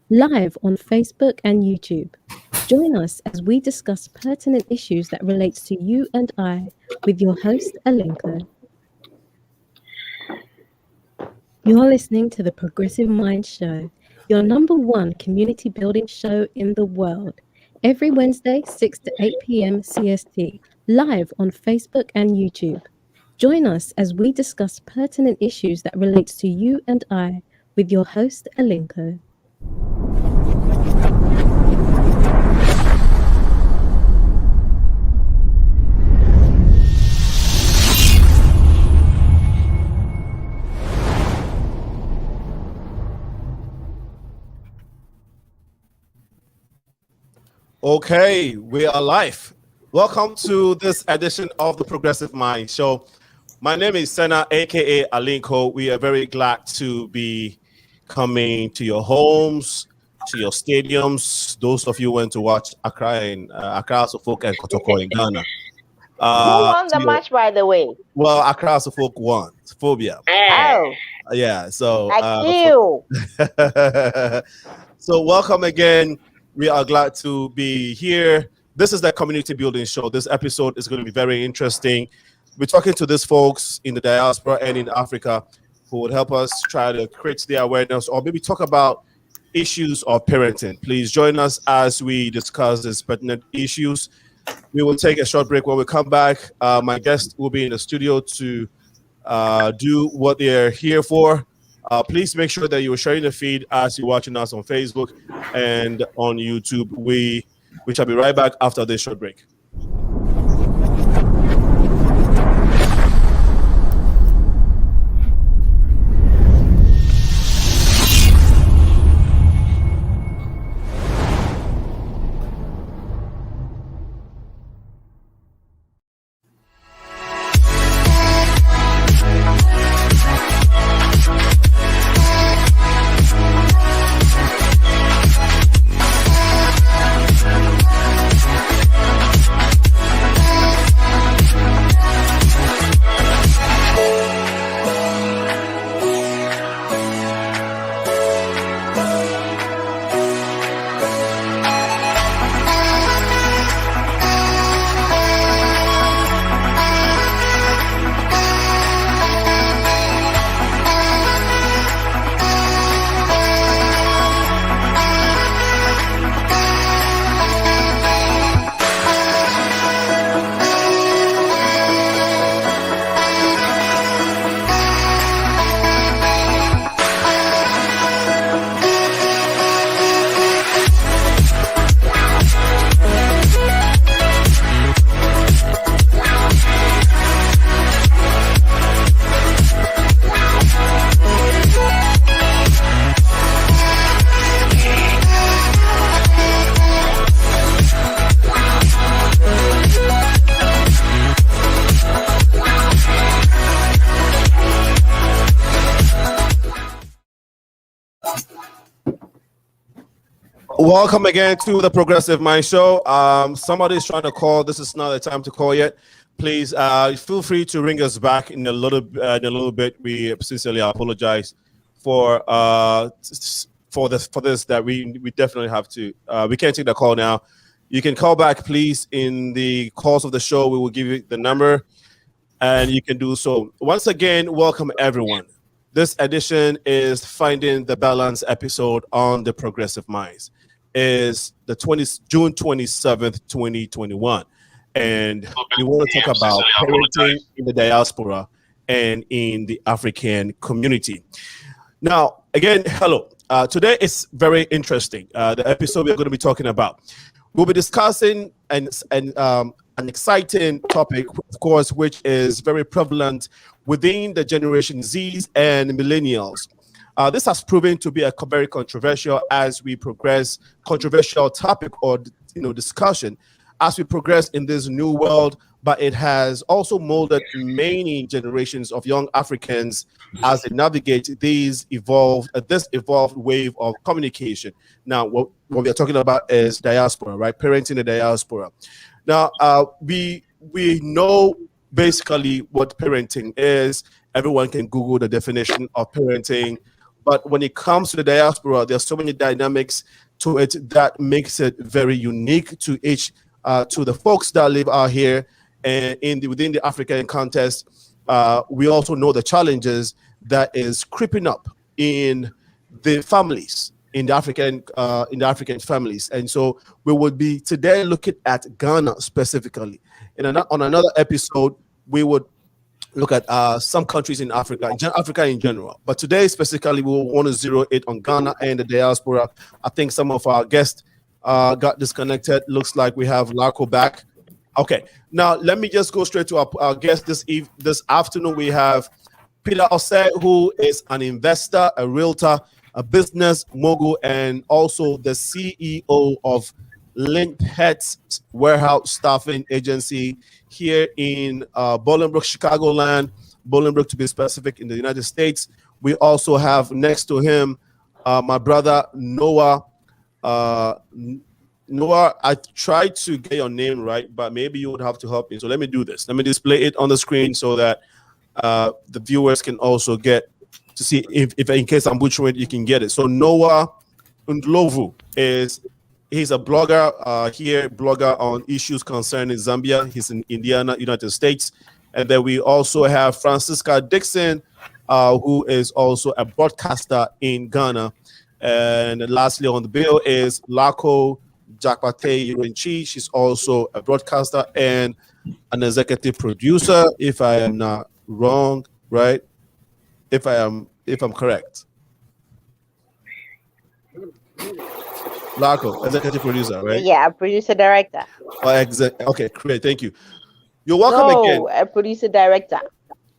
live on Facebook and YouTube. Join us as we discuss pertinent issues that relates to you and I with your host, Alinco. You're listening to the Progressive Mind Show, your #1 community building show in the world. Every Wednesday, 6 to 8 p.m. CST, live on Facebook and YouTube. Join us as we discuss pertinent issues that relates to you and I with your host, Alinco. Okay, we are live. Welcome to this edition of the Progressive Mind Show. My name is Sena, aka Alinco. We are very glad to be coming to your homes, to your stadiums. Those of you who went to watch Accra and Accra Folk and Kotoko in Ghana. Who won the match, by the way? Well, Accra Folk won. Phobia. Oh, Yeah. So. like you. So welcome again. We are glad to be here. This is the community building show. This episode is going to be very interesting. We're talking to these folks in the diaspora and in Africa who would help us try to create the awareness or maybe talk about issues of parenting. Please join us as we discuss these pertinent issues. We will take a short break. When we come back, my guest will be in the studio to do what they're here for. Please make sure that you are sharing the feed as you're watching us on Facebook and on YouTube. We shall be right back after this short break. Welcome again to the Progressive Mind Show. Somebody's trying to call. This is not the time to call yet. Please feel free to ring us back in a little bit. We sincerely apologize for this. That we definitely have to. We can't take the call now. You can call back, please. In the course of the show, we will give you the number, and you can do so. Once again, welcome everyone. This edition is Finding the Balance episode on the Progressive Minds. Is the June 27th, 2021. And we want to talk about parenting in the diaspora and in the African community. Now, again, hello. Today is very interesting. The episode we're going to be talking about. We'll be discussing an exciting topic, of course, which is very prevalent within the Generation Zs and millennials. This has proven to be a very controversial topic or discussion as we progress in this new world, but it has also molded many generations of young Africans as they navigate this evolved wave of communication. Now, what we are talking about is diaspora, right? Parenting the diaspora. Now, we know basically what parenting is. Everyone can Google the definition of parenting. But when it comes to the diaspora, there's so many dynamics to it that makes it very unique to each, to the folks that live out here and within the African context. We also know the challenges that is creeping up in the families, in the African families. And so we would be today looking at Ghana specifically. And on another episode, we would look at some countries in Africa, Africa in general. But today specifically, we will want to zero in on Ghana and the diaspora. I think some of our guests got disconnected. Looks like we have LARKO back. Okay, now let me just go straight to our guest this afternoon. We have Peter OSEI, who is an investor, a realtor, a business mogul, and also the CEO of LIMPET warehouse staffing agency here in Bolingbrook, Chicagoland, Bolingbrook to be specific, in the United States. We also have next to him my brother Noah. Noah, I tried to get your name right, but maybe you would have to help me. So let me do this. Let me display it on the screen so that the viewers can also get to see if in case I'm butchering it, you can get it. So Noah NDHLOVU he's a blogger blogger on issues concerning Zambia. He's in Indiana, United States. And then we also have Francisca Dickson, who is also a broadcaster in Ghana. And lastly on the bill is LARKO YIRENKYI. She's also a broadcaster and an executive producer, if I am not wrong, right? If I'm correct. LARKO, executive producer, right? Yeah, producer director. Okay, great, thank you. You're welcome again. A producer director.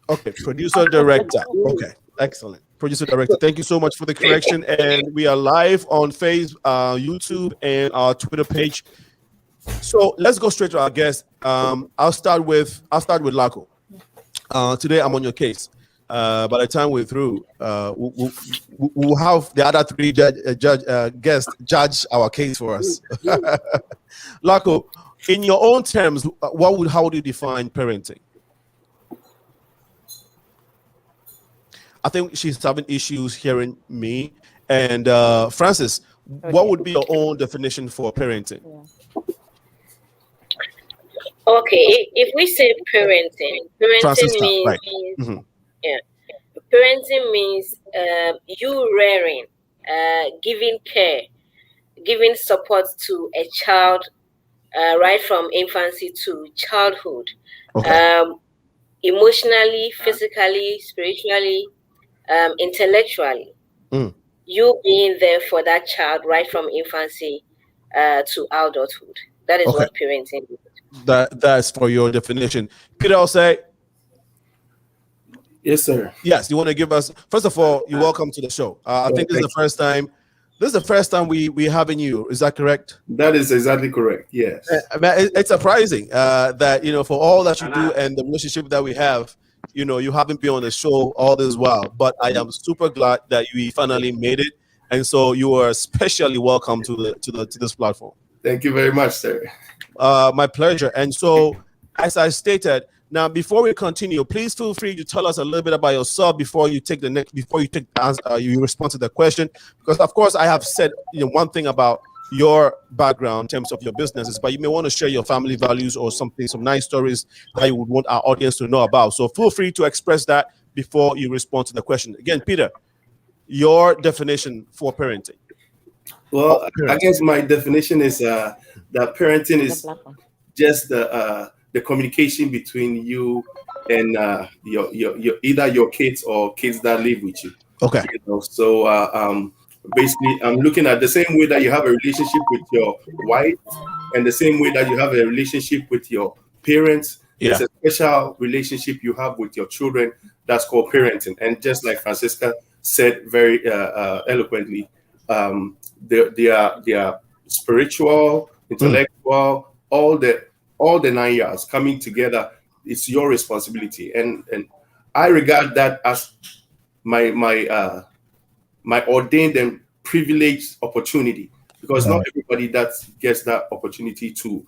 Okay, producer director. Okay, excellent. Producer director. Thank you so much for the correction. And we are live on YouTube and our Twitter page. So let's go straight to our guest. I'll start with LARKO. Today I'm on your case. By the time we're through, we'll have the other three guests judge our case for us. LARKO, in your own terms, how would you define parenting? I think she's having issues hearing me. And Francis, what would be your own definition for parenting? Okay, if we say parenting Francisca, means right. Yeah, parenting means you rearing, giving care, giving support to a child right from infancy to childhood, emotionally, physically, spiritually, intellectually. You being there for that child right from infancy to adulthood. That is what parenting is. That's for your definition. Peter OSEI. Yes, sir. Yes, you want to give us, first of all, you're welcome to the show. I think this is the first time. This is the first time we're having you. Is that correct? That is exactly correct. Yes. It's surprising that, for all that you do and the relationship that we have, you haven't been on the show all this while. But I am super glad that you finally made it, and so you are especially welcome to this platform. Thank you very much, sir. My pleasure. And so, as I stated. Now, before we continue, please feel free to tell us a little bit about yourself before you respond to the question. Because, of course, I have said one thing about your background in terms of your businesses, but you may want to share your family values or some nice stories that you would want our audience to know about. So feel free to express that before you respond to the question. Again, Peter, your definition for parenting. Well, I guess my definition is that parenting is just the communication between you and your either your kids or kids that live with you. Okay. So basically, I'm looking at the same way that you have a relationship with your wife, and the same way that you have a relationship with your parents. Yeah. It's a special relationship you have with your children. That's called parenting. And just like Francisca said very eloquently, they are spiritual, intellectual, all the 9 years coming together. It's your responsibility, and I regard that as my ordained and privileged opportunity, because not everybody that gets that opportunity to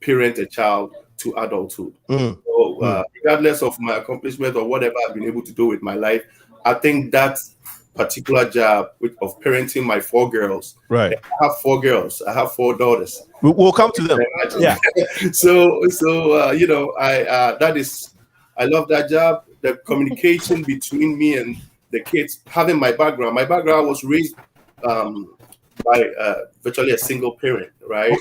parent a child to adulthood. So regardless of my accomplishment or whatever I've been able to do with my life, I think that particular job of parenting my 4 girls. Right. And I have 4 girls. I have 4 daughters. We'll come to them. Yeah. So you know, I love that job. The communication between me and the kids, having my background. My background was raised by virtually a single parent, right?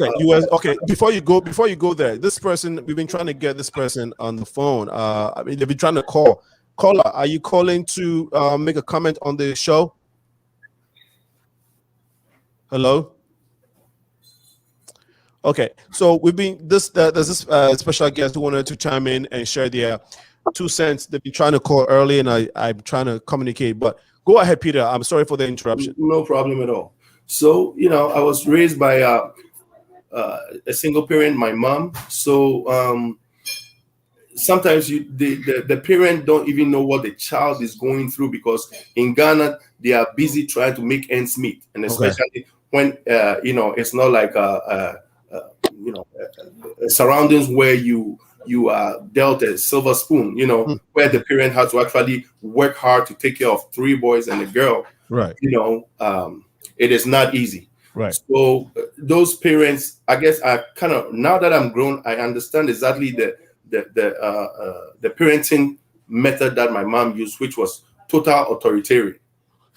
Okay. Before you go there, this person, we've been trying to get this person on the phone. I mean, they've been trying to call. Caller, are you calling to make a comment on the show? Hello. Okay, so we've been there's this special guest who wanted to chime in and share their 2 cents. They've been trying to call early, and I'm trying to communicate. But go ahead, Peter. I'm sorry for the interruption. No problem at all. So, you know, I was raised by a single parent, my mom. So sometimes the parent don't even know what the child is going through, because in Ghana they are busy trying to make ends meet, and especially when you know, it's not like you know, surroundings where you are dealt a silver spoon, you know, where the parent has to actually work hard to take care of 3 boys and a girl. Right. You know, it is not easy. Right. So those parents, I guess, I kind of, now that I'm grown, I understand exactly the parenting method that my mom used, which was total authoritarian.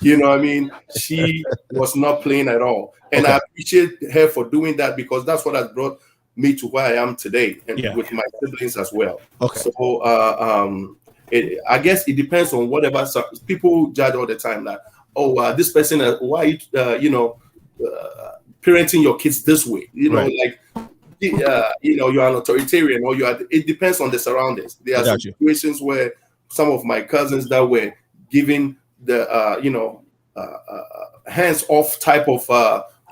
You know what I mean? She was not playing at all. And I appreciate her for doing that, because that's what has brought me to where I am today, and with my siblings as well. Okay. So I guess it depends on whatever. People judge all the time that, oh, this person, why you know, parenting your kids this way? You know, like, you know, you're an authoritarian, or you are. It depends on the surroundings. There are situations where some of my cousins that were given the you know, hands-off type of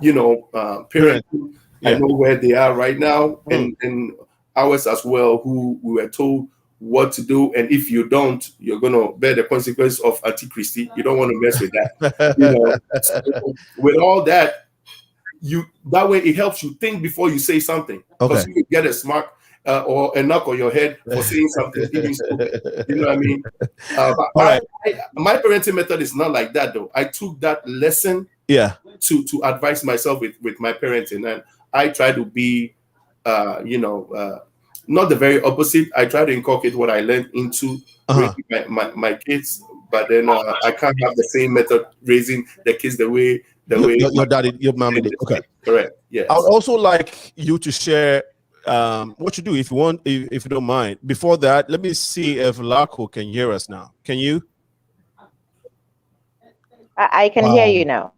you know, parenting. I know where they are right now, and ours as well, who we were told what to do, and if you don't, you're gonna bear the consequence of Antichrist. You don't want to mess with that. You know, so with all that, that way it helps you think before you say something, because you get a smack or a knock on your head for saying something even stupid. You know what I mean? My parenting method is not like that, though. I took that lesson to advise myself with my parenting, and I try to be you know, not the very opposite. I try to inculcate what I learned into my kids, but then I can't have the same method raising the kids the way your daddy, your mommy did. Okay, correct. Yeah. I would also like you to share what you do, if you want, if you don't mind. Before that, let me see if LARKO can hear us now. Can you? I can hear you now.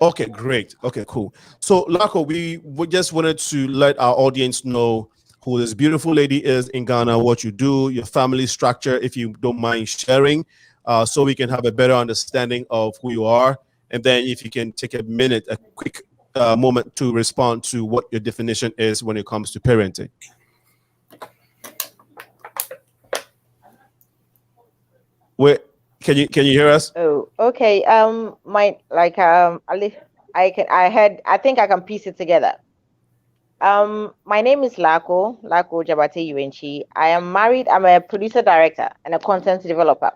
Okay, great. Okay, cool. So LARKO, we just wanted to let our audience know who this beautiful lady is in Ghana, what you do, your family structure, if you don't mind sharing, so we can have a better understanding of who you are. And then if you can take a minute, a quick moment to respond to what your definition is when it comes to parenting. Can you hear us? Oh, okay. I think I can piece it together. My name is LARKO DJABATEY YIRENKYI. I am married. I'm a producer, director, and a content developer.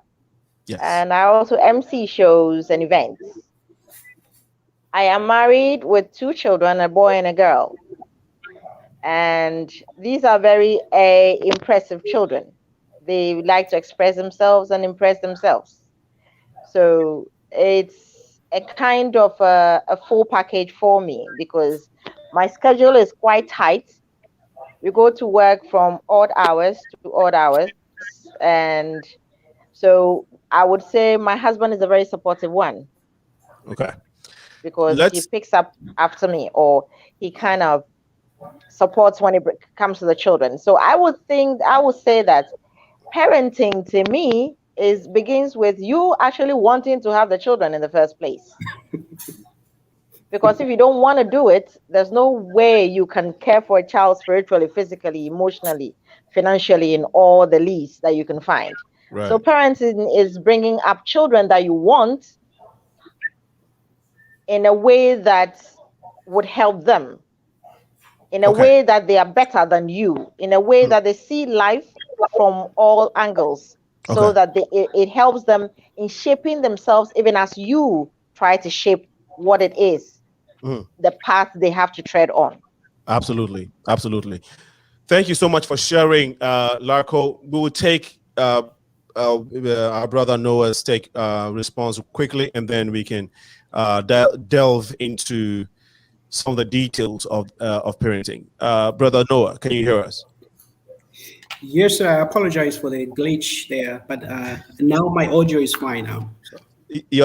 Yes. And I also MC shows and events. I am married with 2 children, a boy and a girl. And these are very impressive children. They like to express themselves and impress themselves. So it's a kind of a full package for me, because my schedule is quite tight. We go to work from odd hours to odd hours. And so I would say my husband is a very supportive one. Okay. Because he picks up after me, or he kind of supports when it comes to the children. So I would say that parenting to me begins with you actually wanting to have the children in the first place. Because if you don't want to do it, there's no way you can care for a child spiritually, physically, emotionally, financially, in all the least that you can find. Right. So parenting is bringing up children that you want in a way that would help them, in a way that they are better than you, in a way that they see life from all angles. so that it helps them in shaping themselves, even as you try to shape what it is, the path they have to tread on. Absolutely. Absolutely. Thank you so much for sharing, LARKO. We will take our brother Noah's response quickly, and then we can delve into some of the details of parenting. Brother Noah, can you hear us? Yes, I apologize for the glitch there, but now my audio is fine now. So.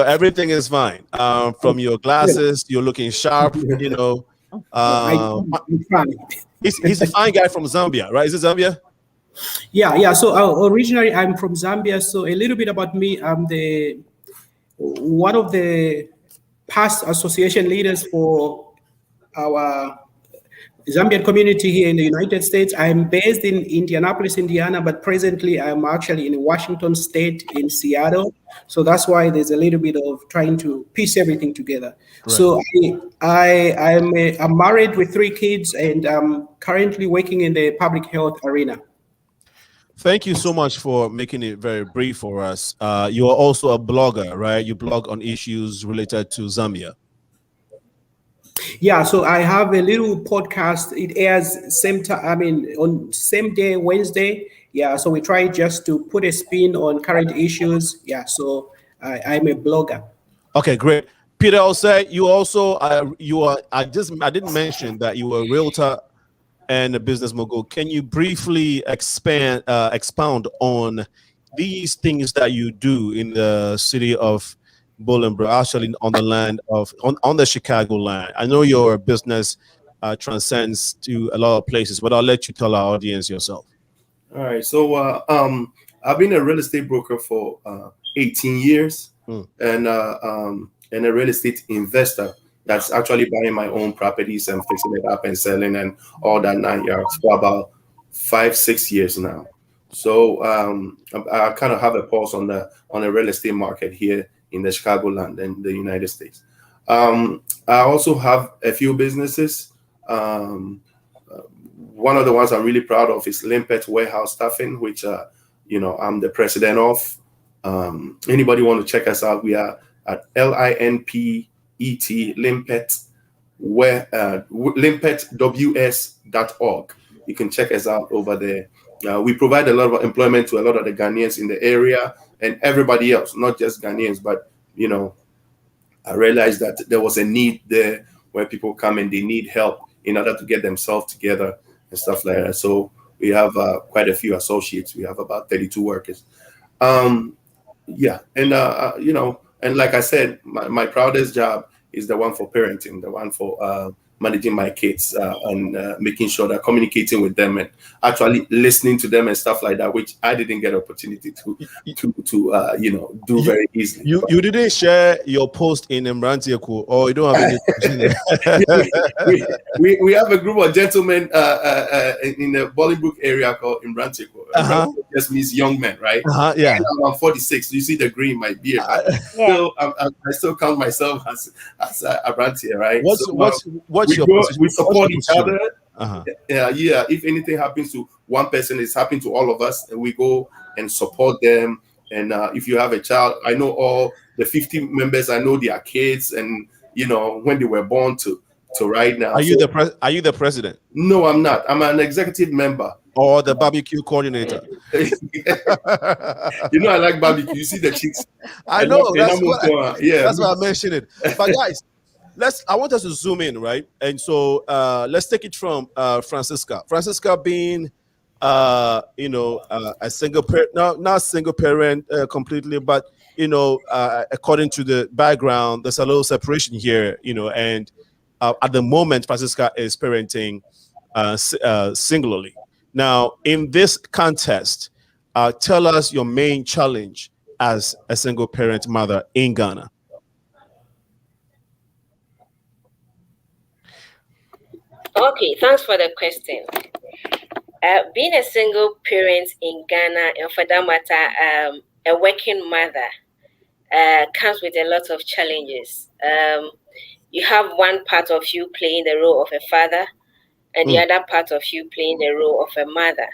Everything is fine. From your glasses, you're looking sharp. You know, I'm fine. He's a fine guy from Zambia, right? Is it Zambia? Yeah. So originally I'm from Zambia. So a little bit about me. I'm one of the past association leaders for our Zambian community here in the United States. I'm based in Indianapolis, Indiana, but presently I'm actually in Washington State in Seattle. So that's why there's a little bit of trying to piece everything together. Right. So I'm married with 3 kids, and I'm currently working in the public health arena. Thank you so much for making it very brief for us. You are also a blogger, right? You blog on issues related to Zambia. Yeah, so I have a little podcast. It airs same time. I mean, on same day, Wednesday. Yeah, so we try just to put a spin on current issues. Yeah, so I'm a blogger. Okay, great. Peter, OSEI, you also I didn't mention that you were a realtor and a business mogul. Can you briefly expound on these things that you do in the city of Bolingbrook, actually on the land of on the Chicago land? I know your business transcends to a lot of places, but I'll let you tell our audience yourself. All right. So I've been a real estate broker for 18 years and a real estate investor that's actually buying my own properties and fixing it up and selling and all that 9 yards for about 5-6 years now. So I kind of have a pulse on the real estate market here in the Chicagoland and the United States. I also have a few businesses. One of the ones I'm really proud of is LIMPET Warehouse Staffing, which I'm the president of. Anybody want to check us out? We are at LIMPET limpetws.org. You can check us out over there. We provide a lot of employment to a lot of the Ghanaians in the area and everybody else, not just Ghanaians, but I realized that there was a need there where people come and they need help in order to get themselves together and stuff like that. So we have quite a few associates. We have about 32 workers. And like I said, my proudest job is the one for parenting, the one for managing my kids and making sure that communicating with them and actually listening to them and stuff like that, which I didn't get opportunity to do very easily. You didn't share your post in Mrantiaku, or you don't have any. we have a group of gentlemen in the Bolingbrook area called Mrantiaku. Just means young men, right? Yeah. And I'm 46. You see the green in my beard. Still, I still count myself as a Mrantia, right? We support each other. Yeah. If anything happens to one person, it's happening to all of us, and we go and support them. And if you have a child, I know all the 50 members. I know their kids, and when they were born to right now. Are you the president? No, I'm not. I'm an executive member. Or the barbecue coordinator. I like barbecue. You see the chicks. I know. That's why I mentioned it. But guys, I want us to zoom in, right? And so let's take it from Francisca. Francisca being a single parent, not single parent completely, but according to the background, there's a little separation here, and at the moment Francisca is parenting singularly. Now, in this contest, tell us your main challenge as a single parent mother in Ghana. Okay, thanks for the question. Being a single parent in Ghana, and for that matter, a working mother, comes with a lot of challenges. You have one part of you playing the role of a father, and the other part of you playing the role of a mother.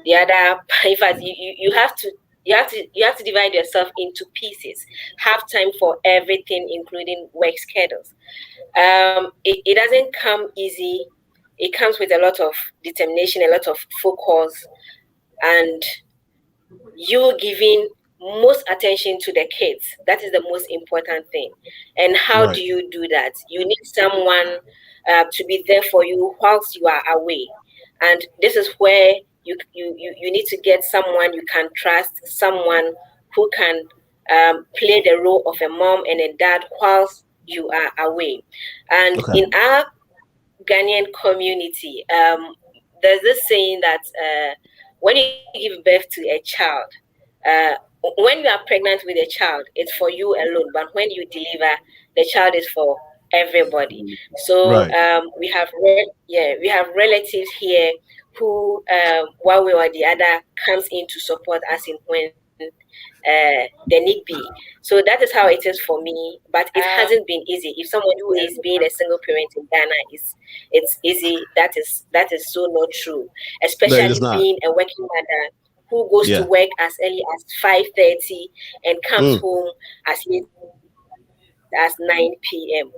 The other, in fact, you have to you have to divide yourself into pieces. Have time for everything, including work schedules. It doesn't come easy. It comes with a lot of determination, a lot of focus, and you giving most attention to the kids. That is the most important thing. And how do you do that? You need someone to be there for you whilst you are away. And this is where you need to get someone you can trust, someone who can play the role of a mom and a dad whilst you are away. And in our Ghanaian community, there's this saying that when you give birth to a child, when you are pregnant with a child, it's for you alone. But when you deliver, the child is for everybody. So we have relatives here who, one way or the other, comes in to support us in when the need be. So that is how it is for me. But it hasn't been easy. If someone who is being a single parent in Ghana it's easy, that is so not true. Especially being a working mother who goes to work as early as 5:30 and comes home as late as 9 p.m.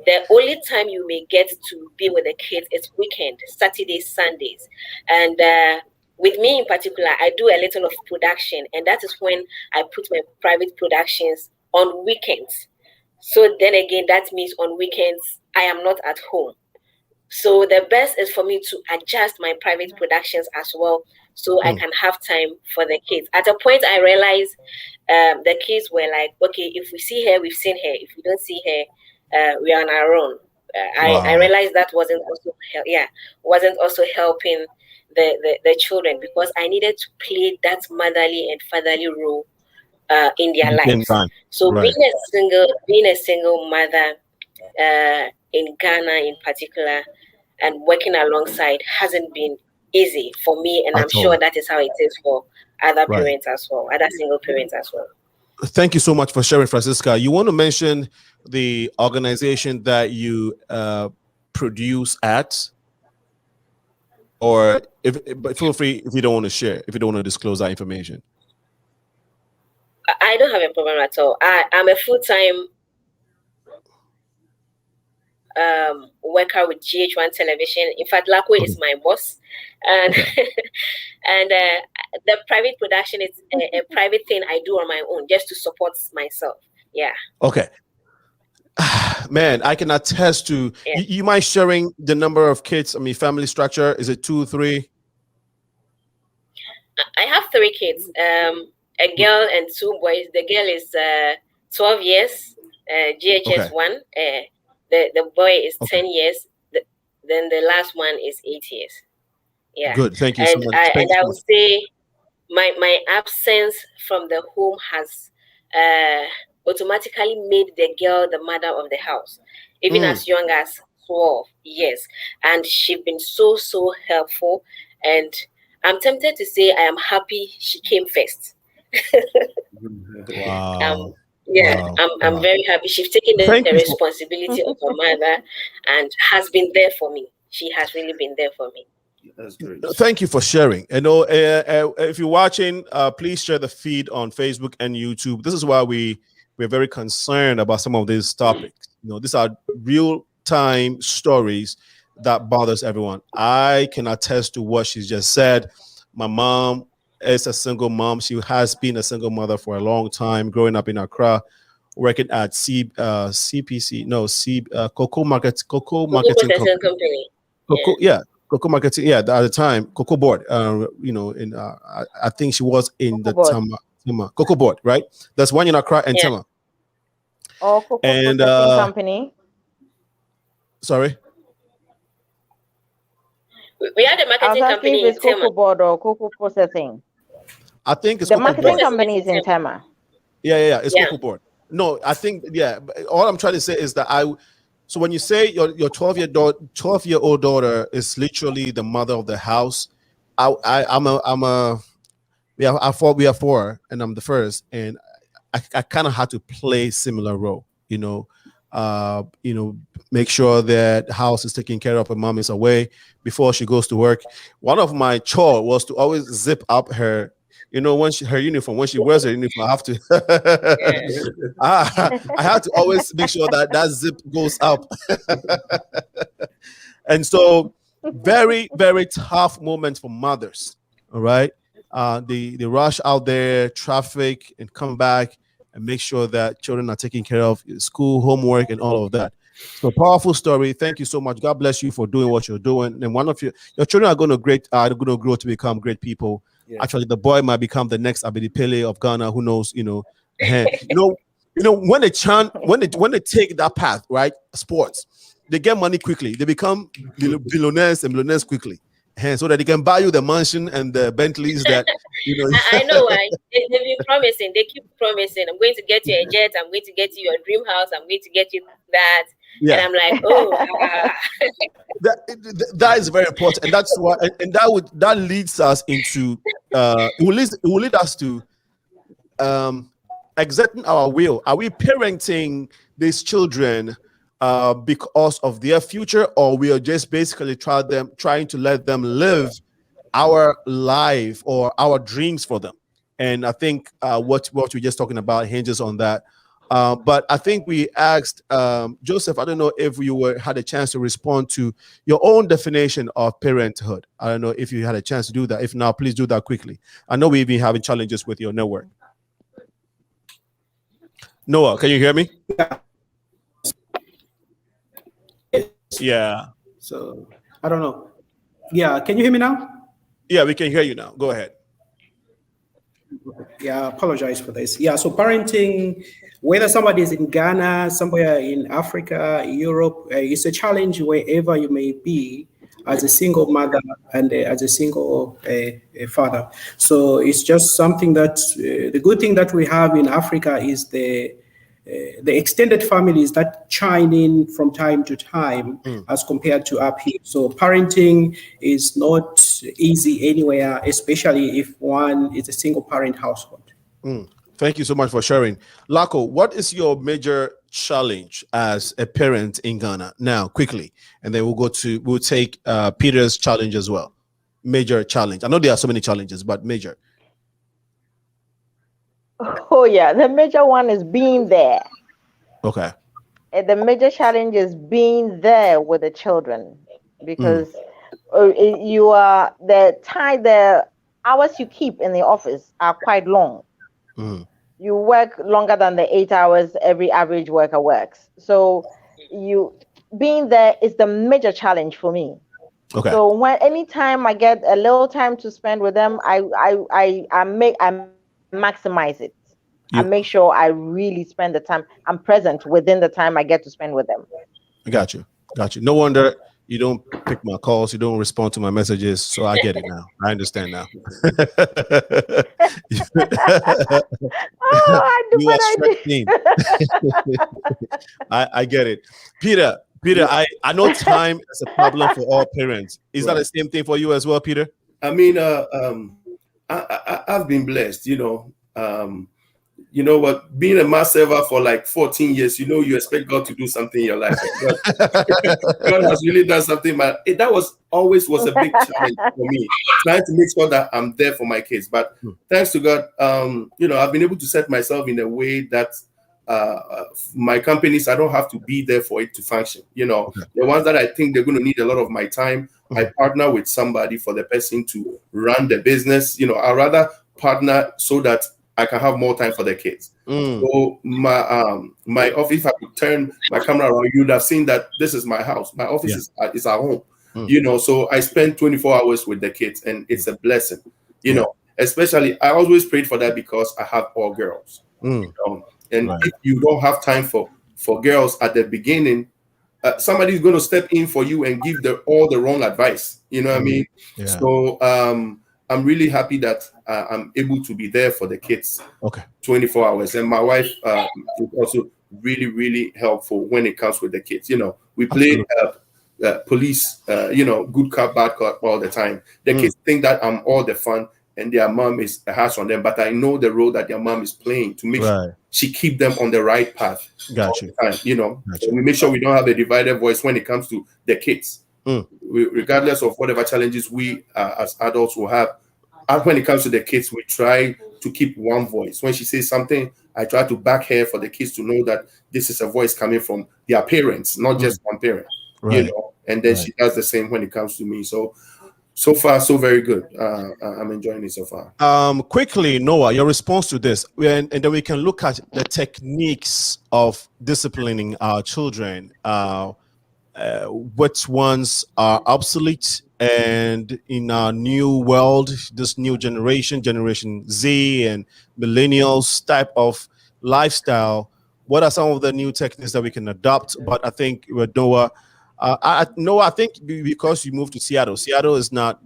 The only time you may get to be with the kids is weekend, Saturdays, Sundays. And with me in particular, I do a little of production, and that is when I put my private productions on weekends. So then again, that means on weekends, I am not at home. So the best is for me to adjust my private productions as well, so I can have time for the kids. At a point, I realized the kids were like, okay, if we see her, we've seen her. If we don't see her, we are on our own. I realized that wasn't also helping the children, because I needed to play that motherly and fatherly role in their lives. So being a single mother in Ghana in particular, and working alongside hasn't been easy for me, and I'm sure that is how it is for other parents as well, other single parents as well. Thank you so much for sharing, Francisca. You want to mention the organization that you produce at, or but feel free if you don't want to share, if you don't want to disclose that information. I don't have a problem at all. I'm a full-time worker with GH1 television. In fact, LARKO is my boss, and and the private production is a private thing I do on my own, just to support myself. Yeah. Okay. Man, I can attest to. You mind sharing the number of kids? I mean, family structure. Is it 2, 3? I have 3 kids. A girl and 2 boys. The girl is 12 years. GHS 1. The boy is 10 years. Then the last one is 8 years. Yeah. Good. Thank you so much. And I would say my absence from the home has automatically made the girl the mother of the house, even as young as 12 years. And she's been so helpful. And I'm tempted to say I am happy she came first. Wow. I'm very happy. She's taken the responsibility of her mother and has been there for me. She has really been there for me. That's great. Thank you for sharing. You know, if you're watching, please share the feed on Facebook and YouTube. This is why we're very concerned about some of these topics. You know, these are real-time stories that bothers everyone. I can attest to what she just said. My mom is a single mom. She has been a single mother for a long time, growing up in Accra, working at Cocoa Marketing Company. Cocoa Marketing. At the time, Cocoa Board. You know, in I think she was in the Tema Cocoa Board, right? That's one in Accra and Tema. Oh, Cocoa Marketing Company. Sorry. We had a marketing company in Tema. Cocoa Board or Cocoa Processing. I think it's the Cocoa marketing Board. company is in Tema. Yeah. It's Cocoa Board. No, I think all I'm trying to say is that so when you say your 12-year-old daughter is literally the mother of the house, we are 4 and I'm the first, and I kind of had to play similar role, you know, make sure that the house is taken care of, her mom is away before she goes to work. One of my chores was to always zip up her you know, when her uniform, when she wears her uniform, I have to I have to always make sure that that zip goes up. And so very, very tough moments for mothers. All right. The rush out there, traffic, and come back and make sure that children are taken care of, school, homework, and all of that. So powerful story. Thank you so much. God bless you for doing what you're doing. And one of your children are going to grow to become great people. Yeah. Actually, the boy might become the next Abedi Pele of Ghana. Who knows? You know, when they take that path, right? Sports, they get money quickly. They become billionaires and millionaires quickly. So that they can buy you the mansion and the Bentleys that, you know. I know why. They've been promising. They keep promising. I'm going to get you a jet. I'm going to get you your dream house. I'm going to get you that. Yeah. And I'm like, oh. That is very important. And that's why, and that leads us into, it will lead us to exerting our will. Are we parenting these children because of their future, or we are just basically trying to let them live our life or our dreams for them? And I think what we're just talking about hinges on that. But I think we asked Joseph, I don't know if you had a chance to respond to your own definition of parenthood. I don't know if you had a chance to do that. If not, please do that quickly. I know we've been having challenges with your network. Noah, can you hear me? Yeah. So I don't know. Yeah, can you hear me now? Yeah, we can hear you now. Go ahead. Yeah, I apologize for this. Yeah, so parenting, whether somebody is in Ghana, somewhere in Africa, Europe, it's a challenge wherever you may be as a single mother and as a single father. So it's just something that the good thing that we have in Africa is the extended families that chime in from time to time as compared to up here. So parenting is not easy anywhere, especially if one is a single parent household. Thank you so much for sharing. LARKO, what is your major challenge as a parent in Ghana? Now, quickly, and then we'll take Peter's challenge as well. Major challenge. I know there are so many challenges, but major. Oh yeah, the major one is being there. Okay. The major challenge is being there with the children, because you are the hours you keep in the office are quite long. You work longer than the 8 hours every average worker works. So being there is the major challenge for me. Okay. So anytime I get a little time to spend with them, I maximize it. I make sure I really spend the time. I'm present within the time I get to spend with them. I got you. No wonder you don't pick my calls. You don't respond to my messages. So I get it now. I understand now. I get it. Peter, I know time is a problem for all parents. Is that the same thing for you as well, Peter? I mean, I've been blessed, you know what, being a mass server for like 14 years, you expect God to do something in your life. God has really done something, but that was a big challenge for me, trying to make sure that I'm there for my kids. But thanks to God, I've been able to set myself in a way that my companies, I don't have to be there for it to function. The ones that I think they're going to need a lot of my time, I partner with somebody for the person to run the business. I'd rather partner so that I can have more time for the kids. So my office, if I could turn my camera around, you'd have seen that this is my house. My office is our home. So I spend 24 hours with the kids, and it's a blessing. Especially I always prayed for that because I have all girls. And if you don't have time for girls at the beginning, somebody's going to step in for you and give all the wrong advice. You know what I mean? Yeah. So I'm really happy that I'm able to be there for the kids 24 hours. And my wife is also really, really helpful when it comes with the kids. We play police, good cop, bad cop all the time. The kids think that I'm all the fun and their mom is harsh on them, but I know the role that their mom is playing to make sure she keep them on the right path. Got you. So we make sure we don't have a divided voice when it comes to the kids. Regardless of whatever challenges we as adults will have, when it comes to the kids, we try to keep one voice. When she says something, I try to back her for the kids to know that this is a voice coming from their parents, not just one parent. Right. You know, and then she does the same when it comes to me. So far, so very good. I'm enjoying it so far. Quickly, Noah, your response to this, and then we can look at the techniques of disciplining our children. Which ones are obsolete, and in our new world, this new generation Z and millennials type of lifestyle, what are some of the new techniques that we can adopt? But I think with Noah, I think because you moved to Seattle is not,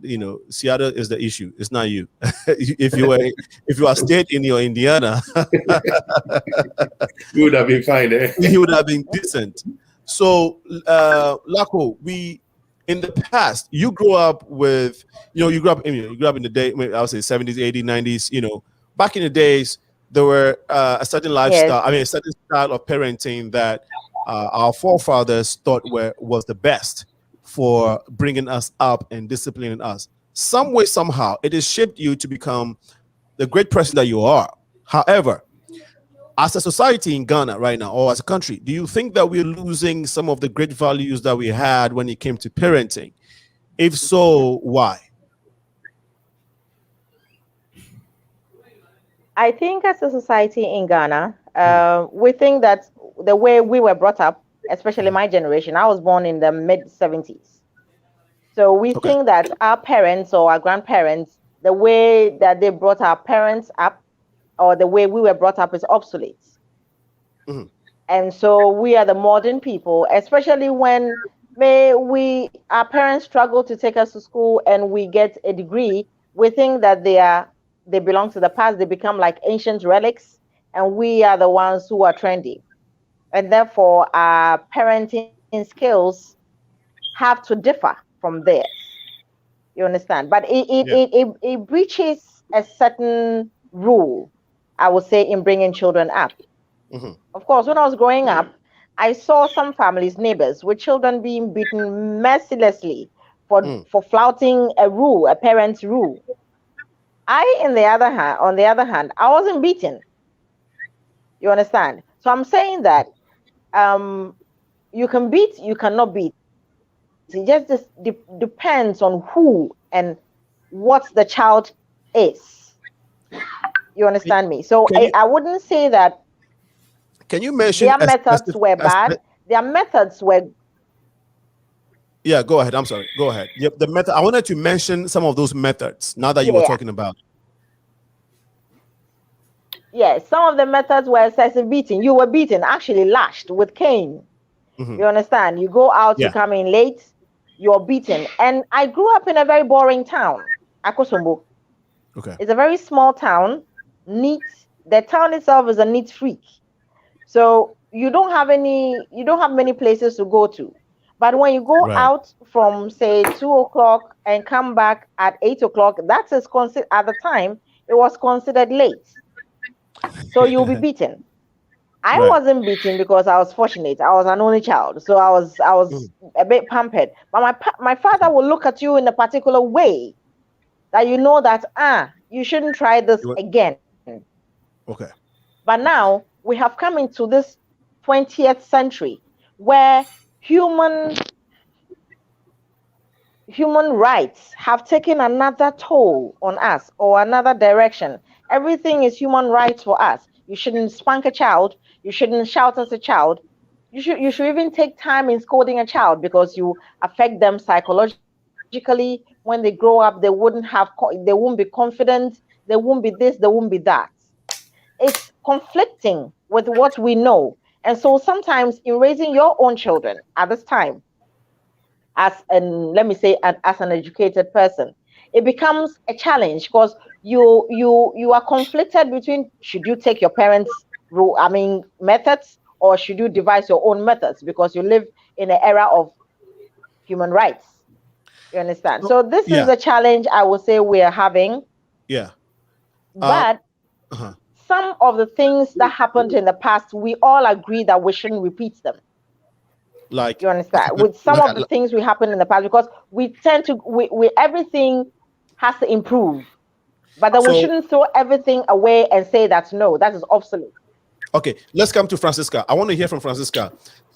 Seattle is the issue. It's not you. if you are stayed in your Indiana, you would have been fine. You would have been decent. So, LARKO, in the past, you grew up with, you grew up in the day, I would say 70s, 80s, 90s. Back in the days, there were a certain lifestyle. Yes. A certain style of parenting that our forefathers thought was the best for bringing us up and disciplining us. Some way, somehow, it has shaped you to become the great person that you are. However, as a society in Ghana right now, or as a country, do you think that we're losing some of the great values that we had when it came to parenting? If so, why? I think as a society in Ghana, we think that the way we were brought up, especially my generation, I was born in the mid-70s. So we think that our parents or our grandparents, the way that they brought our parents up, or the way we were brought up, is obsolete. And so we are the modern people, especially when our parents struggle to take us to school and we get a degree. We think that they belong to the past. They become like ancient relics, and we are the ones who are trendy. And therefore, our parenting skills have to differ from theirs. You understand? But it breaches a certain rule, I would say, in bringing children up. Of course, when I was growing up, I saw some families, neighbors, with children being beaten mercilessly for flouting a rule, a parent's rule. On the other hand, I wasn't beaten. You understand? So I'm saying that you can beat, you cannot beat. It just depends on who and what the child is. You understand me? So I wouldn't say that. Can you mention their methods were bad? Their methods were. Yeah, go ahead. I'm sorry. Go ahead. Yep, the method. I wanted to mention some of those methods. Now that you were talking about. Yeah, some of the methods were excessive beating. You were beaten, actually lashed with cane. You understand? You go out, you come in late, you're beaten. And I grew up in a very boring town, Akosombo. It's a very small town, neat. The town itself is a neat freak. So you don't have many places to go to. But when you go out from, say, 2 o'clock and come back at 8 o'clock, that is considered, at the time, it was considered late. So you'll be beaten. I wasn't beaten because I was fortunate. I was an only child, so I was a bit pampered. But my father will look at you in a particular way that you know that you shouldn't try this again. But now we have come into this 20th century where human rights have taken another toll on us, or another direction. Everything is human rights for us. You shouldn't spank a child. You shouldn't shout at a child. You should even take time in scolding a child, because you affect them psychologically. When they grow up, they won't be confident. They won't be this, they won't be that. It's conflicting with what we know. And so sometimes in raising your own children at this time, as an educated person, it becomes a challenge, because you are conflicted between, should you take your parents' methods, or should you devise your own methods, because you live in an era of human rights. You understand? So this is a challenge I would say we are having. But some of the things that happened in the past, we all agree that we shouldn't repeat them. Like, you understand? With some of the things we happened in the past, because we tend to, everything has to improve. But then we shouldn't throw everything away and say that no, that is obsolete. Okay, let's come to Francisca. I want to hear from Francisca.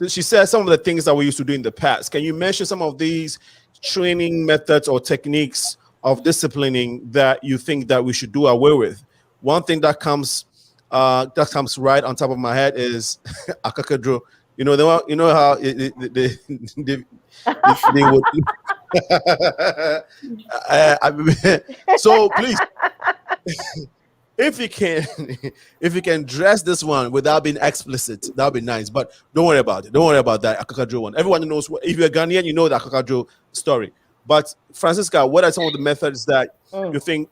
She said some of the things that we used to do in the past. Can you mention some of these training methods or techniques of disciplining that you think that we should do away with? One thing that comes right on top of my head is akakadro. You know how they would. So please. If you can dress this one without being explicit, that would be nice. But don't worry about it. Don't worry about that Akakadro one. Everyone knows. If you're Ghanaian, you know the Akakadro story. But Francisca, what are some of the methods that you think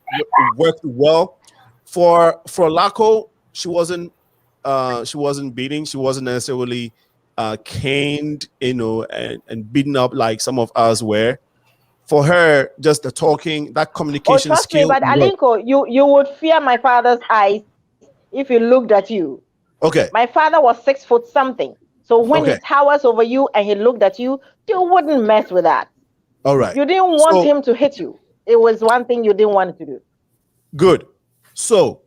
worked well for LARKO? She wasn't beating. She wasn't necessarily caned, and beaten up like some of us were. For her, just the talking, that communication skill. Me, but Alinco, you would fear my father's eyes if he looked at you. Okay. My father was 6 foot something. So when he towers over you and he looked at you, you wouldn't mess with that. All right. You didn't want him to hit you. It was one thing you didn't want to do. Good. So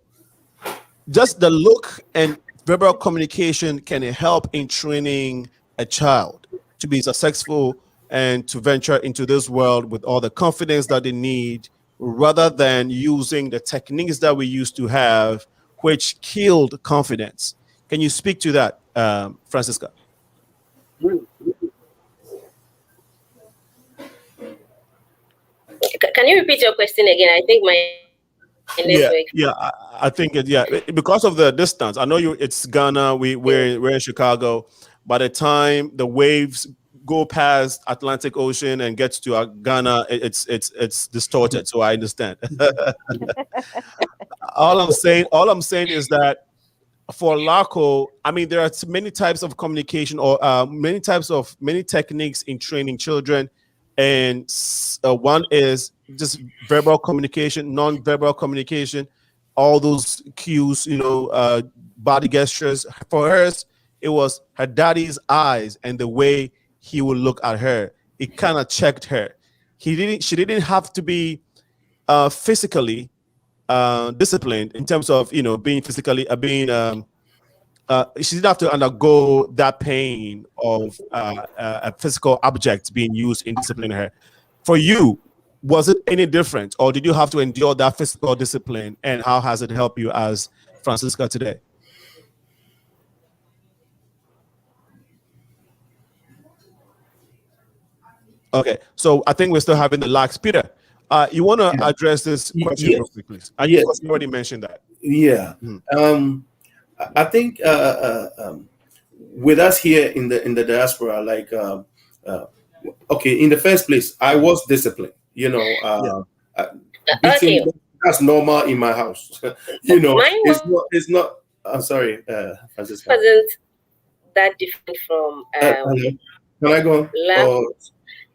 just the look and verbal communication can help in training a child to be successful and to venture into this world with all the confidence that they need, rather than using the techniques that we used to have, which killed confidence. Can you speak to that, Francisca? Can you repeat your question again? I think my network. Yeah, I think because of the distance. I know it's Ghana. We're in Chicago. By the time the waves go past Atlantic Ocean and gets to Ghana, it's distorted. So I understand. All I'm saying is that for LARKO, I mean, there are many types of communication or many techniques in training children, and one is just verbal communication, non-verbal communication, all those cues, body gestures. For hers, it was her daddy's eyes and the way he would look at her. It kind of checked her. She didn't have to be physically disciplined in terms of being physically she didn't have to undergo that pain of a physical object being used in disciplining her. For you, was it any different, or did you have to endure that physical discipline, and how has it helped you as Francisca today? Okay, so I think we're still having the lacks. Peter, you want to address this question real quick, please? You already mentioned that. Yeah. I think with us here in the diaspora, like, okay, in the first place, I was disciplined. Beating, that's normal in my house. It's not. I'm sorry, Francisca. Wasn't that different from? Can I go on?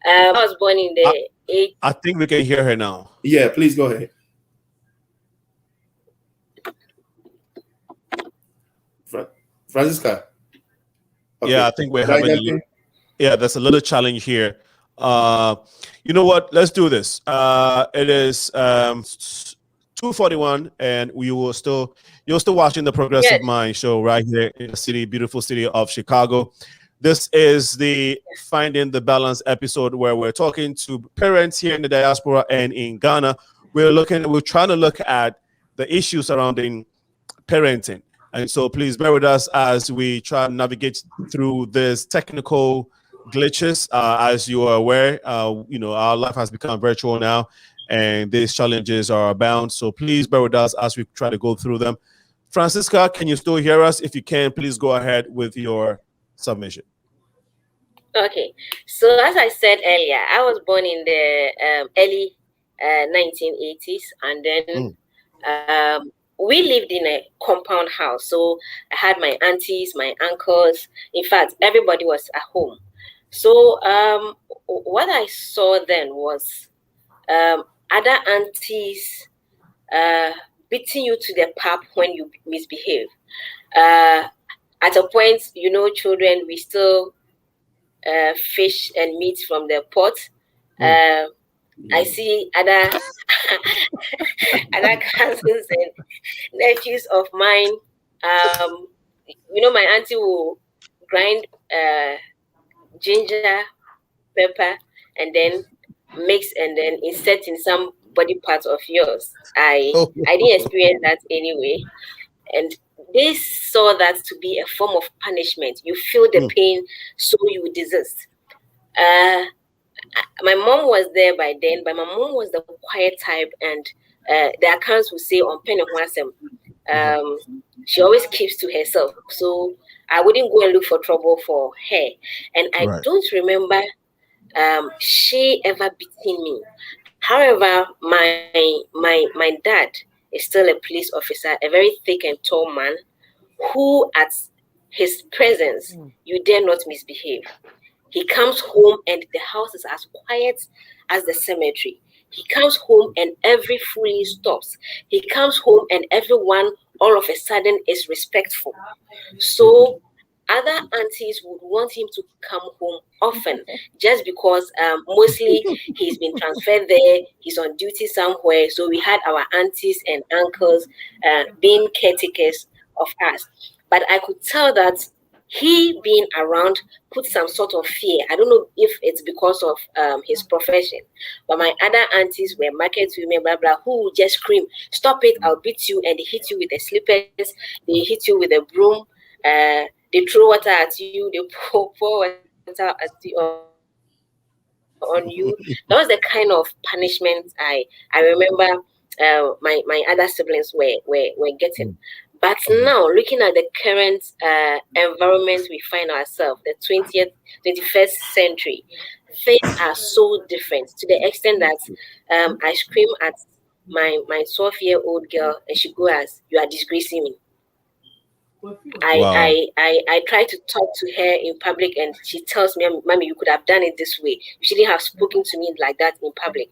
I was born in the 80s. I think we can hear her now. Yeah, please go ahead. Francisca. Okay. Yeah, I think we're having there's a little challenge here. You know what? Let's do this. It is 2:41, and you're still watching the Progressive Mind show right here in the beautiful city of Chicago. This is the Finding the Balance episode where we're talking to parents here in the diaspora and in Ghana. We're trying to look at the issues surrounding parenting. And so please bear with us as we try to navigate through this technical glitches. As you are aware, our life has become virtual now, and these challenges are abound. So please bear with us as we try to go through them. Francisca, can you still hear us? If you can, please go ahead with your submission. Okay, so as I said earlier, I was born in the early 1980s, and then we lived in a compound house. So I had my aunties, my uncles. In fact, everybody was at home. So what I saw then was other aunties beating you to the pulp when you misbehave. At a point, children, we still fish and meat from the pot. I see other other cousins and nephews of mine. My auntie will grind ginger, pepper, and then mix and then insert in some body part of yours. I didn't experience that anyway, and they saw that to be a form of punishment. You feel the pain, so you desist. My mom was there by then, but my mom was the quiet type, and the accounts would say on pen of she always keeps to herself. So I wouldn't go and look for trouble for her. And I don't remember she ever beating me. However, my dad is still a police officer, a very thick and tall man, who at his presence, you dare not misbehave. He comes home and the house is as quiet as the cemetery. He comes home and every fully stops. He comes home and everyone all of a sudden is respectful. So other aunties would want him to come home often just because mostly he's been transferred there, he's on duty somewhere. So we had our aunties and uncles being caretakers of us. But I could tell that he being around put some sort of fear. I don't know if it's because of his profession, but my other aunties were market women, blah, blah, who would just scream, "Stop it, I'll beat you." And they hit you with the slippers, they hit you with a broom, they throw water at you, they pour water at you, on you. That was the kind of punishment I remember my other siblings were getting. But now, looking at the current environment we find ourselves, the 21st century, things are so different to the extent that I scream at my 12-year-old girl and she goes, "You are disgracing me." I try to talk to her in public and she tells me, "Mommy, you could have done it this way. You shouldn't have spoken to me like that in public."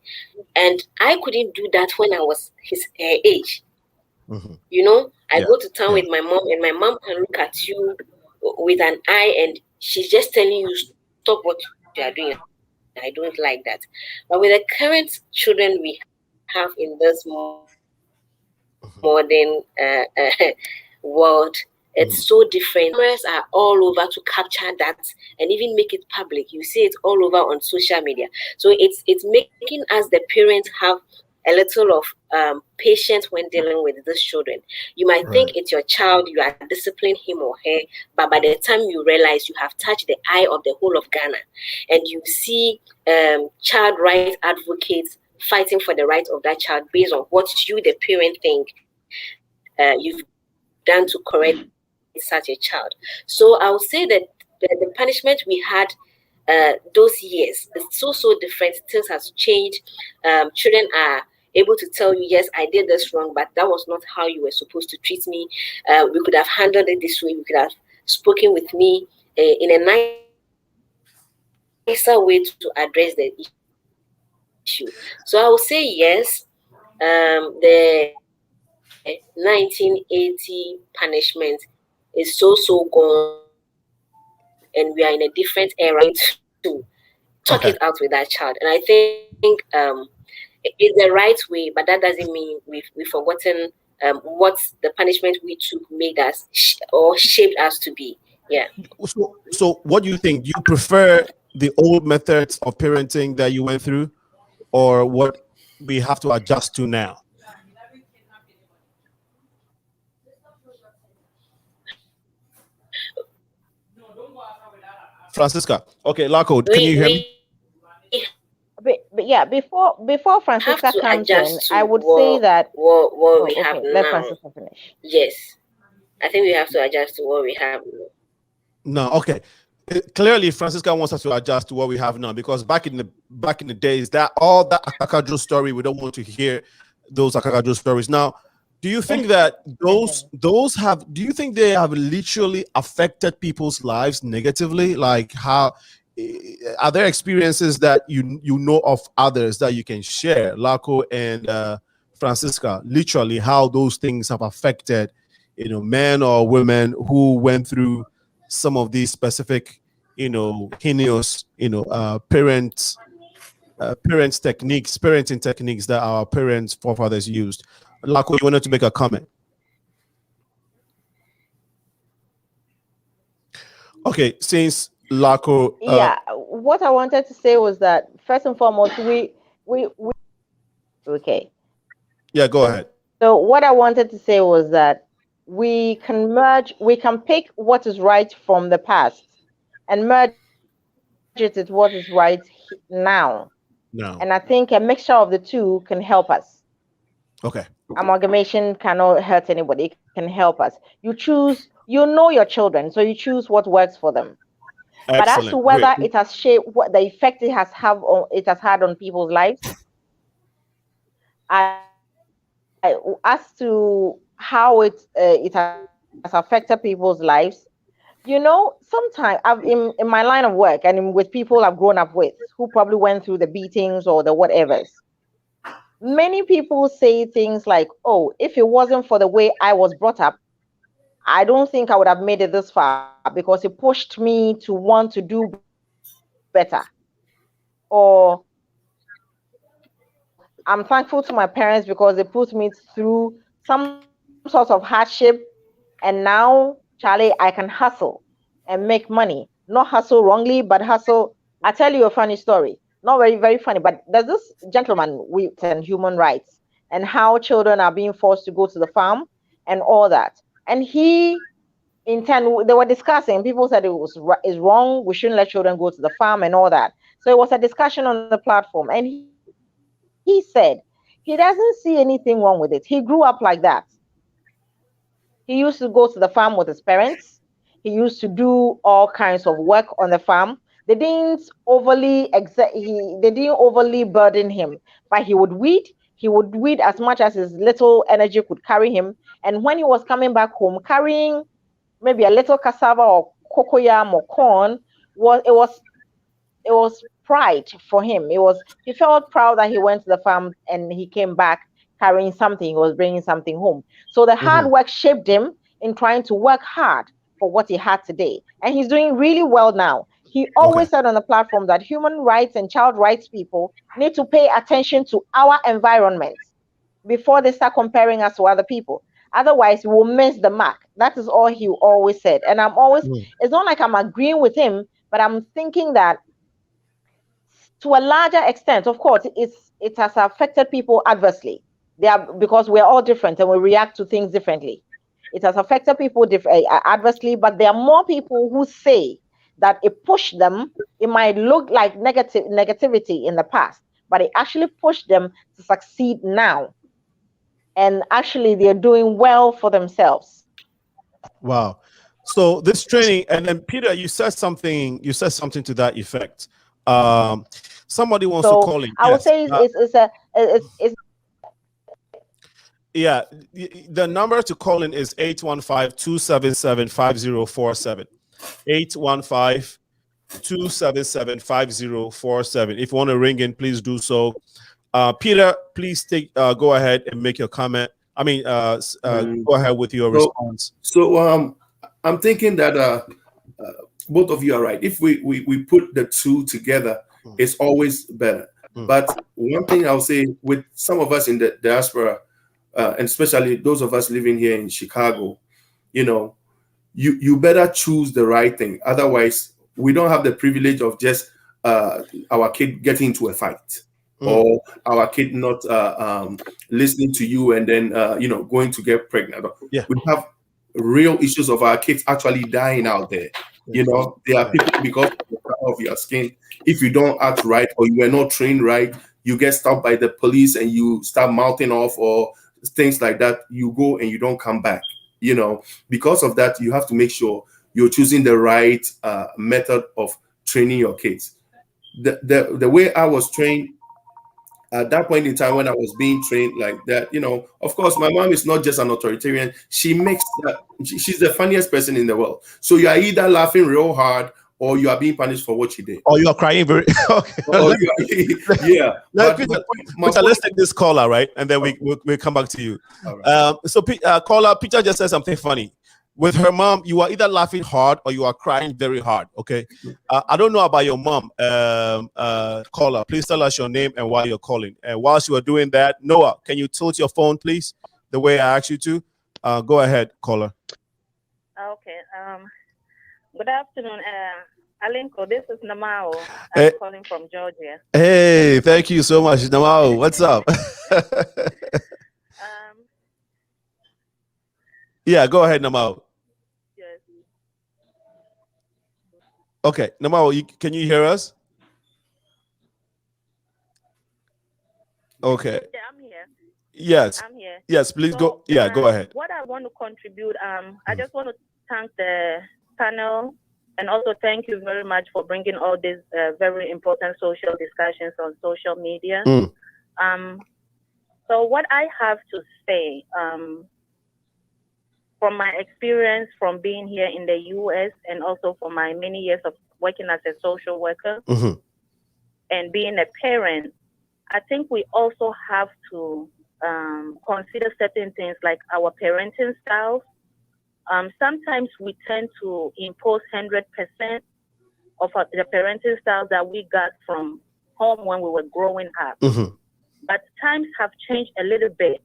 And I couldn't do that when I was her age. I go to town with my mom and my mom can look at you with an eye and she's just telling you, "Stop what you are doing." I don't like that. But with the current children we have in this modern world, it's so different. Cameras are all over to capture that and even make it public. You see it all over on social media. So it's making us, the parents, have a little of patience when dealing with these children. You might think it's your child, you are disciplining him or her, but by the time you realize you have touched the eye of the whole of Ghana, and you see child rights advocates fighting for the right of that child based on what you, the parent, think you've done to correct such a child. So I would say that the punishment we had those years is so different. Things has changed. Children are able to tell you, "Yes, I did this wrong, but that was not how you were supposed to treat me. We could have handled it this way. We could have spoken with me in a nicer way to address the issue." So I would say yes. The 1980 punishment is so gone, and we are in a different era to talk it out with that child. And I think it's the right way, but that doesn't mean we've forgotten what the punishment we took made us or shaped us to be. Yeah. So what do you think? Do you prefer the old methods of parenting that you went through, or what we have to adjust to now? Francisca. Okay, LARKO, can you hear me? But yeah, before Francisca comes in, I would say that what we have let now. Francisca finish. Yes, I think we have to adjust to what we have. No, okay. Clearly, Francisca wants us to adjust to what we have now, because back in the days, that all that Akakajo story, we don't want to hear those Akakajo stories now. Do you think that those have? Do you think they have literally affected people's lives negatively? Like, how are there experiences that you know of others that you can share, LARKO and Francisca? Literally, how those things have affected, men or women who went through some of these specific, heinous, parent parenting techniques that our forefathers used. LARKO, you wanted to make a comment? Okay, since LARKO, yeah, what I wanted to say was that first and foremost, we okay. Yeah, go ahead. So what I wanted to say was that we can pick what is right from the past and merge it with what is right now. And I think a mixture of the two can help us. Okay. Amalgamation cannot hurt anybody. It can help us. You choose, you know your children, so you choose what works for them. Excellent. But as to whether it has shaped what the effect it has had on people's lives, as to how it has affected people's lives, you know, sometimes in my line of work and with people I've grown up with who probably went through the beatings or the whatevers, many people say things like, oh, if it wasn't for the way I was brought up, I don't think I would have made it this far because it pushed me to want to do better. Or I'm thankful to my parents because they put me through some sort of hardship, and now, Charlie, I can hustle and make money. Not hustle wrongly, but hustle. I'll tell you a funny story. Not very, very funny, but there's this gentleman with human rights and how children are being forced to go to the farm and all that. And he, in turn, they were discussing, people said it's wrong, we shouldn't let children go to the farm and all that. So it was a discussion on the platform. And he said he doesn't see anything wrong with it. He grew up like that. He used to go to the farm with his parents. He used to do all kinds of work on the farm. They didn't overly burden him, but he would weed. He would weed as much as his little energy could carry him. And when he was coming back home, carrying maybe a little cassava or cocoyam or corn, it was pride for him. He felt proud that he went to the farm and he came back carrying something. He was bringing something home. So the hard work shaped him in trying to work hard for what he had today. And he's doing really well now. He always said on the platform that human rights and child rights people need to pay attention to our environment before they start comparing us to other people. Otherwise, we will miss the mark. That is all he always said. And I'm always, it's not like I'm agreeing with him, but I'm thinking that to a larger extent, of course, it has affected people adversely. Because we're all different and we react to things differently. It has affected people adversely, but there are more people who say that it pushed them. It might look like negativity in the past, but it actually pushed them to succeed now. And actually, they're doing well for themselves. Wow. So this training, and then Peter, you said something to that effect. Somebody wants to call in. I would say it's yeah, the number to call in is 815-277-5047. 815-277-5047. If you want to ring in, please do so. Peter, please go ahead and make your comment. I mean, go ahead with your response. So I'm thinking that both of you are right. If we put the two together, it's always better. But one thing I'll say with some of us in the diaspora, and especially those of us living here in Chicago, you know, you better choose the right thing. Otherwise, we don't have the privilege of just our kid getting into a fight or our kid not listening to you and then, you know, going to get pregnant. Yeah. We have real issues of our kids actually dying out there. You know, there are people because of the color of your skin. If you don't act right or you were not trained right, you get stopped by the police and you start mouthing off or things like that. You go and you don't come back. You know, because of that, you have to make sure you're choosing the right method of training your kids. The way I was trained at that point in time when I was being trained like that, you know, of course, my mom is not just an authoritarian. She makes that, she's the funniest person in the world. So you are either laughing real hard or you are being punished for what she did. Or you are crying very okay. Yeah. Let's take this caller, right? And then we'll come back to you. Right. So caller, Peter just said something funny. with her mom, you are either laughing hard or you are crying very hard. Okay. I don't know about your mom. Caller, please tell us your name and why you're calling. And whilst you are doing that, Noah, can you tilt your phone, please, the way I asked you to? Go ahead, caller. Okay. Good afternoon, Alinco. This is Namao. I'm calling from Georgia. Hey, thank you so much, Namao. What's up? Yeah, go ahead, Namao. Yes. Okay, Namao, can you hear us? Okay. Yeah, I'm here. Yes. I'm here. Yes, please go. Yeah, go ahead. What I want to contribute, I just want to thank the panel and also thank you very much for bringing all these very important social discussions on social media. So what I have to say, from my experience from being here in the U.S. and also for my many years of working as a social worker and being a parent, I think we also have to consider certain things like our parenting styles. Sometimes we tend to impose 100% of the parenting styles that we got from home when we were growing up. But times have changed a little bit.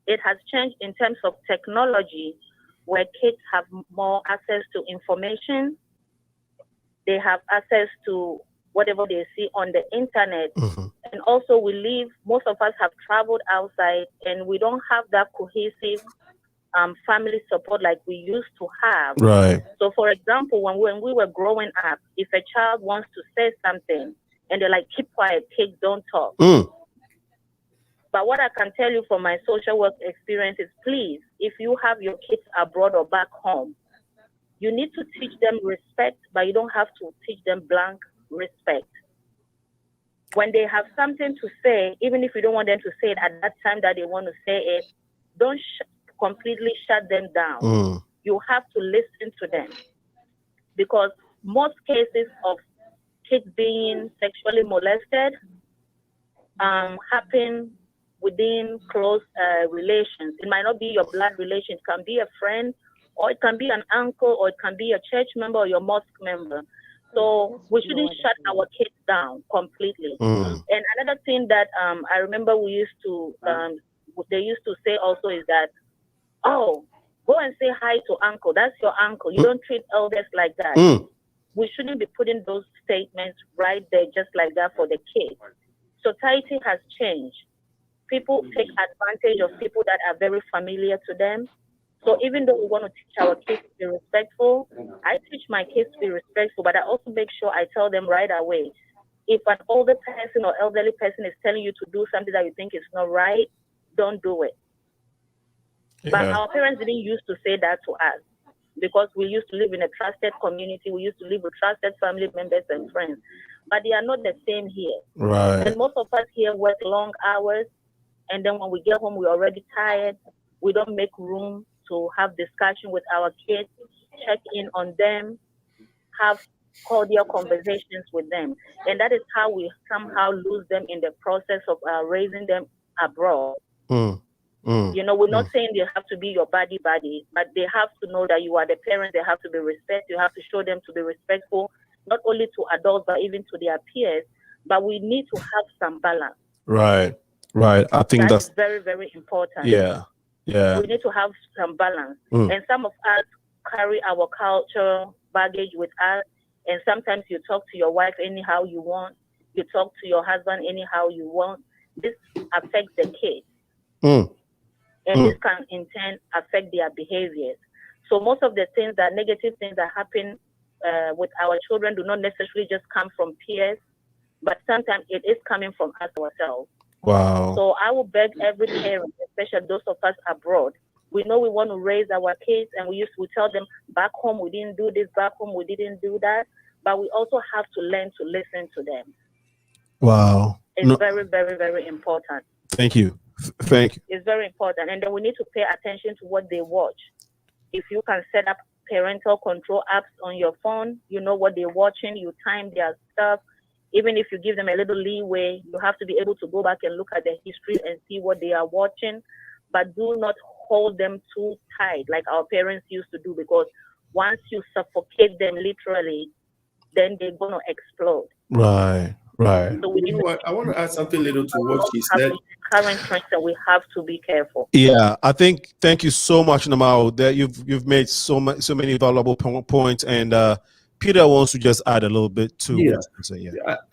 It has changed in terms of technology, where kids have more access to information. They have access to whatever they see on the internet. And also most of us have traveled outside and we don't have that cohesive family support like we used to have. Right. So for example, when we were growing up, if a child wants to say something and they're like, keep quiet, kids don't talk. But what I can tell you from my social work experience is, please, if you have your kids abroad or back home, you need to teach them respect, but you don't have to teach them blank respect. When they have something to say, even if you don't want them to say it at that time that they want to say it, don't completely shut them down. You have to listen to them. Because most cases of kids being sexually molested happen within close relations. It might not be your blood relation. It can be a friend, or it can be an uncle, or it can be a church member or your mosque member. So we shouldn't shut our kids down completely. And another thing that I remember they used to say also is that, oh, go and say hi to uncle. That's your uncle. You don't treat elders like that. We shouldn't be putting those statements right there just like that for the kids. Society has changed. People take advantage of people that are very familiar to them. So even though we want to teach our kids to be respectful, I teach my kids to be respectful, but I also make sure I tell them right away, if an older person or elderly person is telling you to do something that you think is not right, don't do it. Yeah. But our parents didn't used to say that to us because we used to live in a trusted community. We used to live with trusted family members and friends, but they are not the same here. Right. And most of us here work long hours. And then when we get home, we're already tired. We don't make room to have discussion with our kids, check in on them, have cordial conversations with them. And that is how we somehow lose them in the process of raising them abroad. You know, we're not saying they have to be your buddy, but they have to know that you are the parent. They have to be respected. You have to show them to be respectful, not only to adults, but even to their peers. But we need to have some balance. Right. Right. I think that's very, very important. Yeah. Yeah. We need to have some balance. And some of us carry our cultural baggage with us. And sometimes you talk to your wife anyhow you want. You talk to your husband anyhow you want. This affects the kids. And this can in turn affect their behaviors. So most of the things that negative things that happen with our children do not necessarily just come from peers, but sometimes it is coming from us ourselves. Wow. So I will beg every parent, especially those of us abroad. We know we want to raise our kids, and we tell them back home we didn't do this, back home we didn't do that. But we also have to learn to listen to them. Wow. It's very, very, very important. Thank you. Thank you. It's very important. And then we need to pay attention to what they watch. If you can set up parental control apps on your phone, you know what they're watching, you time their stuff. Even if you give them a little leeway, you have to be able to go back and look at the history and see what they are watching. But do not hold them too tight like our parents used to do, because once you suffocate them literally, then they're going to explode. Right. So you know what? I want to add something little to what she said. Current trends, and we have to be careful. Yeah, I think. Thank you so much, Namao. That you've made so many valuable points, and Peter wants to just add a little bit to. Yeah.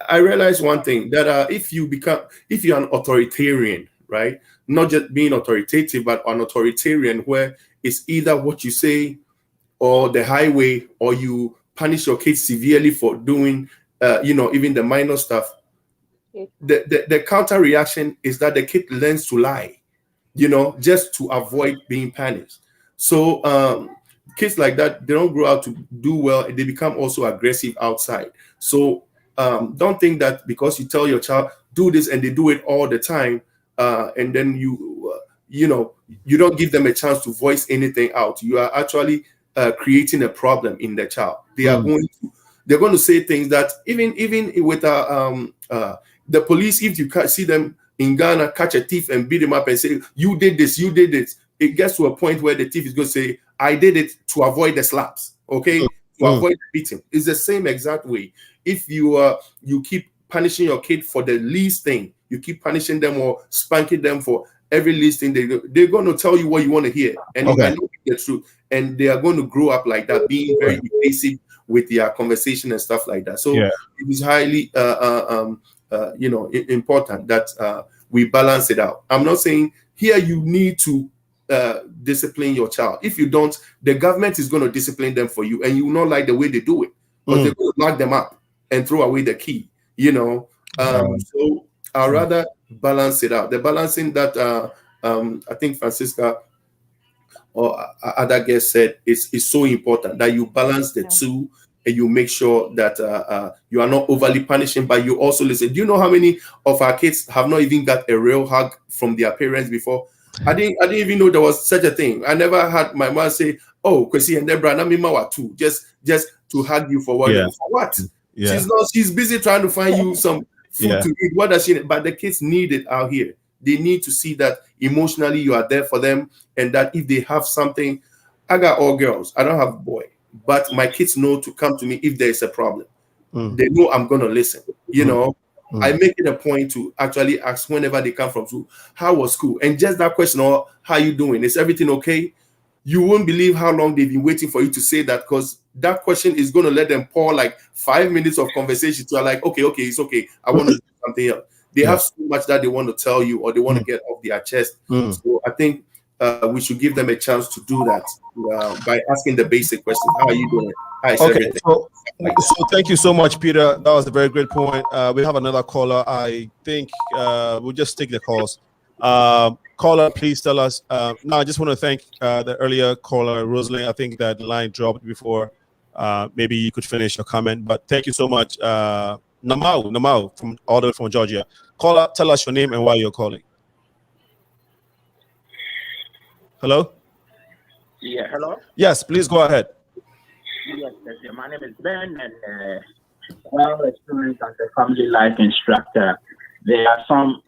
I realize one thing, that if you're an authoritarian, right? Not just being authoritative, but an authoritarian where it's either what you say or the highway, or you punish your kids severely for doing, even the minor stuff. The counter reaction is that the kid learns to lie, just to avoid being punished. So kids like that, they don't grow out to do well, and they become also aggressive outside. So don't think that because you tell your child do this and they do it all the time, and then you don't give them a chance to voice anything out, you are actually creating a problem in the child. They're going to say things that even with the police, if you see them in Ghana catch a thief and beat him up and say, you did this, it gets to a point where the thief is going to say, I did it to avoid the slaps, okay? To avoid the beating. It's the same exact way. If you keep punishing your kid for the least thing, you keep punishing them or spanking them for every least thing, they're going to tell you what you want to hear, and you might not be the truth, and they are going to grow up like that, being very evasive with their conversation and stuff like that. So it is highly important that we balance it out. I'm not saying here you need to discipline your child. If you don't, the government is going to discipline them for you, and you will not like the way they do it, but they're going to lock them up and throw away the key. So I'd rather balance it out. The balancing that I think Francisca or other guests said is so important, that you balance the two, and you make sure that you are not overly punishing, but you also listen. Do you know how many of our kids have not even got a real hug from their parents before? I didn't even know there was such a thing. I never had my mom say, "Oh, Kwesi and Deborah, Namimawa too," just to hug you for what? For what? Yeah. She's busy trying to find you some food to eat. What does she need? But the kids need it out here. They need to see that emotionally you are there for them, and that if they have something, I got all girls. I don't have a boy, but my kids know to come to me if there is a problem. They know I'm gonna listen. I make it a point to actually ask whenever they come from school, how was school? And just that question, or how you doing? Is everything okay? You won't believe how long they've been waiting for you to say that, because that question is going to let them pour like 5 minutes of conversation to like, okay, it's okay. I want to do something else. They have so much that they want to tell you, or they want to get off their chest. So I think we should give them a chance to do that by asking the basic questions. How are you doing? How is everything? So thank you so much, Peter. That was a very great point. We have another caller. I think we'll just take the calls. Caller, please tell us. No, I just want to thank the earlier caller, Rosalind. I think that line dropped before. Maybe you could finish your comment, but thank you so much. Namau from all the way from Georgia. Caller, tell us your name and why you're calling. Hello? Yeah, hello? Yes, please go ahead. Yes, my name is Ben, and while experienced as a family life instructor, there are some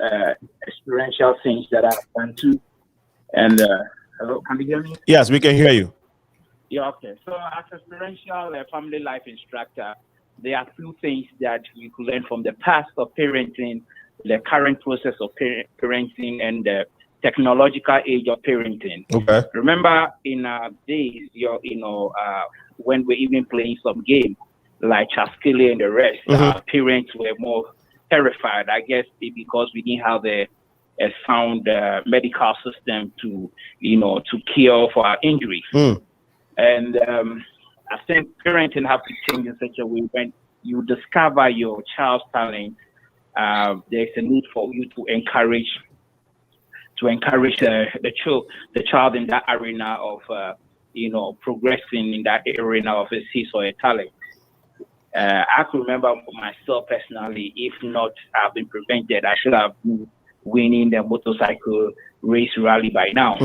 experiential things that I've done too. And hello, can you hear me? Yes, we can hear you. Yeah, okay. So as an experiential family life instructor, there are few things that you could learn from the past of parenting, the current process of parenting, and the technological age of parenting. Okay. Remember in our days, when we're even playing some game like Chaskele and the rest, parents were more terrified, I guess, because we didn't have a sound medical system to cure for our injuries. And I think parenting have to change in such a way when you discover your child's talent. There's a need for you to encourage the child in that arena of progressing in that arena of his or her talent. I can remember myself personally, if not have been prevented, I should have been winning the motorcycle race rally by now.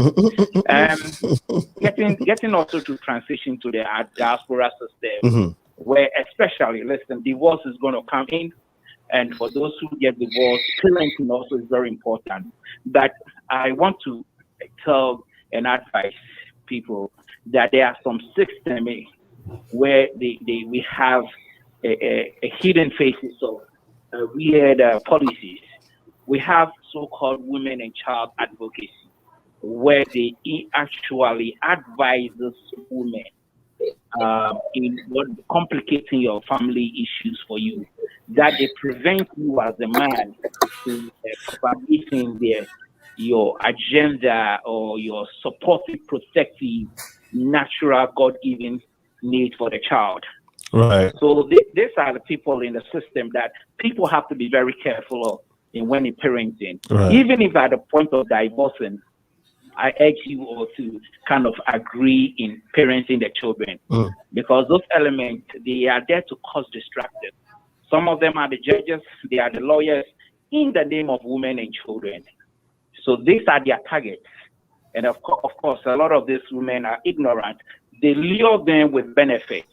Getting also to transition to the diaspora system, where especially, divorce is going to come in. And for those who get divorced, parenting also is very important. But I want to tell and advise people that there are some systems where we have a hidden faces of weird policies. We have so-called women and child advocacy, where they actually advise women in what complicating your family issues for you, that they prevent you as a man to propagating your agenda or your supportive, protective, natural, God-given need for the child. Right. So these are the people in the system that people have to be very careful of in when in parenting. Right. Even if at the point of divorcing, I urge you all to kind of agree in parenting the children, because those elements, they are there to cause distraction. Some of them are the judges, they are the lawyers in the name of women and children. So these are their targets. And of course, a lot of these women are ignorant. They lure them with benefits,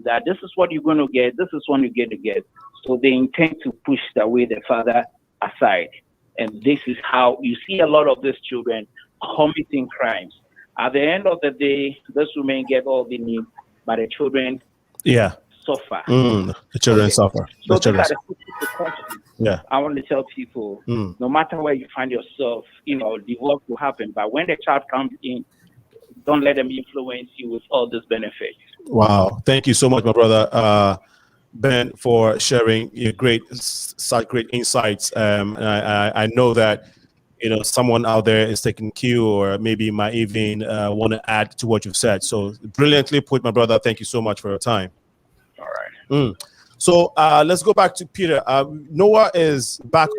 that this is what you're going to get, this is what you're going to get. So they intend to push the father aside. And this is how you see a lot of these children committing crimes. At the end of the day, these women get all they need, but the children suffer. The children suffer. So the children suffer. I want to tell people, no matter where you find yourself, divorce will happen. But when the child comes in, don't let them influence you with all these benefits. Wow. Thank you so much, my brother Ben, for sharing your great insights. I know that someone out there is taking cue, or maybe might even want to add to what you've said. So brilliantly put, my brother. Thank you so much for your time. All right. So let's go back to Peter. Noah is back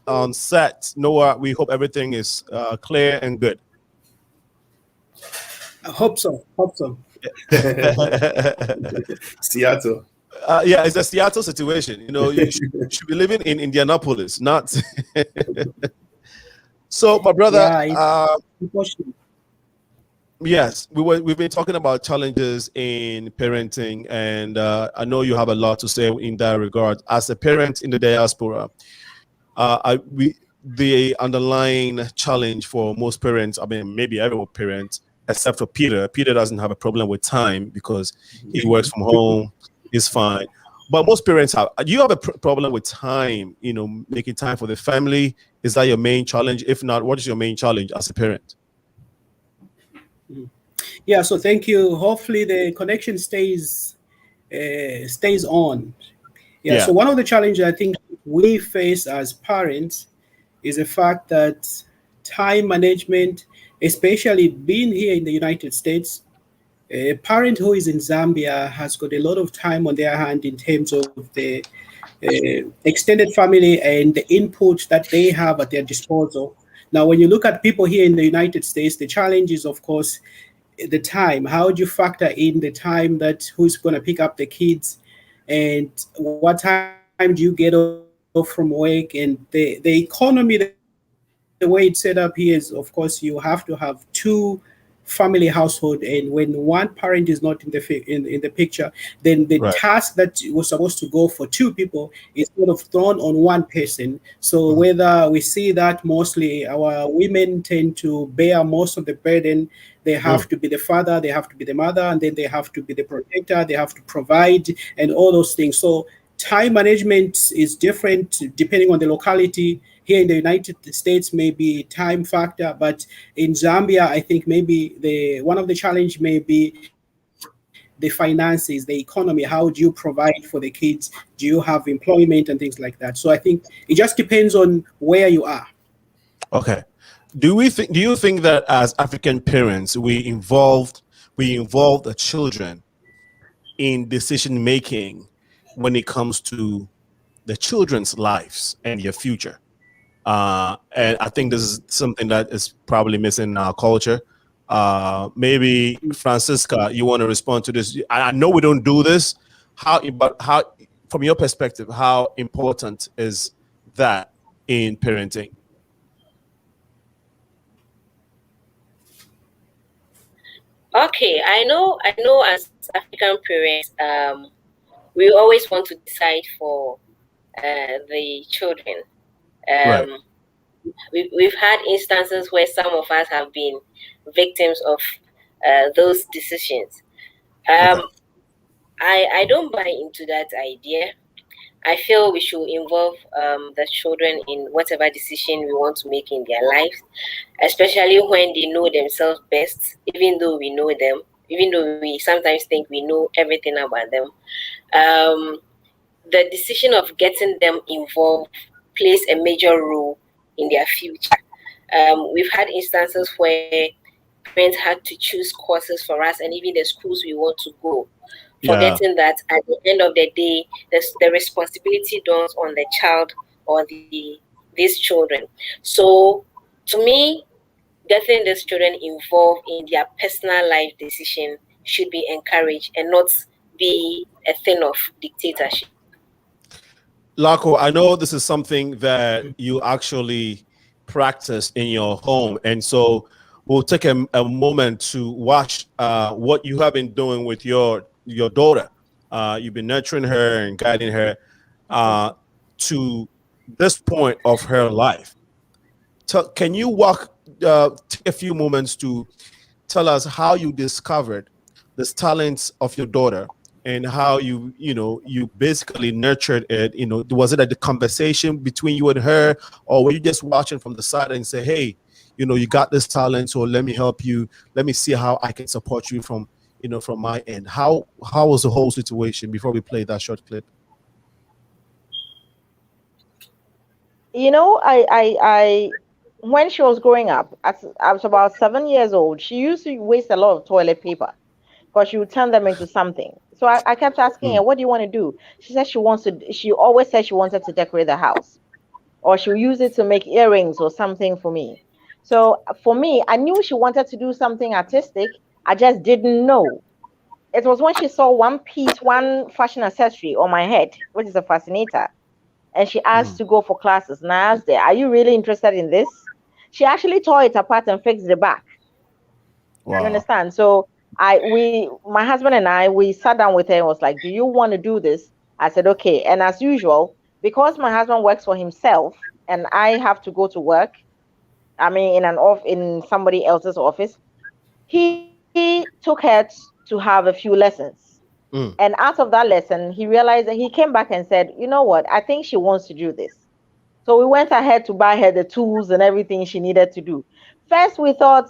on set. Noah, we hope everything is clear and good. I hope so. Seattle. Yeah, it's a Seattle situation. You should be living in Indianapolis, not. So, my brother, yes, we've been talking about challenges in parenting, and I know you have a lot to say in that regard. As a parent in the diaspora, the underlying challenge for most parents, I mean, maybe every parent, except for Peter. Peter doesn't have a problem with time because he works from home. It's fine. But most parents have. Do you have a problem with time, making time for the family? Is that your main challenge? If not, what is your main challenge as a parent? Yeah, so thank you. Hopefully the connection stays on. Yeah, so one of the challenges I think we face as parents is the fact that time management, especially being here in the United States, a parent who is in Zambia has got a lot of time on their hand in terms of the extended family and the input that they have at their disposal. Now, when you look at people here in the United States, the challenge is, of course, the time. How do you factor in the time that who's going to pick up the kids, and what time do you get off from work? And the economy, the way it's set up here is, of course, you have to have two family household, and when one parent is not in the picture, then the task that was supposed to go for two people is sort of thrown on one person. So whether we see that mostly our women tend to bear most of the burden. They have to be the father, they have to be the mother, and then they have to be the protector, they have to provide, and all those things. So time management is different depending on the locality. Here in the United States, maybe time factor, but in Zambia, I think maybe one of the challenge may be the finances, the economy. How do you provide for the kids? Do you have employment and things like that? So I think it just depends on where you are. Okay. Do you think that as African parents, we involve the children in decision making when it comes to the children's lives and their future? And I think this is something that is probably missing in our culture. Maybe Francisca, you want to respond to this? I know we don't do this. But from your perspective, how important is that in parenting? Okay, I know as African parents, we always want to decide for the children. we've had instances where some of us have been victims of those decisions. I don't buy into that idea. I feel we should involve the children in whatever decision we want to make in their lives, especially when they know themselves best, even though we know them, even though we sometimes think we know everything about them. The decision of getting them involved plays a major role in their future. We've had instances where parents had to choose courses for us and even the schools we want to go, forgetting that at the end of the day, the responsibility dawns on the child or these children. So to me, getting these children involved in their personal life decision should be encouraged and not be a thing of dictatorship. LARKO, I know this is something that you actually practice in your home, and so we'll take a moment to watch what you have been doing with your daughter. You've been nurturing her and guiding her to this point of her life. Can you take a few moments to tell us how you discovered this talents of your daughter and how you basically nurtured it? Was it a conversation between you and her, or were you just watching from the side and say, hey, you got this talent, so let me help you. Let me see how I can support you from my end. How was the whole situation before we play that short clip? I when she was growing up, I was about 7 years old, she used to waste a lot of toilet paper because she would turn them into something. So I kept asking her, what do you want to do? She said she always said she wanted to decorate the house, or she'll use it to make earrings or something for me. So for me, I knew she wanted to do something artistic. I just didn't know. It was when she saw one fashion accessory on my head, which is a fascinator, and she asked to go for classes. And I asked her, are you really interested in this? She actually tore it apart and fixed the back. Wow. You understand? So my husband and I, we sat down with her and was like, do you want to do this? I said, okay. And as usual, because my husband works for himself and I have to go to work, I mean, in somebody else's office, he took her to have a few lessons. And out of that lesson, he realized that he came back and said, you know what, I think she wants to do this. So we went ahead to buy her the tools and everything she needed to do. At first we thought,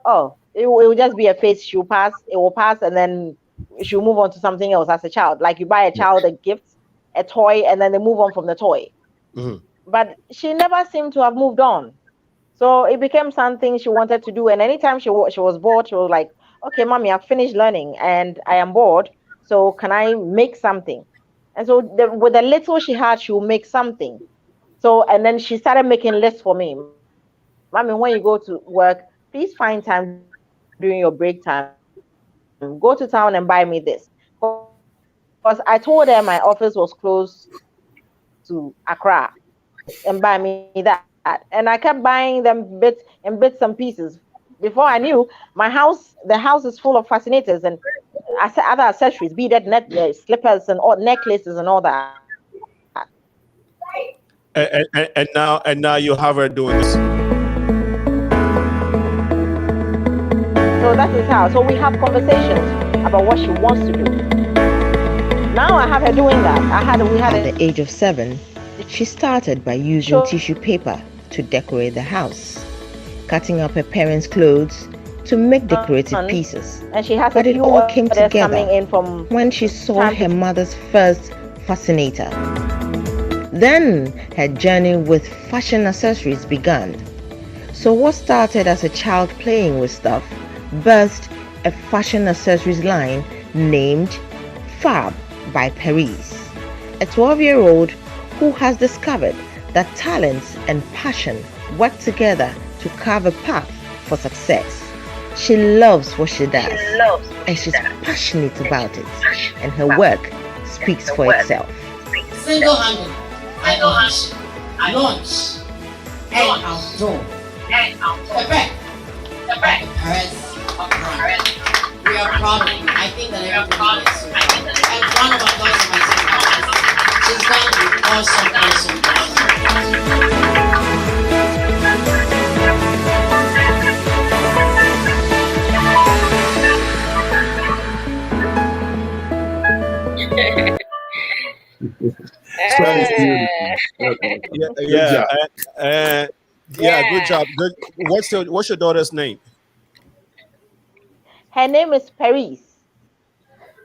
oh, it will just be a phase. It will pass, and then she'll move on to something else as a child. Like you buy a child a gift, a toy, and then they move on from the toy. But she never seemed to have moved on. So it became something she wanted to do. And anytime she was bored, she was like, okay, mommy, I've finished learning and I am bored. So can I make something? And so with the little she had, she would make something. So, and then she started making lists for me. Mommy, when you go to work, please find time during your break time. Go to town and buy me this. Because I told her my office was close to Accra, and buy me that. And I kept buying them bits and pieces. Before I knew, the house is full of fascinators and other accessories, beaded slippers and necklaces and all that. And now you have her doing this. So that is how. So we have conversations about what she wants to do. Now I have her doing that. At the age of 7, she started by using tissue paper to decorate the house, cutting up her parents' clothes to make decorative pieces. And she has but it all came together when she saw her mother's first fascinator. Then her journey with fashion accessories began. So what started as a child playing with stuff birthed a fashion accessories line named Fab by Paris, a 12-year-old who has discovered that talents and passion work together to carve a path for success. She loves what she does, and she's passionate about it, and her work speaks for itself. Single-handed, I launch, and outdoor. The parents of brand. We are proud of you. I think that everybody is so proud. And one of our daughters, my sister, she's going to be awesome. Good job. Good. What's your daughter's name? Her name is Paris.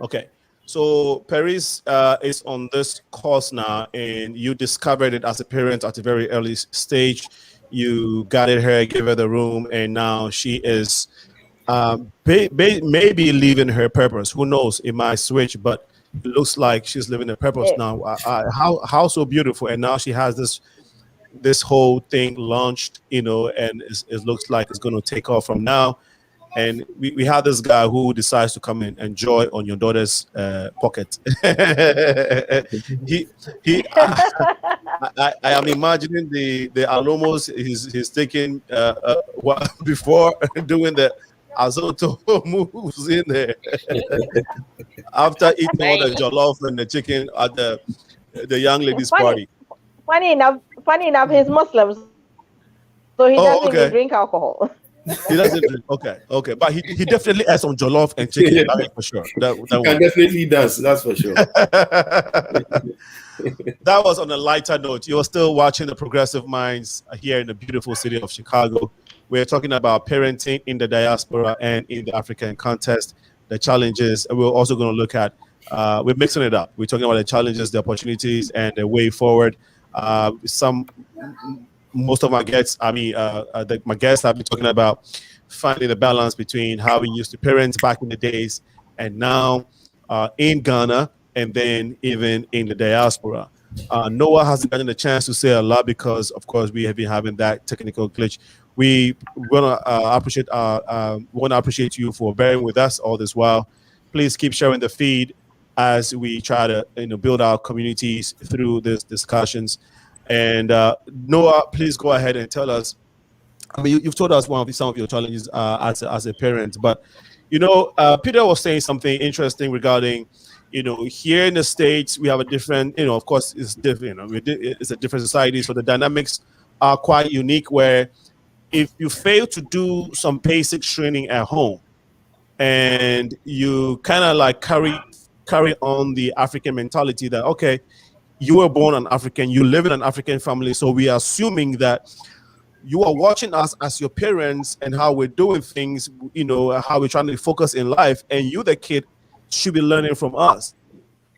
Okay. So Paris is on this course now, and you discovered it as a parent at a very early stage. You guided her, gave her the room, and now she is maybe living her purpose. Who knows? It might switch, but it looks like she's living her purpose now. How so beautiful! And now she has this whole thing launched, you know, and it looks like it's going to take off from now. And we have this guy who decides to come in and enjoy on your daughter's pocket. I am imagining the alomos he's taking before doing the azoto moves in there. After eating all the jollof and the chicken at the young ladies' party. Funny enough, he's Muslim, so he doesn't even drink alcohol. He doesn't drink. Okay, but he definitely has some jollof and chicken. That is for sure. Definitely does. That's for sure. That was on a lighter note. You're still watching the Progressive Minds here in the beautiful city of Chicago. We're talking about parenting in the diaspora and in the African context, the challenges. And we're also going to look at. We're mixing it up. We're talking about the challenges, the opportunities, and the way forward. Most of my guests, my guests have been talking about finding the balance between how we used to parent back in the days and now in Ghana and then even in the diaspora. Noah hasn't gotten a chance to say a lot because, of course, we have been having that technical glitch. We want to appreciate you for bearing with us all this while. Please keep sharing the feed as we try to build our communities through these discussions. And Noah, please go ahead and tell us. I mean, you've told us some of your challenges as a parent, but Peter was saying something interesting regarding, here in the States we have a different, of course it's different. It's a different society, so the dynamics are quite unique. Where if you fail to do some basic training at home, and you kind of like carry on the African mentality that you were born an African, you live in an African family, so we are assuming that you are watching us as your parents and how we're doing things, how we're trying to focus in life, and you, the kid, should be learning from us.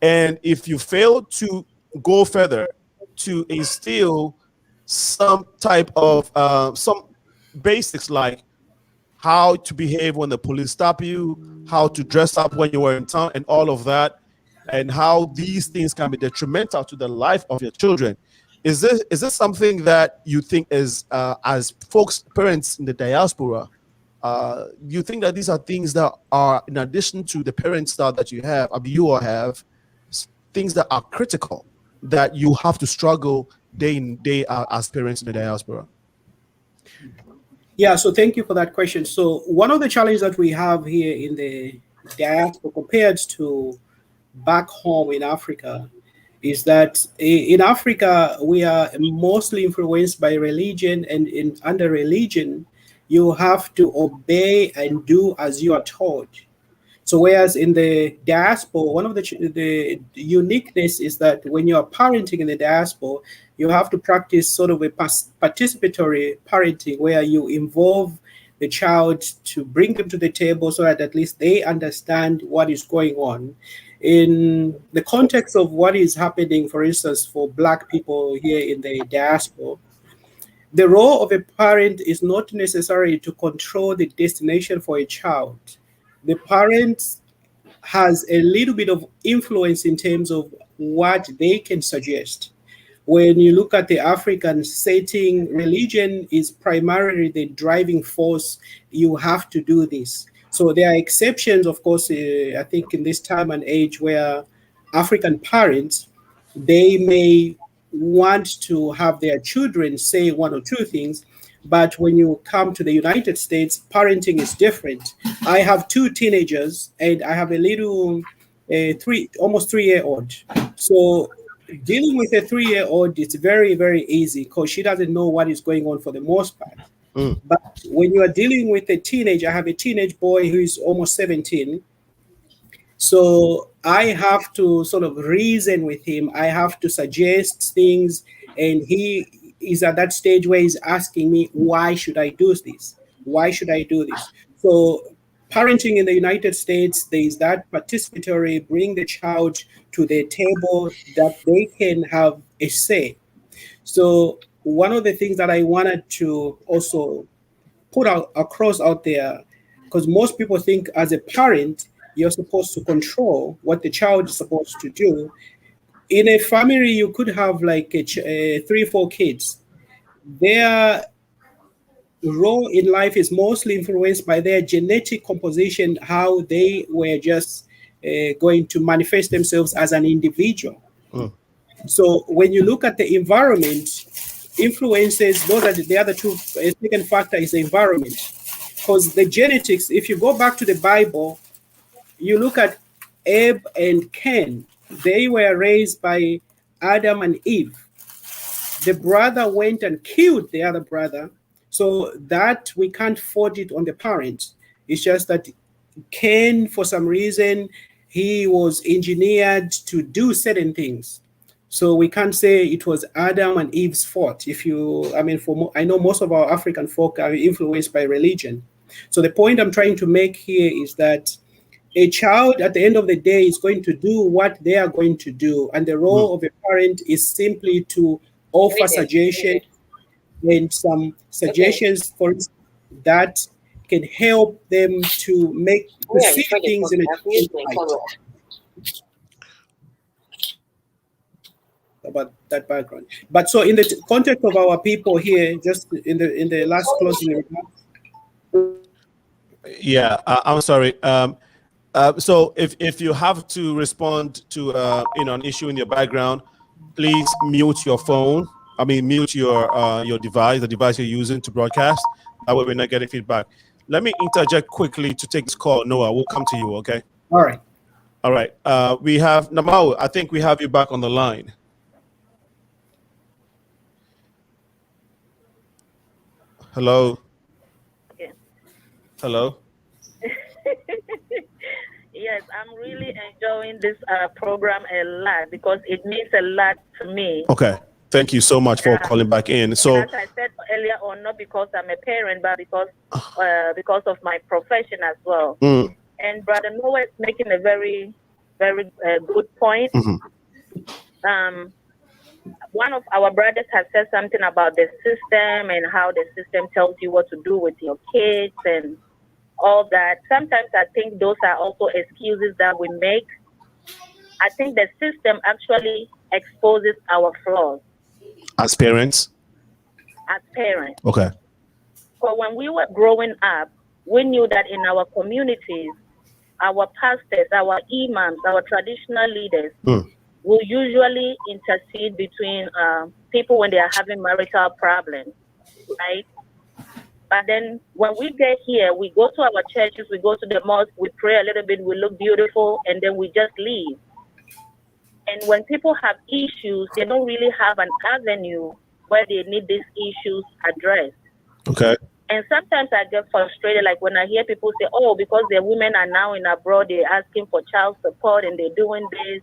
And if you fail to go further to instill some type of some basics like how to behave when the police stop you, how to dress up when you were in town, and all of that, and how these things can be detrimental to the life of your children. Is this something that you think is, as parents in the diaspora, you think that these are things that are, in addition to the parent style that you all have, things that are critical, that you have to struggle day in, day out as parents in the diaspora? Yeah, so thank you for that question. So one of the challenges that we have here in the diaspora compared to back home in Africa is that in Africa, we are mostly influenced by religion, and under religion, you have to obey and do as you are taught. So whereas in the diaspora, one of the uniqueness is that when you are parenting in the diaspora, you have to practice sort of a participatory parenting where you involve the child to bring them to the table so that at least they understand what is going on. In the context of what is happening, for instance, for Black people here in the diaspora, the role of a parent is not necessarily to control the destination for a child. The parent has a little bit of influence in terms of what they can suggest. When you look at the African setting, religion is primarily the driving force. You have to do this. So there are exceptions, of course, I think in this time and age where African parents, they may want to have their children say one or two things, but when you come to the United States, parenting is different. I have two teenagers and I have a little almost 3-year-old. So dealing with a 3-year-old, it's very, very easy because she doesn't know what is going on for the most part. But when you are dealing with a teenager, I have a teenage boy who is almost 17. So I have to sort of reason with him. I have to suggest things. And he is at that stage where he's asking me, why should I do this? Why should I do this? So parenting in the United States, there is that participatory, bring the child to the table that they can have a say. So one of the things that I wanted to also put out there, because most people think as a parent, you're supposed to control what the child is supposed to do. In a family, you could have like 3-4 kids. Their role in life is mostly influenced by their genetic composition, how they were just going to manifest themselves as an individual. So when you look at the environment, influences, those are the other two. A second factor is the environment. Because the genetics, if you go back to the Bible, you look at Abe and Cain, they were raised by Adam and Eve. The brother went and killed the other brother. So that we can't forge it on the parents. It's just that Cain, for some reason, he was engineered to do certain things. So we can't say it was Adam and Eve's fault. I know most of our African folk are influenced by religion. So the point I'm trying to make here is that a child at the end of the day is going to do what they are going to do. And the role of a parent is simply to offer suggestions and some suggestions for that can help them to see things in a different light. About that background. But so in the context of our people here, just in the last closing remarks. Yeah, I'm sorry. So if you have to respond to an issue in your background, please mute your phone. Mute your device, the device you're using to broadcast. That way we're not getting feedback. Let me interject quickly to take this call. Noah, we'll come to you, okay? All right. All right. We have Namau. I think we have you back on the line. Hello. Yeah. Hello. Yes, I'm really enjoying this program a lot because it means a lot to me. Okay. Thank you so much for calling back in. So, as I said earlier on, not because I'm a parent, but because of my profession as well. And Brother Noah is making a very, very good point. One of our brothers has said something about the system and how the system tells you what to do with your kids and all that. Sometimes I think those are also excuses that we make. I think the system actually exposes our flaws. As parents? As parents. Okay. So when we were growing up, we knew that in our communities, our pastors, our imams, our traditional leaders will usually intercede between people when they are having marital problems, right? But then when we get here, we go to our churches, we go to the mosque, we pray a little bit, we look beautiful, and then we just leave. And when people have issues, they don't really have an avenue where they need these issues addressed. Okay. And sometimes I get frustrated, like when I hear people say, oh, because the women are now in abroad, they're asking for child support and they're doing this,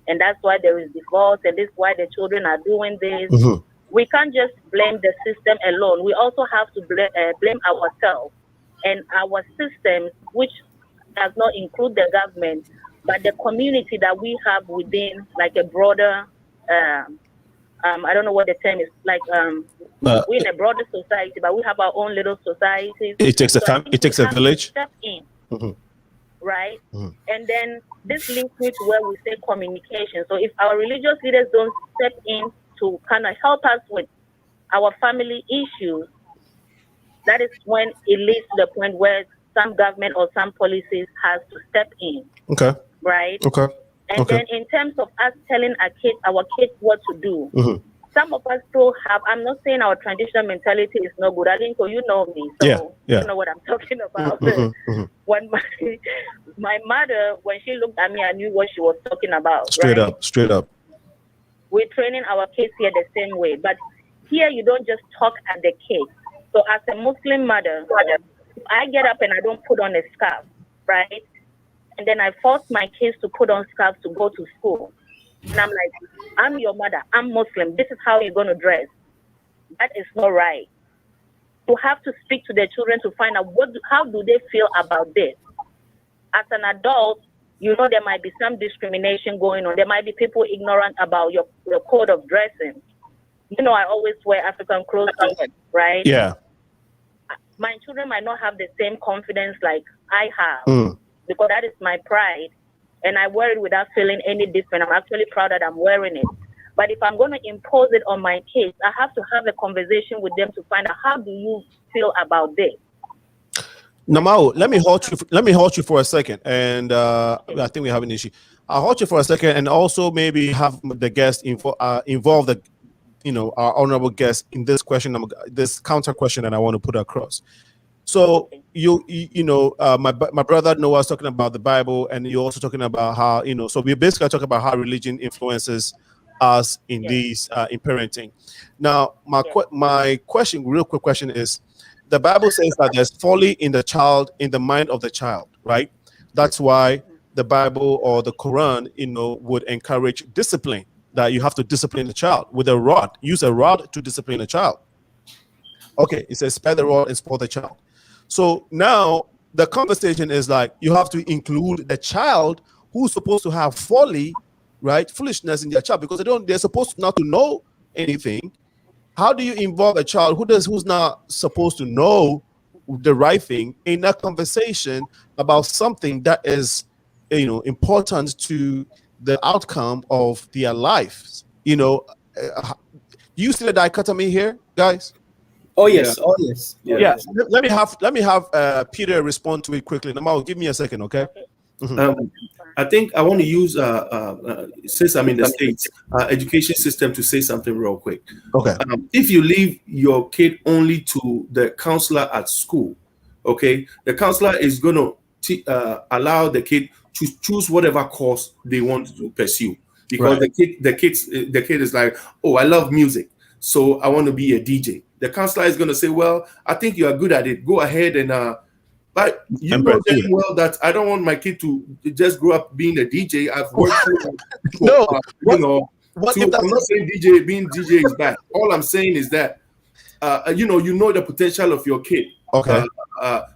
and that's why there is divorce, and this is why the children are doing this. We can't just blame the system alone. We also have to blame ourselves and our systems, which does not include the government, but the community that we have within, like a broader, I don't know what the term is, like we're in a broader society, but we have our own little societies. It takes it takes a village. Step in, right? And then this links me to where we say communication. So if our religious leaders don't step in to kind of help us with our family issues, that is when it leads to the point where some government or some policies has to step in. Okay. Right? Okay. And then in terms of us telling our kids what to do, some of us still have, I'm not saying our traditional mentality is no good. Alinco, you know me, so you know what I'm talking about. When my mother, when she looked at me, I knew what she was talking about. Straight up. we're training our kids here the same way. But here you don't just talk at the kids. So as a Muslim mother, if I get up and I don't put on a scarf, right? And then I force my kids to put on scarves to go to school. And I'm like, I'm your mother, I'm Muslim, this is how you're going to dress. That is not right. You have to speak to the children to find out how do they feel about this. As an adult, you know there might be some discrimination going on. There might be people ignorant about your code of dressing. You know, I always wear African clothes, right? Yeah. My children might not have the same confidence like I have, because that is my pride. And I wear it without feeling any different. I'm actually proud that I'm wearing it. But if I'm going to impose it on my kids, I have to have a conversation with them to find out how do you feel about this. Namao, let me hold you for a second, and I think we have an issue. I'll hold you for a second, and also maybe have the guest involve the, our honorable guest in this question, this counter question that I want to put across. So my brother Noah was talking about the Bible, and you're also talking about how So we basically talk about how religion influences us in these in parenting. Now, my question, real quick question is, the Bible says that there's folly in the child, in the mind of the child, right? That's why the Bible or the Quran, would encourage discipline, that you have to discipline the child with a rod. Use a rod to discipline a child. Okay, it says spare the rod and spoil the child. So now the conversation is like, you have to include the child who's supposed to have folly, right? Foolishness in their child, because they're supposed not to know anything. How do you involve a child who's not supposed to know the right thing in that conversation about something that is, important to the outcome of their lives? You see the dichotomy here, guys? Oh yes, Yeah. oh yes. Yeah. Let me have Peter respond to it quickly. Now, give me a second, okay? I think I want to use since I'm in the States, education system to say something real quick. Okay. If you leave your kid only to the counselor at school, okay, the counselor is going to allow the kid to choose whatever course they want to pursue, because the kid is like, oh, I love music, so I want to be a DJ. The counselor is going to say, well, I think you are good at it. Go ahead and but you know damn well that I don't want my kid to just grow up being a DJ. I've worked I'm not saying being DJ is bad. All I'm saying is that you know the potential of your kid. Okay.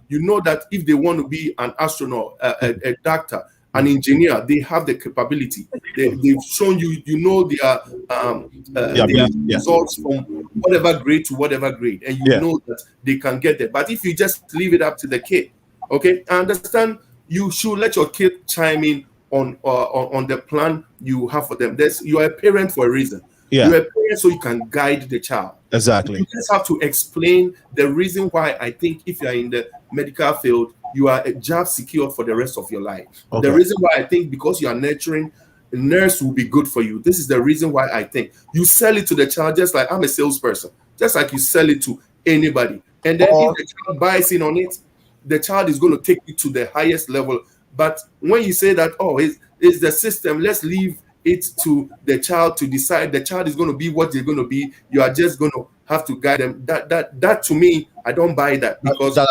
You know that if they want to be an astronaut, a doctor, an engineer, they have the capability. They've shown you, their results from whatever grade to whatever grade, and you know that they can get there. But if you just leave it up to the kid, okay, I understand you should let your kid chime in on the plan you have for them. You are a parent for a reason. Yeah. You're a parent so you can guide the child. Exactly. You just have to explain the reason why I think if you are in the medical field, you are a job secure for the rest of your life. Okay. The reason why I think because you are nurturing, a nurse will be good for you. This is the reason why I think you sell it to the child just like I'm a salesperson, just like you sell it to anybody. And then if the child buys in on it, the child is going to take it to the highest level. But when you say that, it's the system, let's leave it to the child to decide. The child is going to be what they're going to be. You are just going to have to guide them. That to me, I don't buy that, because that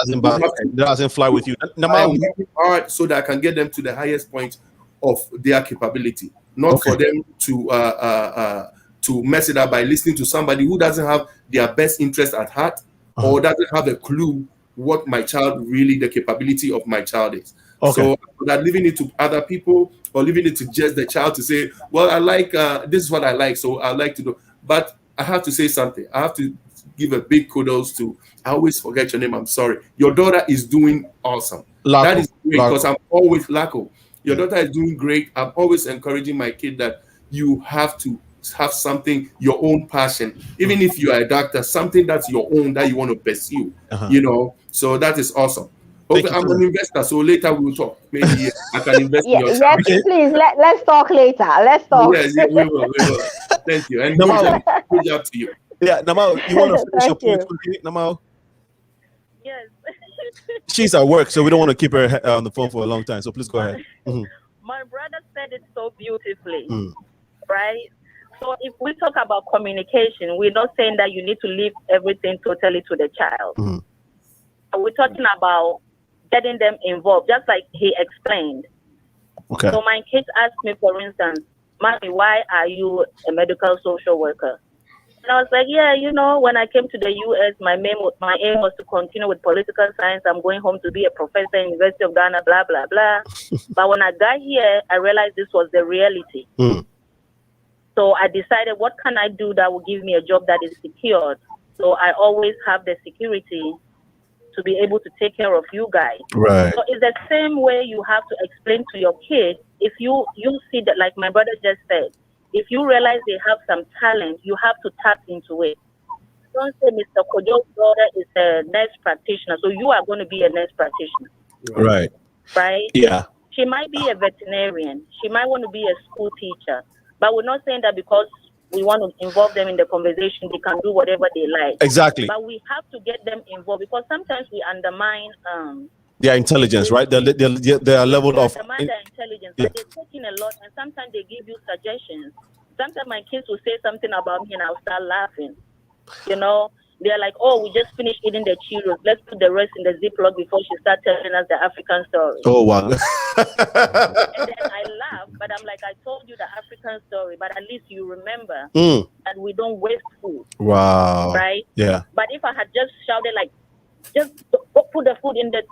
doesn't fly with you. I'm working hard so that I can get them to the highest point of their capability, not for them to mess it up by listening to somebody who doesn't have their best interest at heart or doesn't have a clue what my child really, the capability of my child is. Okay. So that leaving it to other people or leaving it to just the child to say, well, I like, this is what I like, so I like to do. But I have to say something. I have to give a big kudos to, I always forget your name, I'm sorry. Your daughter is doing awesome. LARKO. That is great, because I'm always LARKO. Your daughter is doing great. I'm always encouraging my kid that you have to have something, your own passion. Even if you are a doctor, something that's your own that you want to pursue, So that is awesome. Okay, I'm an investor, so later we'll talk. Maybe I can invest in your yes, please, let's talk later. Let's talk. Yes, we will. Thank you. And good job to you. Yeah, Namao, you want to finish your point quickly, Namao? Yes. She's at work, so we don't want to keep her on the phone for a long time. So please go ahead. My brother said it so beautifully, right? So if we talk about communication, we're not saying that you need to leave everything totally to the child. We're talking about getting them involved, just like he explained. Okay. So my kids ask me, for instance, Mommy, why are you a medical social worker? And I was like, yeah, you know, when I came to the U.S., my aim was to continue with political science. I'm going home to be a professor in University of Ghana, blah, blah, blah. But when I got here, I realized this was the reality. So I decided, what can I do that will give me a job that is secured? So I always have the security to be able to take care of you guys. Right. So it's the same way you have to explain to your kids. If you see that, like my brother just said, if you realize they have some talent, you have to tap into it. Don't say Mr. Kojo's daughter is a nurse practitioner, so you are going to be a nurse practitioner. Right. Right? Yeah. She might be a veterinarian. She might want to be a school teacher. But we're not saying that because we want to involve them in the conversation, they can do whatever they like. Exactly. But we have to get them involved because sometimes we undermine their intelligence, right? Their level of their intelligence. But they're taking a lot, and sometimes they give you suggestions. Sometimes my kids will say something about me, and I'll start laughing. You know, they're like, "Oh, we just finished eating the Cheetos. Let's put the rest in the Ziploc before she starts telling us the African story." Oh wow! And then I laugh, but I'm like, "I told you the African story, but at least you remember that we don't waste food." Wow! Right? Yeah. But if I had just shouted like, "Just put the food in the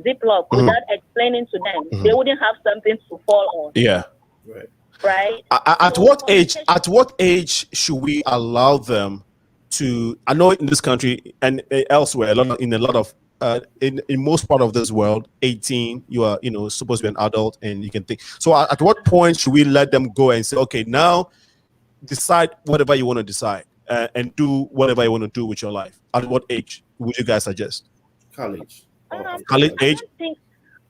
Ziploc," without explaining to them, they wouldn't have something to fall on. Yeah. Right. Right. At what age? At what age should we allow them to? I know in this country and elsewhere, in most part of this world, 18, you are supposed to be an adult and you can think. So at what point should we let them go and say, okay, now decide whatever you want to decide and do whatever you want to do with your life? At what age would you guys suggest? College. College age?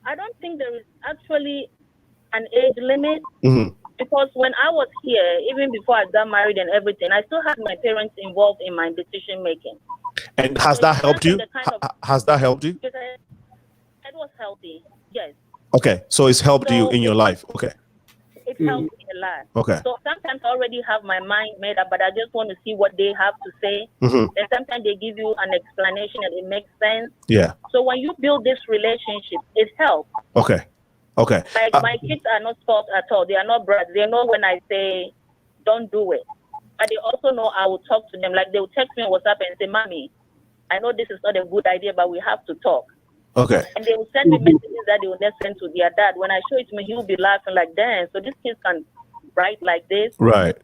I don't think there is actually an age limit. Because when I was here, even before I got married and everything, I still had my parents involved in my decision making. And has that helped you? Has that helped you? It was healthy, yes. Okay, so it's helped you in your life. Okay. It helped me a lot. Okay. So sometimes I already have my mind made up, but I just want to see what they have to say. And sometimes they give you an explanation and it makes sense. Yeah. So when you build this relationship, it helps. Okay. Okay. Like my kids are not soft at all. They are not brats. They know when I say, don't do it. But they also know I will talk to them. Like they will text me on WhatsApp and say, Mommy, I know this is not a good idea, but we have to talk. Okay. And they will send me messages that they will then send to their dad. When I show it to me, he will be laughing like, damn, so these kids can write like this. Right.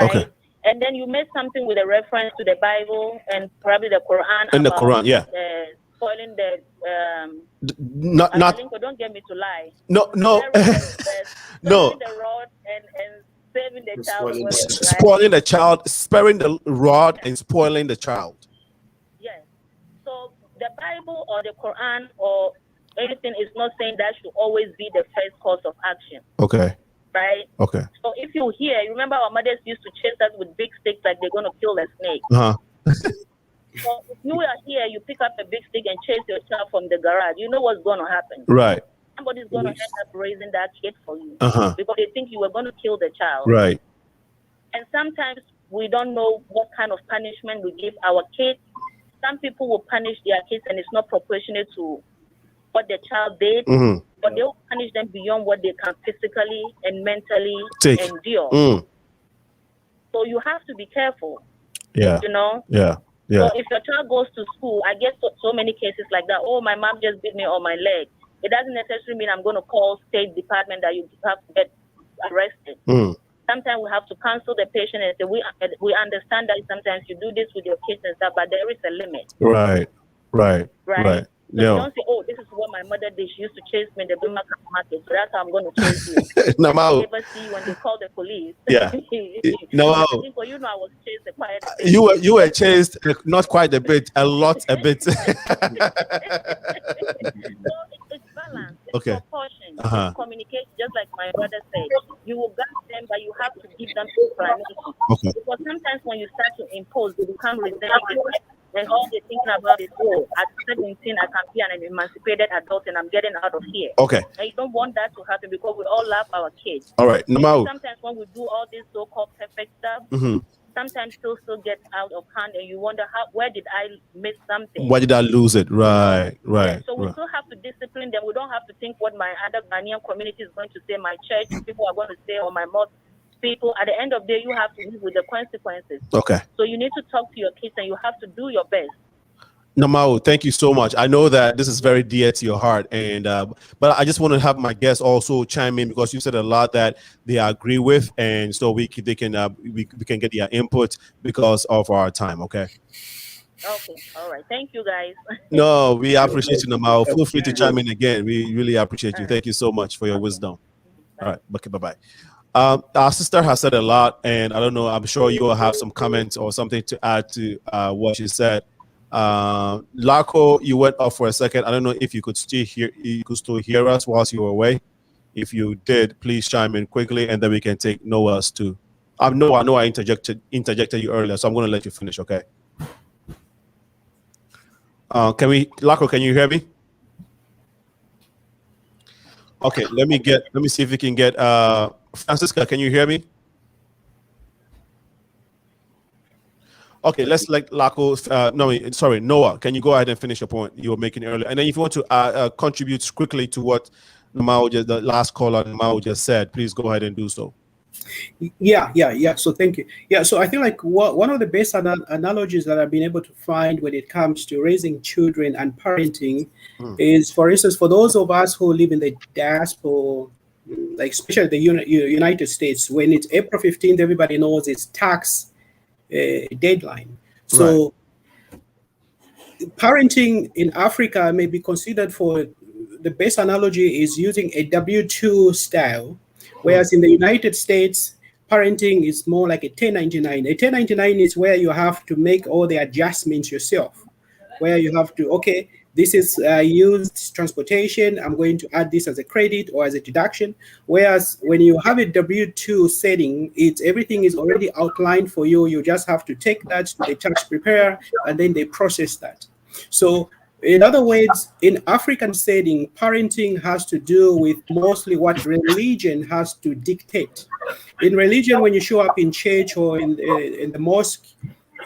Okay. And then you made something with a reference to the Bible and probably the Quran. In the Quran, yeah. Spoiling the not Alinco, don't get me to lie. No. No. The rod and saving the child. Spoiling the child, sparing the rod and spoiling the child. Yes. So the Bible or the Quran or anything is not saying that should always be the first course of action. Okay. Right? Okay. So if you hear, remember our mothers used to chase us with big sticks like they're going to kill a snake. So if you are here, you pick up a big stick and chase your child from the garage, you know what's going to happen. Right. Somebody's going to end up raising that kid for you because they think you were going to kill the child. Right. And sometimes we don't know what kind of punishment we give our kids. Some people will punish their kids and it's not proportionate to what the child did, but they'll punish them beyond what they can physically and mentally endure. So you have to be careful. Yeah. You know? Yeah. Yeah. So if your child goes to school, I get so many cases like that. Oh, my mom just beat me on my leg. It doesn't necessarily mean I'm going to call State Department that you have to get arrested. Sometimes we have to counsel the patient and say, we understand that sometimes you do this with your kids and stuff, but there is a limit. Right. So you don't say, oh, this is what my mother did. She used to chase me in the Bima market, so that's how I'm going to chase you. No, you never see when they call the police. Yeah. No. I was chased quite a bit. You were chased not quite a bit, a bit. So it's balance. It's proportion. It's communication, just like my brother said. You will guide them, but you have to give them explanation. Because sometimes when you start to impose, they become resentful. And all they're thinking about is, oh, at 17, I can be an emancipated adult and I'm getting out of here. Okay. And you don't want that to happen because we all love our kids. All right. Sometimes when we do all this so-called perfect stuff, mm-hmm. sometimes still gets out of hand and you wonder, where did I miss something? Why did I lose it? Right. Yeah, so we still have to discipline them. We don't have to think what my other Ghanaian community is going to say, my church people are going to say, or my mosque people. At the end of the day, you have to live with the consequences. Okay. So you need to talk to your kids and you have to do your best. Namao, thank you so much. I know that this is very dear to your heart, and but I just want to have my guests also chime in because you said a lot that they agree with, and so we can get their input because of our time. Okay. Okay. All right. Thank you, guys. No, we appreciate you, Namao. Feel free to chime in again. We really appreciate you. Thank you so much for your wisdom. All right. Okay. Bye-bye. Our sister has said a lot, and I don't know, I'm sure you will have some comments or something to add to what she said. LARKO, you went off for a second. I don't know if you could still hear us whilst you were away. If you did, please chime in quickly, and then we can take Noah's too. I know I interjected you earlier, so I'm going to let you finish. Okay. LARKO, can you hear me? Okay, let me see if we can get Francisca, can you hear me? Okay, let's let LARKO, Noah, can you go ahead and finish your point you were making earlier? And then if you want to contribute quickly to what the last caller Namao just said, please go ahead and do so. Yeah. So thank you. Yeah, so I think like one of the best analogies that I've been able to find when it comes to raising children and parenting is, for instance, for those of us who live in the diaspora, like especially the United States, when it's April 15th, everybody knows it's tax deadline. So parenting in Africa may be considered, for the best analogy is using a W-2 style, whereas in the United States, parenting is more like a 1099. A 1099 is where you have to make all the adjustments yourself, where you have to, okay, this is used transportation, I'm going to add this as a credit or as a deduction. Whereas when you have a W-2 setting, everything is already outlined for you. You just have to take that to the tax preparer and then they process that. So in other words, in African setting, parenting has to do with mostly what religion has to dictate. In religion, when you show up in church or in the mosque,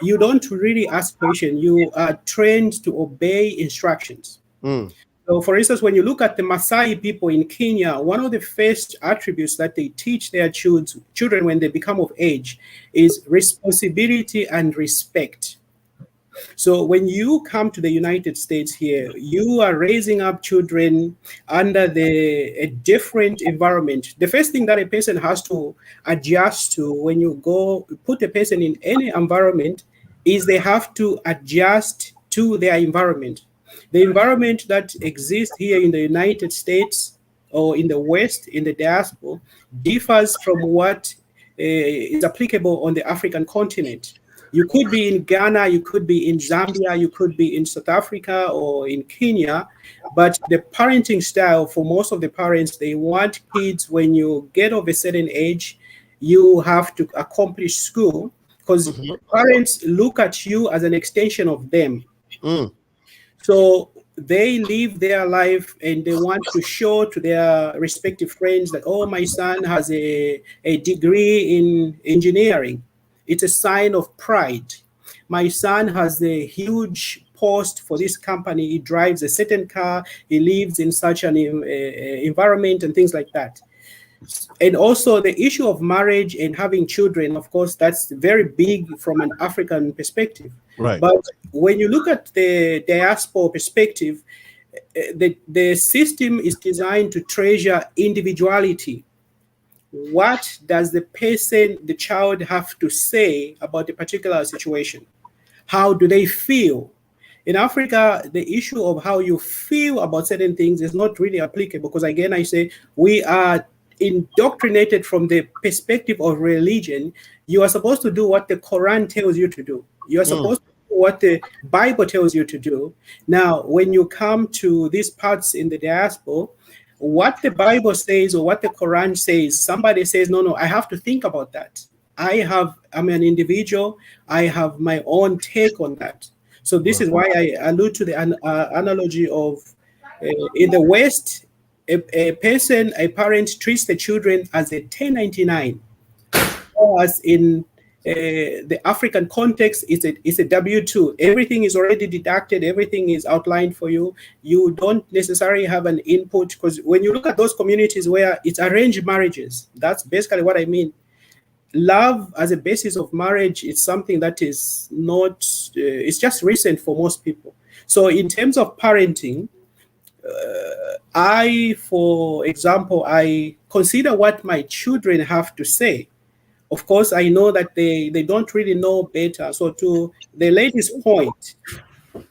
you don't really ask questions. You are trained to obey instructions. So for instance, when you look at the Maasai people in Kenya, one of the first attributes that they teach their children when they become of age is responsibility and respect. So when you come to the United States here, you are raising up children under a different environment. The first thing that a person has to adjust to when you go put a person in any environment is they have to adjust to their environment. The environment that exists here in the United States or in the West, in the diaspora, differs from what is applicable on the African continent. You could be in Ghana, you could be in Zambia, you could be in South Africa or in Kenya, but the parenting style for most of the parents, they want kids when you get of a certain age, you have to accomplish school because parents look at you as an extension of them. So they live their life and they want to show to their respective friends that, oh, my son has a degree in engineering. It's a sign of pride. My son has a huge post for this company. He drives a certain car. He lives in such an environment and things like that. And also the issue of marriage and having children, of course, that's very big from an African perspective. Right. But when you look at the diaspora perspective, the system is designed to treasure individuality. What does the child have to say about a particular situation? How do they feel? In Africa, the issue of how you feel about certain things is not really applicable because, again, I say we are indoctrinated from the perspective of religion. You are supposed to do what the Quran tells you to do. You are supposed to do what the Bible tells you to do. Now, when you come to these parts in the diaspora, what the Bible says or what the Quran says, somebody says, no, I have to think about that. I'm an individual. I have my own take on that. So this is why I allude to the analogy of in the West, a parent treats the children as a 1099, whereas in the African context, it's a W-2. Everything is already deducted. Everything is outlined for you. You don't necessarily have an input, because when you look at those communities where it's arranged marriages, that's basically what I mean. Love as a basis of marriage is something that is not, it's just recent for most people. So in terms of parenting, for example, I consider what my children have to say. Of course, I know that they don't really know better. So to the lady's point,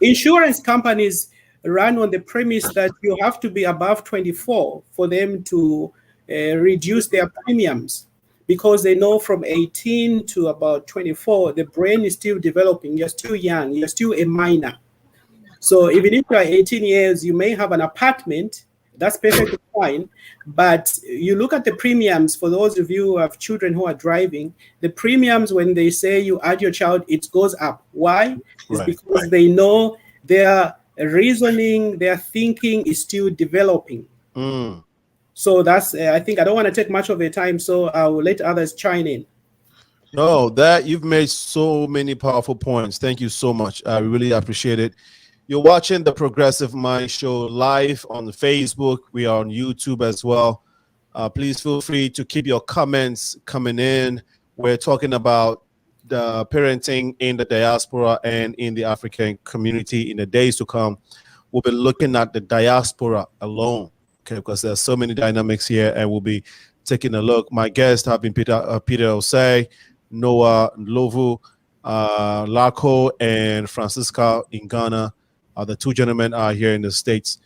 insurance companies run on the premise that you have to be above 24 for them to reduce their premiums, because they know from 18 to about 24, the brain is still developing. You're still young. You're still a minor. So even if you are 18 years, you may have an apartment. That's perfectly fine. But you look at the premiums, for those of you who have children who are driving, the premiums, when they say you add your child, it goes up. Why? It's because they know their reasoning, their thinking is still developing. So that's, I think I don't want to take much of your time, so I will let others chime in. No, that you've made so many powerful points. Thank you so much. I really appreciate it. You're watching the Progressive Mind Show live on Facebook. We are on YouTube as well. Please feel free to keep your comments coming in. We're talking about the parenting in the diaspora and in the African community in the days to come. We'll be looking at the diaspora alone, okay, because there's so many dynamics here, and we'll be taking a look. My guests have been Peter OSEI, Noah NDHLOVU, LARKO, and Francisca in Ghana. The two gentlemen are here in the States.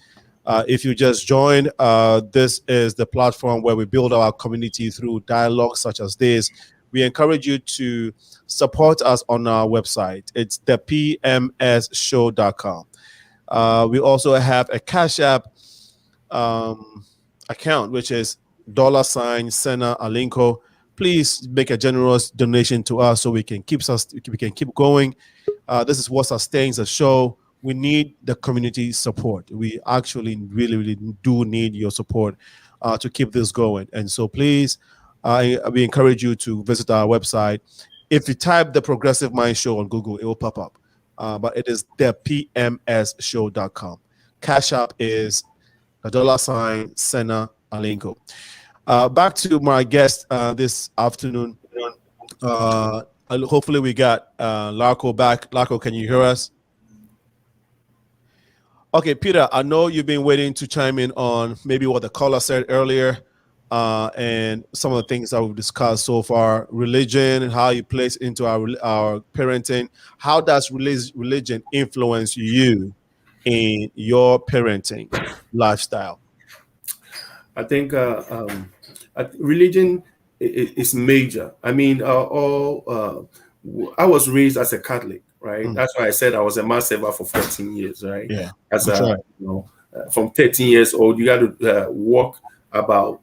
If you just joined, this is the platform where we build our community through dialogue such as this. We encourage you to support us on our website. It's thepmsshow.com. We also have a Cash App account, which is $SENAALINCO. Please make a generous donation to us so we can keep going. This is what sustains the show. We need the community support. We actually really do need your support to keep this going. And so please, we encourage you to visit our website. If you type the Progressive Mind Show on Google, it will pop up. But it is thepmsshow.com. Cash App is $SENAALINCO. Back to my guest this afternoon. Hopefully we got LARKO back. LARKO, can you hear us? Okay, Peter, I know you've been waiting to chime in on maybe what the caller said earlier and some of the things that we've discussed so far, religion and how it plays into our parenting. How does religion influence you in your parenting lifestyle? I think religion is major. I mean, I was raised as a Catholic. Right. That's why I said I was a mass server for 14 years. Right. Yeah. As you know, from 13 years old, you got to walk about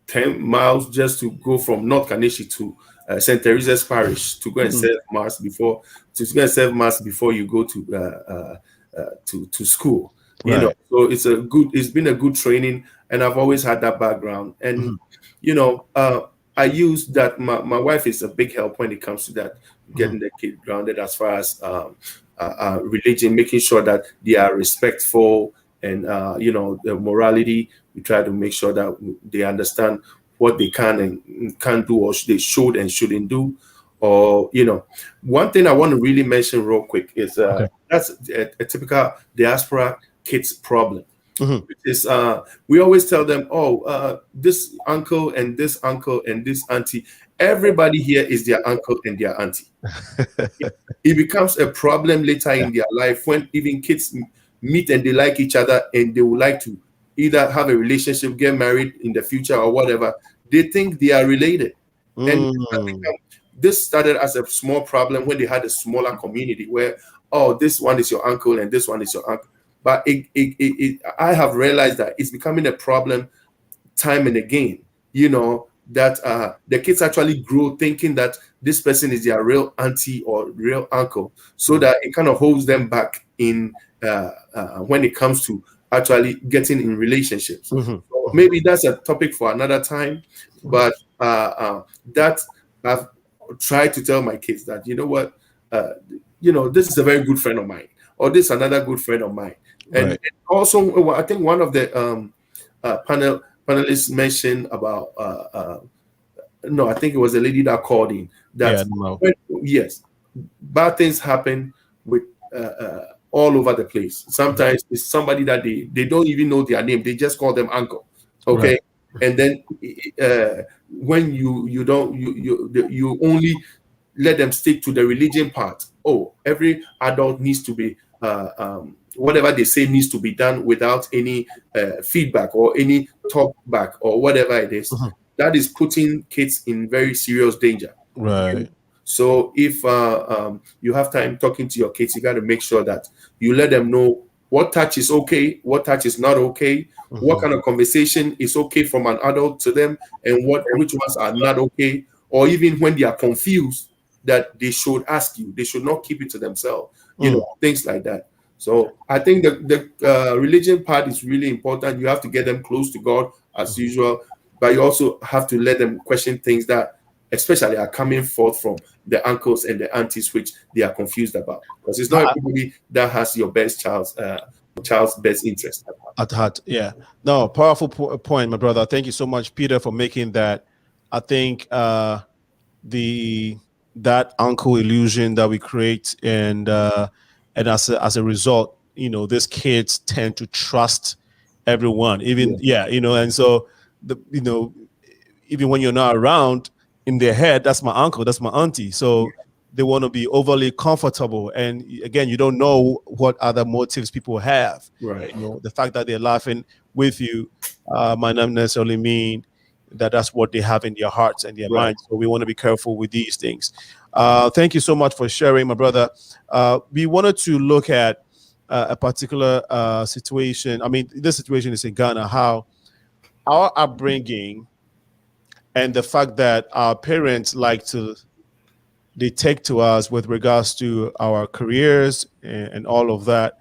10 miles just to go from North Kaneshi to St. Teresa's Parish to go and serve mass before you go to school. You know, so it's been a good training, and I've always had that background. And you know, I use that. My wife is a big help when it comes to that, getting the kid grounded as far as religion, making sure that they are respectful and you know, the morality. We try to make sure that they understand what they can and can't do, or they should and shouldn't do. Or, you know, one thing I want to really mention real quick is that's a typical diaspora kids problem. Is we always tell them, this uncle and this auntie, everybody here is their uncle and their auntie. It becomes a problem later in their life when even kids meet and they like each other and they would like to either have a relationship, get married in the future or whatever. They think they are related. And this started as a small problem when they had a smaller community where, this one is your uncle and this one is your uncle. But I have realized that it's becoming a problem time and again. You know, that the kids actually grow thinking that this person is their real auntie or real uncle, so that it kind of holds them back in when it comes to actually getting in relationships. So maybe that's a topic for another time, but that I've tried to tell my kids that, you know what, this is a very good friend of mine, or this is another good friend of mine. And also, I think one of the panelists mentioned about no, I think it was a lady that called in that yes, bad things happen with all over the place. Sometimes it's somebody that they don't even know their name, they just call them uncle. Okay. And then when you only let them stick to the religion part. Oh, every adult needs to be whatever they say needs to be done without any feedback or any talk back or whatever it is. That is putting kids in very serious danger. So if you have time talking to your kids, you got to make sure that you let them know what touch is okay, what touch is not okay, what kind of conversation is okay from an adult to them, and which ones are not okay, or even when they are confused, that they should ask you. They should not keep it to themselves, things like that. So I think the religion part is really important. You have to get them close to God as usual, but you also have to let them question things that especially are coming forth from the uncles and the aunties, which they are confused about. Because it's not everybody that has your best child's best interest at heart. Yeah. No, powerful point, my brother. Thank you so much, Peter, for making that. I think that uncle illusion that we create, and as a result, these kids tend to trust everyone, even and so even when you're not around, in their head, that's my uncle, that's my auntie. So they want to be overly comfortable. And again, you don't know what other motives people have. The fact that they're laughing with you might not necessarily mean that that's what they have in their hearts and their minds. So we want to be careful with these things. Thank you so much for sharing, my brother. We wanted to look at a particular situation. I mean, this situation is in Ghana, how our upbringing and the fact that our parents like to dictate to us with regards to our careers and all of that,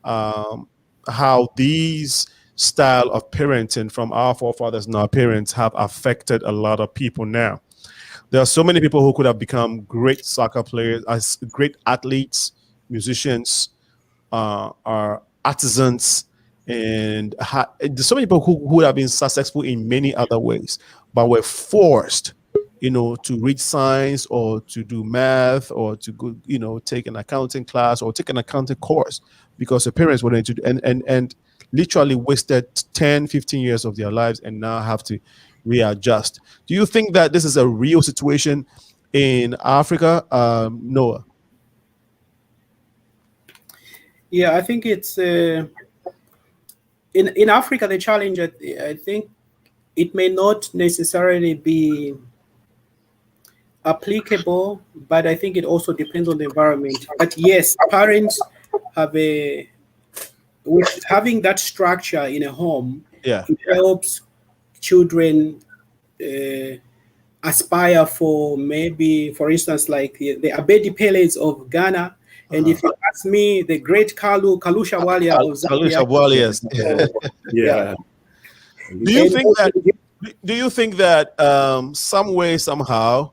how these style of parenting from our forefathers and our parents have affected a lot of people now. There are so many people who could have become great soccer players, as great athletes, musicians, are artisans, and there's so many people who would have been successful in many other ways, but were forced, to read science or to do math or to go, take an accounting class or take an accounting course because their parents wanted to, and literally wasted 10, 15 years of their lives and now have to readjust. Do you think that this is a real situation in Africa, Noah? Yeah, I think it's in Africa, the challenge, I think it may not necessarily be applicable, but I think it also depends on the environment. But yes, parents have with having that structure in a home, it helps children aspire for, maybe, for instance, like the Abedi Peles of Ghana. And if you ask me, the great Kalusha Walia of Zambia. Do you think that some way, somehow,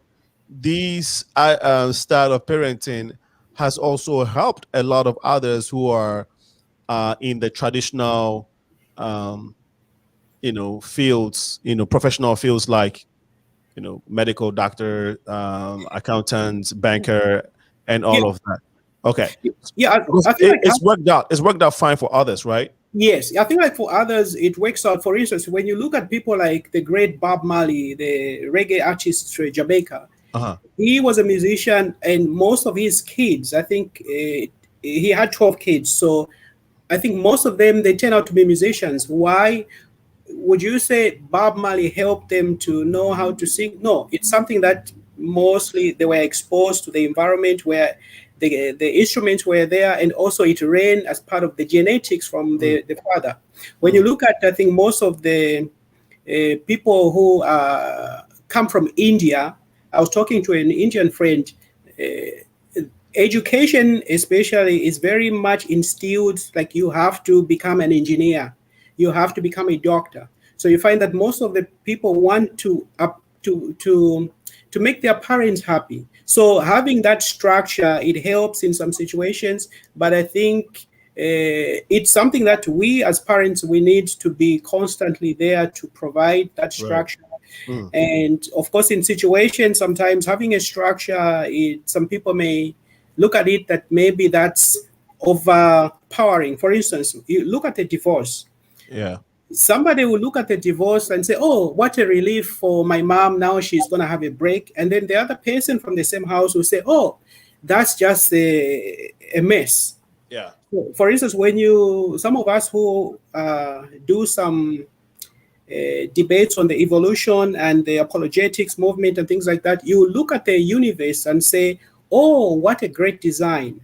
these style of parenting has also helped a lot of others who are in the traditional, fields, professional fields like, medical, doctor, accountants, banker, and all of that? Okay. Yeah, I think it's worked out. It's worked out fine for others, right? Yes, I think like for others, it works out. For instance, when you look at people like the great Bob Marley, the reggae artist from Jamaica, he was a musician, and most of his kids, I think he had 12 kids. So I think most of them, they turn out to be musicians. Why? Would you say Bob Marley helped them to know how to sing? No, it's something that mostly they were exposed to the environment where the instruments were there, and also it ran as part of the genetics from the father. When you look at, I think most of the people who are come from India. I was talking to an Indian friend. Education especially is very much instilled, like you have to become an engineer, you have to become a doctor. So you find that most of the people want to make their parents happy. So having that structure, it helps in some situations, but I think it's something that we as parents, we need to be constantly there to provide that structure. Right. And of course, in situations, sometimes having a structure, some people may look at it that maybe that's overpowering. For instance, you look at a divorce. Yeah. Somebody will look at the divorce and say, oh, what a relief for my mom. Now she's going to have a break. And then the other person from the same house will say, oh, that's just a mess. Yeah. For instance, when some of us who do some debates on the evolution and the apologetics movement and things like that, you look at the universe and say, oh, what a great design.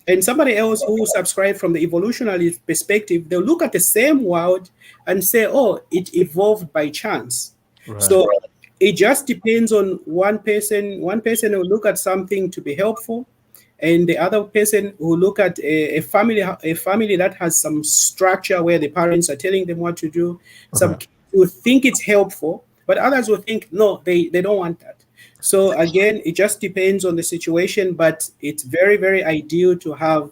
And somebody else who subscribes from the evolutionary perspective, they'll look at the same world and say, oh, it evolved by chance. Right. So it just depends on one person. One person will look at something to be helpful, and the other person will look at a family that has some structure where the parents are telling them what to do. Some will think it's helpful, but others will think, no, they don't want that. So again, it just depends on the situation, but it's very, very ideal to have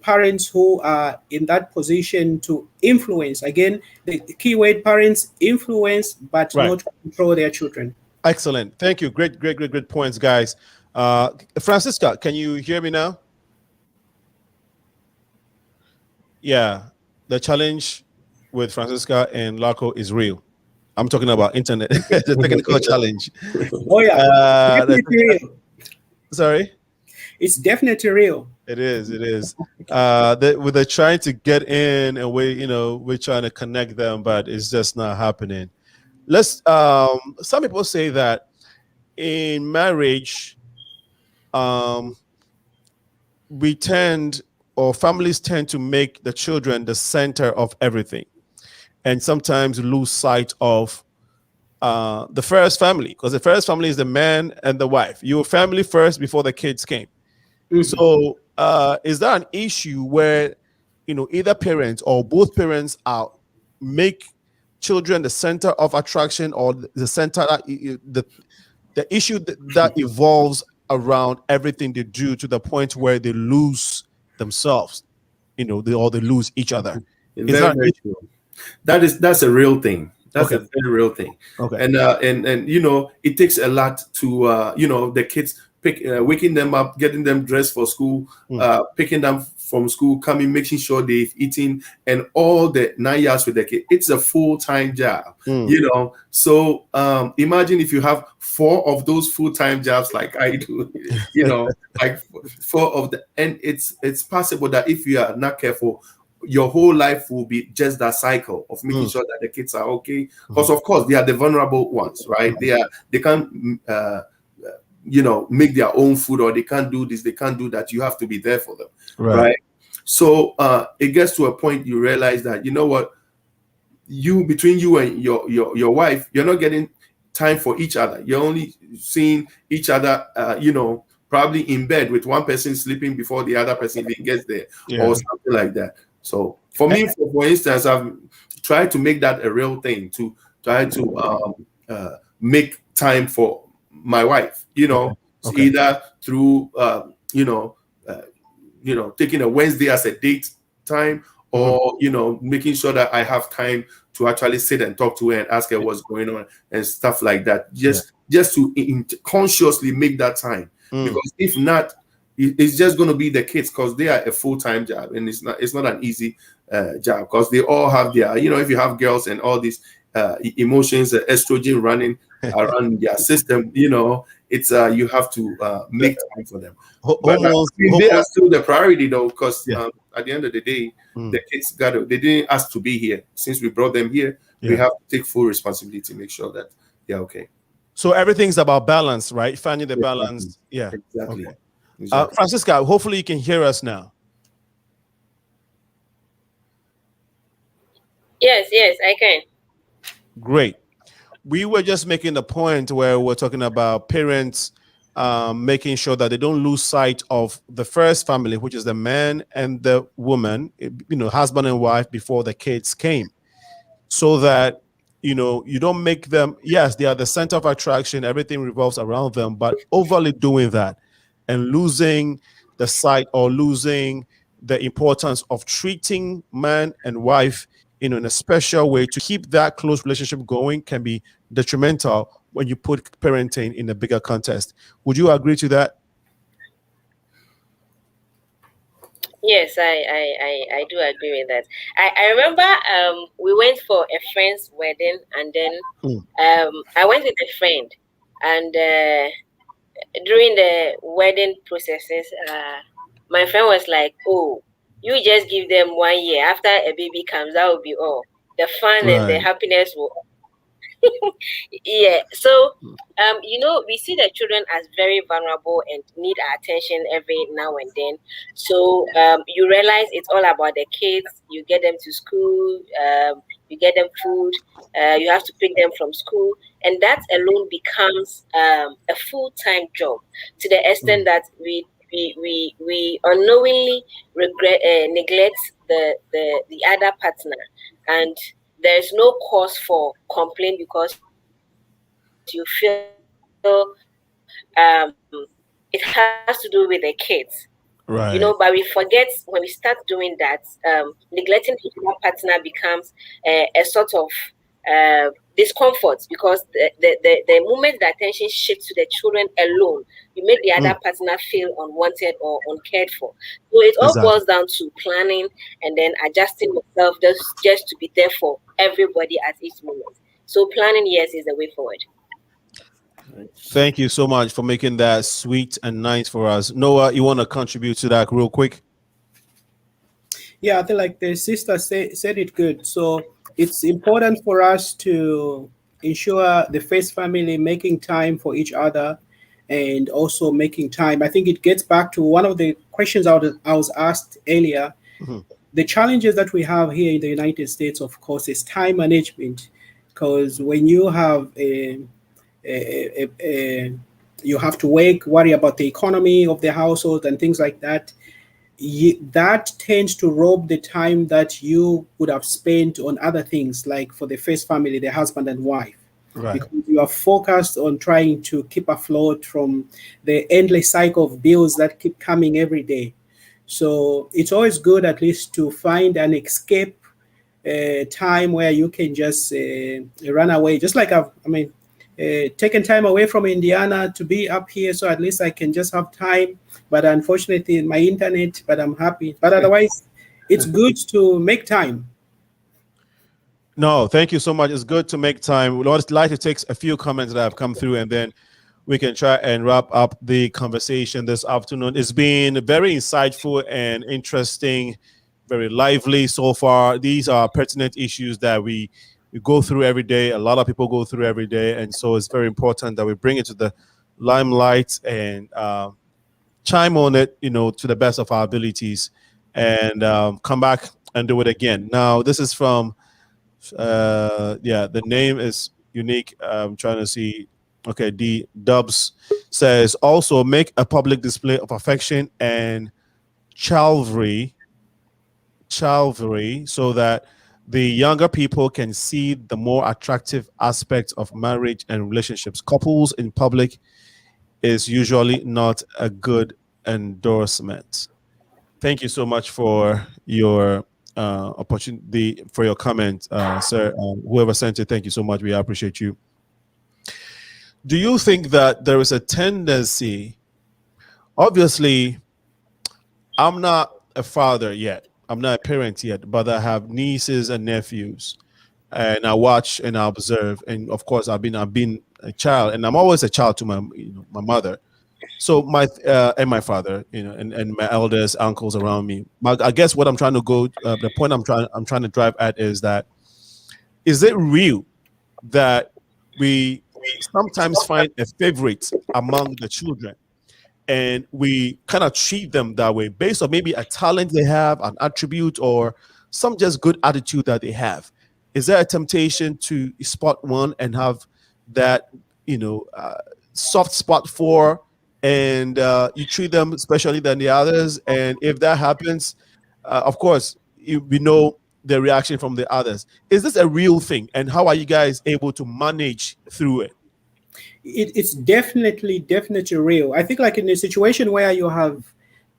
parents who are in that position to influence. Again, the key word, parents influence, but not control their children. Excellent. Thank you. Great points, guys. Francisca, can you hear me now? Yeah, the challenge with Francisca and LARKO is real. I'm talking about internet, the technical challenge. Oh yeah, definitely real. Sorry? It's definitely real. It is. They're trying to get in, and we're trying to connect them, but it's just not happening. Some people say that in marriage, families tend to make the children the center of everything, and sometimes lose sight of the first family, because the first family is the man and the wife. Your family first before the kids came. Mm-hmm. So is that an issue where either parents or both parents make children the center of attraction, or the center the issue that evolves around everything they do, to the point where they lose themselves, they lose each other? Very true. That's a real thing. That's a very real thing. Okay. And it takes a lot to the kids waking them up, getting them dressed for school, picking them from school, coming, making sure they've eaten, and all the 9 years with the kid. It's a full-time job, So imagine if you have 4 of those full-time jobs like I do, like 4 of the, and it's possible that if you are not careful, your whole life will be just that cycle of making sure that the kids are okay. Because of course they are the vulnerable ones, right? They can't make their own food, or they can't do this, they can't do that. You have to be there for them, right? So it gets to a point you realize that between you and your wife, you're not getting time for each other. You're only seeing each other probably in bed with one person sleeping before the other person even gets there, or something like that. So for me, for instance, I've tried to make that a real thing, to try to make time for my wife, either through taking a Wednesday as a date time, or making sure that I have time to actually sit and talk to her and ask her what's going on and stuff like that. Just to consciously make that time, because if not, it's just going to be the kids, because they are a full-time job, and it's not an easy job, because they all have their, if you have girls and all these emotions, estrogen running around their system, it's you have to make time for them. But they are still the priority, though, because at the end of the day, the kids they didn't ask to be here. Since we brought them here, we have to take full responsibility to make sure that they're okay. So everything's about balance, right? Finding the balance. Yeah, exactly. Okay. Francisca, hopefully you can hear us now. Yes, I can. Great. we were just making the point where we're talking about parents making sure that they don't lose sight of the first family, which is the man and the woman, husband and wife before the kids came, so that you don't make them, yes, they are the center of attraction, everything revolves around them, but overly doing that and losing the sight or losing the importance of treating man and wife in a special way to keep that close relationship going can be detrimental when you put parenting in a bigger context. Would you agree to that? Yes, I do agree with that. I remember we went for a friend's wedding, and then I went with a friend, and during the wedding processes, my friend was like, "Oh, you just give them 1 year. After a baby comes, that will be all. The fun and the happiness will." Yeah. So, we see the children as very vulnerable and need our attention every now and then. So, you realize it's all about the kids. You get them to school. You get them food. You have to pick them from school, and that alone becomes a full-time job to the extent that we unknowingly neglect the other partner, and there's no cause for complaint because you feel it has to do with the kids. Right. But we forget when we start doing that, neglecting the other partner becomes a sort of discomfort, because the moment the attention shifts to the children alone, you make the other partner feel unwanted or uncared for. So it all boils down to planning and then adjusting yourself just to be there for everybody at each moment. So planning, yes, is the way forward. Thank you so much for making that sweet and nice for us. Noah, you want to contribute to that real quick? Yeah, I think like the sister said it good. So it's important for us to ensure the first family making time for each other and also making time. I think it gets back to one of the questions I was asked earlier. The challenges that we have here in the United States, of course, is time management, because when you have you have to worry about the economy of the household and things like that, that tends to rob the time that you would have spent on other things, like for the first family, the husband and wife. Right. Because you are focused on trying to keep afloat from the endless cycle of bills that keep coming every day. So it's always good at least to find an escape time where you can just run away. Just like taken time away from Indiana to be up here, so at least I can just have time. But unfortunately, my internet, but I'm happy. But otherwise, it's good to make time. No, thank you so much. It's good to make time. We'd like to take a few comments that have come through, and then we can try and wrap up the conversation this afternoon. It's been very insightful and interesting, very lively so far. These are pertinent issues that we go through every day. A lot of people go through every day. And so it's very important that we bring it to the limelight and chime on it, to the best of our abilities, and come back and do it again. Now, this is from, the name is unique. I'm trying to see. Okay, D Dubs says, also make a public display of affection and chivalry so that the younger people can see the more attractive aspects of marriage and relationships. Couples in public is usually not a good endorsement. Thank you so much for your opportunity, for your comment, sir. Whoever sent it, thank you so much. We appreciate you. Do you think that there is a tendency? Obviously, I'm not a father yet. I'm not a parent yet, but I have nieces and nephews, and I watch and I observe. And of course, I've been a child, and I'm always a child to my mother. So my father, and my elders, uncles around me. I guess what I'm trying to go, the point I'm trying to drive at is that, is it real that we sometimes find a favorite among the children, and we kind of treat them that way based on maybe a talent they have, an attribute, or some just good attitude that they have? Is there a temptation to spot one and have that, you know, soft spot for, and you treat them especially than the others. And if that happens, of course, we know the reaction from the others. Is this a real thing? And how are you guys able to manage through it? It's definitely real. I think like in a situation where you have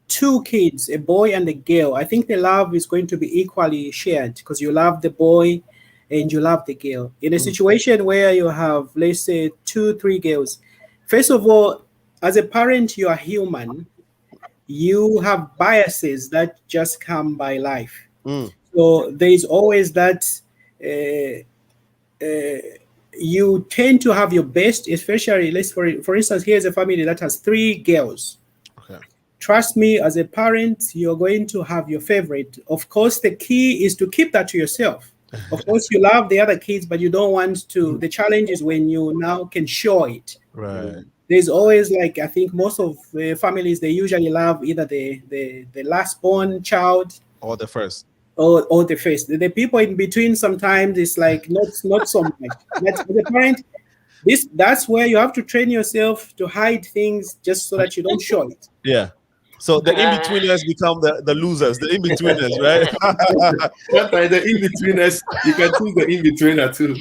two kids, a boy and a girl, I think the love is going to be equally shared because you love the boy and you love the girl. In a situation where you have, let's say, 2-3 girls, first of all, as a parent, you are human. You have biases that just come by life. So there is always that you tend to have your best, especially, let's for instance, here's a family that has 3 girls. Okay. Trust me, as a parent, you're going to have your favorite. Of course, the key is to keep that to yourself. Of course, you love the other kids, but you don't want to. The challenge is when you now can show it. Right. There's always, like, I think most of families, they usually love either the last born child or the first. Or the first. The people in between sometimes it's like not so much. That's the parent. That's where you have to train yourself to hide things just so that you don't show it. Yeah. So the in-betweeners become the losers, the in-betweeners, right? Sometimes the in-betweeners, you can choose the in-betweener too.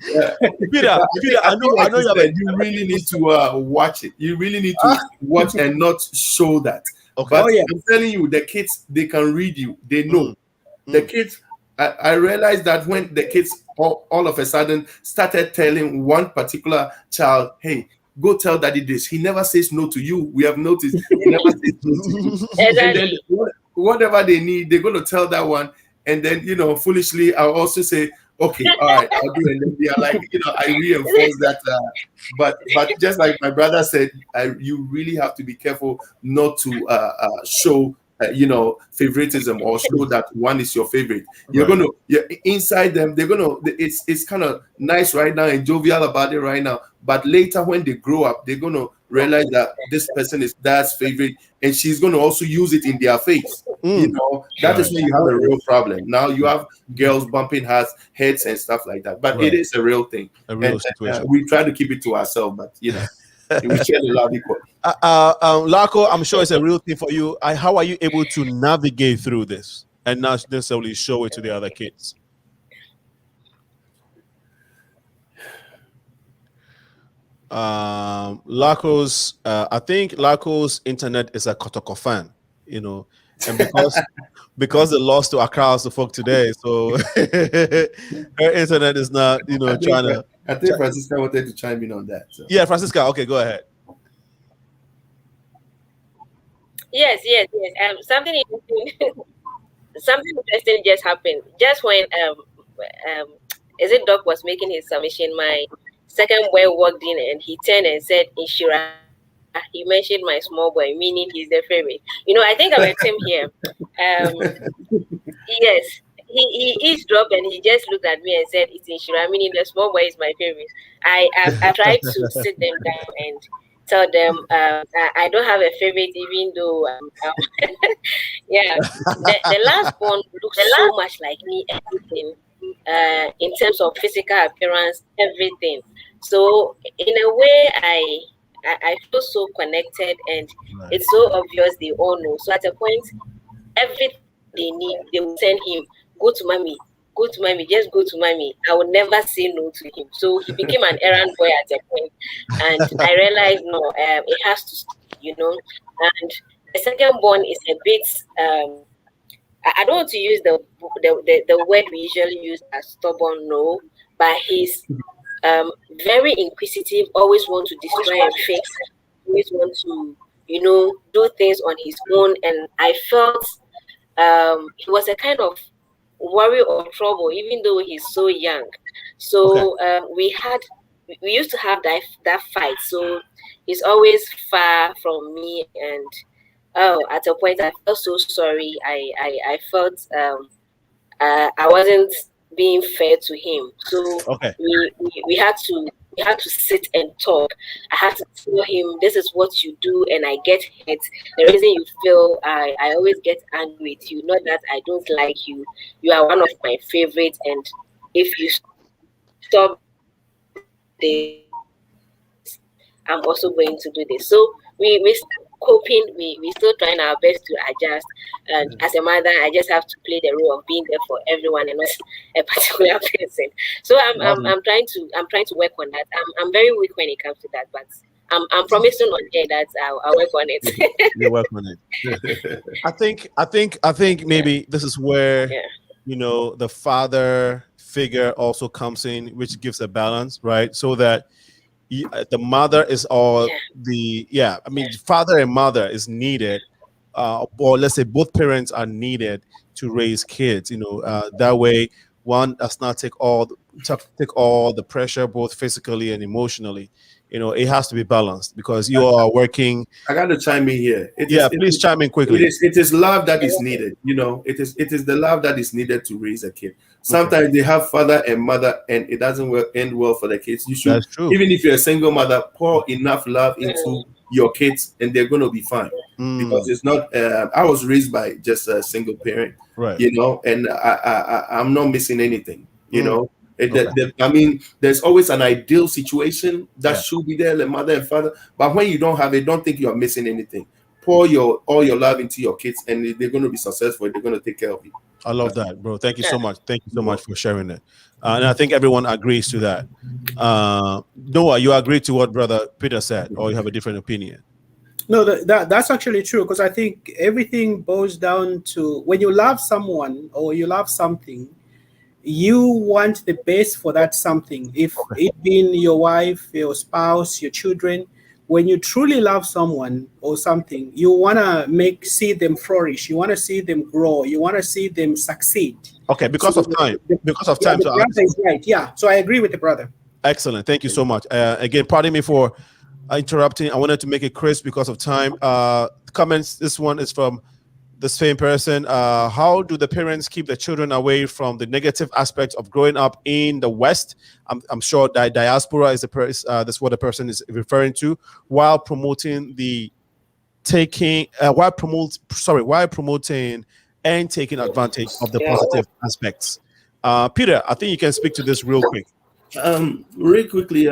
Yeah. Peter, I know you really need to watch it. You really need to watch and not show that. Okay. But I'm telling you, the kids, they can read you. They know. The kids, I realized that when the kids all of a sudden started telling one particular child, hey, go tell daddy this. He never says no to you. We have noticed. He never says no to you. And then whatever they need, they're going to tell that one. And then, you know, foolishly, I'll also say, okay, all right, I'll do it. And then they are like, you know, I reinforce that. But just like my brother said, you really have to be careful not to show you know, favoritism or show that one is your favorite. You're inside them. They're gonna. It's kind of nice right now and jovial about it right now. But later, when they grow up, they're gonna realize that this person is dad's favorite, and she's gonna also use it in their face. You know, that is when you have a real problem. Now you have girls bumping heads and stuff like that. But it is a real thing. A real situation. We try to keep it to ourselves, but you know. We share the love equally. LARKO, I'm sure it's a real thing for you. How are you able to navigate through this and not necessarily show it to the other kids? LARKO's, I think LARKO's internet is a Kotoko fan, you know, and because they lost to Accra as the folk today, so her internet is not, you know, trying to. I think Francisca wanted to chime in on that. So. Yeah, Francisca. Okay, go ahead. Yes. Something interesting just happened. Just when is it Doc was making his submission, my second boy walked in and he turned and said, "Inshira." He mentioned my small boy, meaning he's the favorite. You know, I think I met him here. Yes. He eavesdropped and he just looked at me and said, "It's Inshira," meaning the small boy is my favorite. I tried to sit them down and tell them I don't have a favorite, even though yeah, the last born looks so much like me, everything in terms of physical appearance, everything. So in a way, I feel so connected, and it's so obvious they all know. So at a point, everything they need, they will send him. Go to mommy, just go to mommy. I would never say no to him. So he became an errand boy at a point. And I realized, no, it has to stop, you know. And the second born is a bit, I don't want to use the word we usually use as stubborn, no, but he's very inquisitive, always want to destroy and fix, always want to, you know, do things on his own. And I felt he was a kind of worry or trouble, even though he's so young. So we used to have that fight. So he's always far from me, and at a point I felt so sorry. I felt I wasn't being fair to him. So we had to sit and talk. I had to tell him, this is what you do, and I get hurt. The reason you feel I always get angry with you, not that I don't like you. You are one of my favorites, and if you stop this, I'm also going to do this. So we coping, we still trying our best to adjust. And as a mother, I just have to play the role of being there for everyone and not a particular person. So I'm trying to work on that. I'm very weak when it comes to that, but I'm promising on air that I'll work on it. You'll work on it. I think maybe this is where the father figure also comes in, which gives a balance, right? So that the mother is all father and mother is needed, or let's say both parents are needed to raise kids. That way one does not take all the pressure, both physically and emotionally. It has to be balanced because you are working. I got to chime in here. Please chime in quickly. It is love that is needed. It is the love that is needed to raise a kid. Sometimes they have father and mother, and it doesn't end well for the kids. You should, even if you're a single mother, pour enough love into your kids, and they're going to be fine. Because it's not. I was raised by just a single parent, right? And I'm not missing anything. I mean, there's always an ideal situation that should be there, like mother and father. But when you don't have it, don't think you are missing anything. Pour all your love into your kids, and they're going to be successful. They're going to take care of you. I love that, bro. Thank you so much. Thank you so much for sharing it. And I think everyone agrees to that. Noah, you agree to what Brother Peter said, or you have a different opinion? No, that's actually true, because I think everything boils down to when you love someone or you love something, you want the best for that something. If it being your wife, your spouse, your children, when you truly love someone or something, you want to see them flourish. You want to see them grow. You want to see them succeed. Okay, because of time. Because of time. The brother is right. Yeah, so I agree with the brother. Excellent. Thank you so much. Again, pardon me for interrupting. I wanted to make it crisp because of time. Comments. This one is from the same person. How do the parents keep the children away from the negative aspects of growing up in the West? I'm sure that diaspora is that's what the person is referring to, while promoting while promoting and taking advantage of the positive aspects. Peter, I think you can speak to this real quick. Really quickly.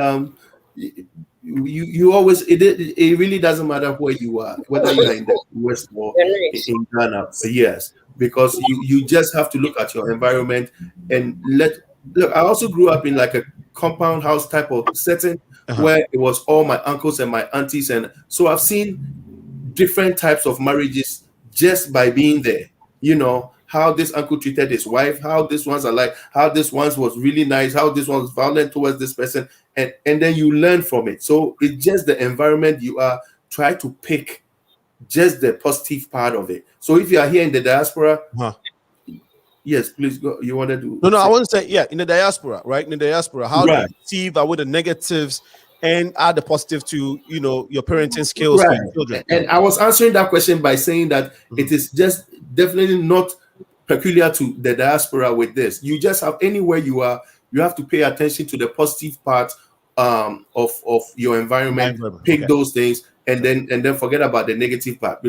You always, it really doesn't matter where you are, whether you're in the West or in Ghana. Yes, because you just have to look at your environment and look. I also grew up in like a compound house type of setting where it was all my uncles and my aunties, and so I've seen different types of marriages just by being there. How this uncle treated his wife, how this one's alike, how this one was really nice, how this one was violent towards this person, and then you learn from it. So it's just the environment you are. Try to pick just the positive part of it. So if you are here in the diaspora, yes, please go. You wanted to? No, I want to say, in the diaspora, right? In the diaspora, how do you perceive with the negatives and add the positive to your parenting skills for your children? And I was answering that question by saying that it is just definitely not peculiar to the diaspora with this. You just have anywhere you are, you have to pay attention to the positive part of your environment, pick those things, and then forget about the negative part.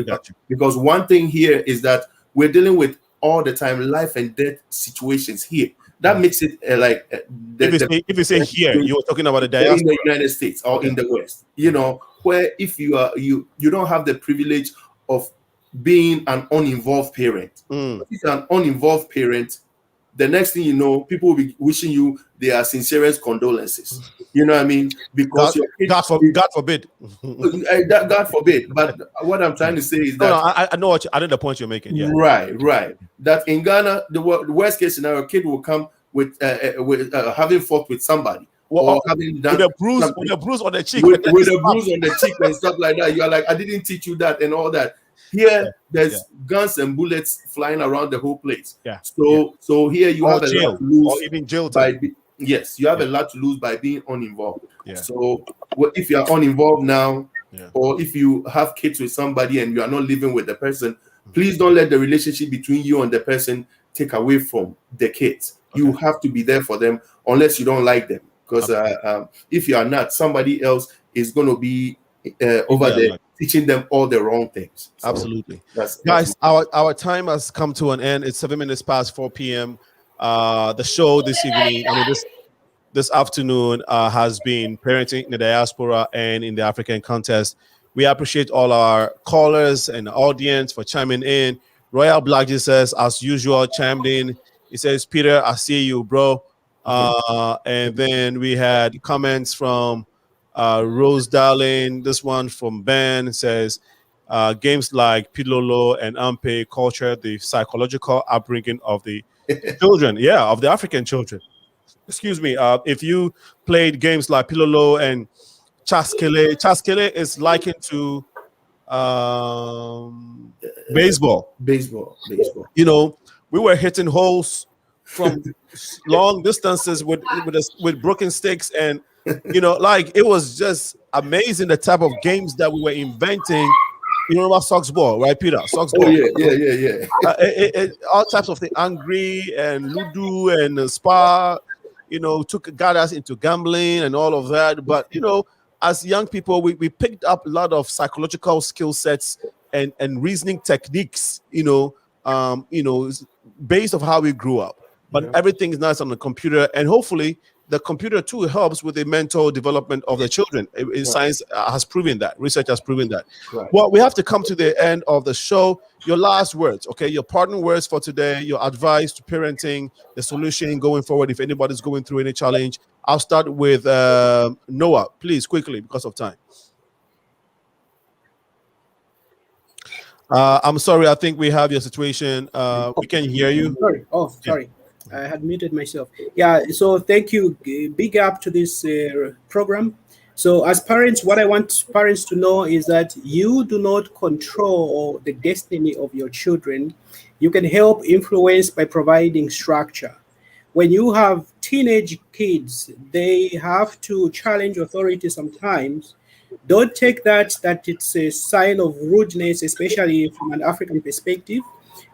Because one thing here is that we're dealing with all the time life and death situations here. That makes it if you say here, you're talking about the diaspora in the United States or in the West. Where if you are you don't have the privilege of being an uninvolved parent. If you're an uninvolved parent, the next thing you know, people will be wishing you their sincerest condolences. You know what I mean? Because God forbid. God forbid. But what I'm trying to say is that I know the point you're making. Yeah. Right. That in Ghana, the worst case scenario, a kid will come with having fought with somebody. Or having done with a bruise on the cheek. With a bruise on the cheek and stuff like that. You're like, I didn't teach you that and all that. Here, there's guns and bullets flying around the whole place. So here you have a lot to lose, or even jail time. You have a lot to lose by being uninvolved. So if you are uninvolved now, or if you have kids with somebody and you are not living with the person, please don't let the relationship between you and the person take away from the kids. You have to be there for them unless you don't like them. Because if you are not, somebody else is going to be over there teaching them all the wrong things. So absolutely. Guys, our time has come to an end. It's 7 minutes past 4 p.m. The show this evening, this afternoon has been parenting in the diaspora and in the African context. We appreciate all our callers and audience for chiming in. Royal Black Jesus, as usual, chimed in. He says, Peter, I see you, bro. And then we had comments from Rose Darling. This one from Ben says, games like Pilolo and Ampe culture the psychological upbringing of the children, of the African children. Excuse me. If you played games like Pilolo and Chaskele is likened to baseball. You know, we were hitting holes from long distances with broken sticks, and you know, like it was just amazing the type of games that we were inventing. You know about Sox ball, right, Peter? Sox ball. Yeah. All types of things, Angry and Ludo and Spa. You know, got us into gambling and all of that. But you know, as young people, we picked up a lot of psychological skill sets and reasoning techniques. You know, based of how we grew up. But everything is nice on the computer, and hopefully the computer too helps with the mental development of the children. Science has proven that. Research has proven that. Well, we have to come to the end of the show. Your last words, okay? Your parting words for today, your advice to parenting, the solution going forward if anybody's going through any challenge. I'll start with Noah, please, quickly, because of time. I'm sorry, I think we have your situation. We can hear you. Sorry. Sorry. I had muted myself. Yeah, so thank you. Big up to this program. So as parents, what I want parents to know is that you do not control the destiny of your children. You can help influence by providing structure. When you have teenage kids, they have to challenge authority sometimes. Don't take that it's a sign of rudeness, especially from an African perspective.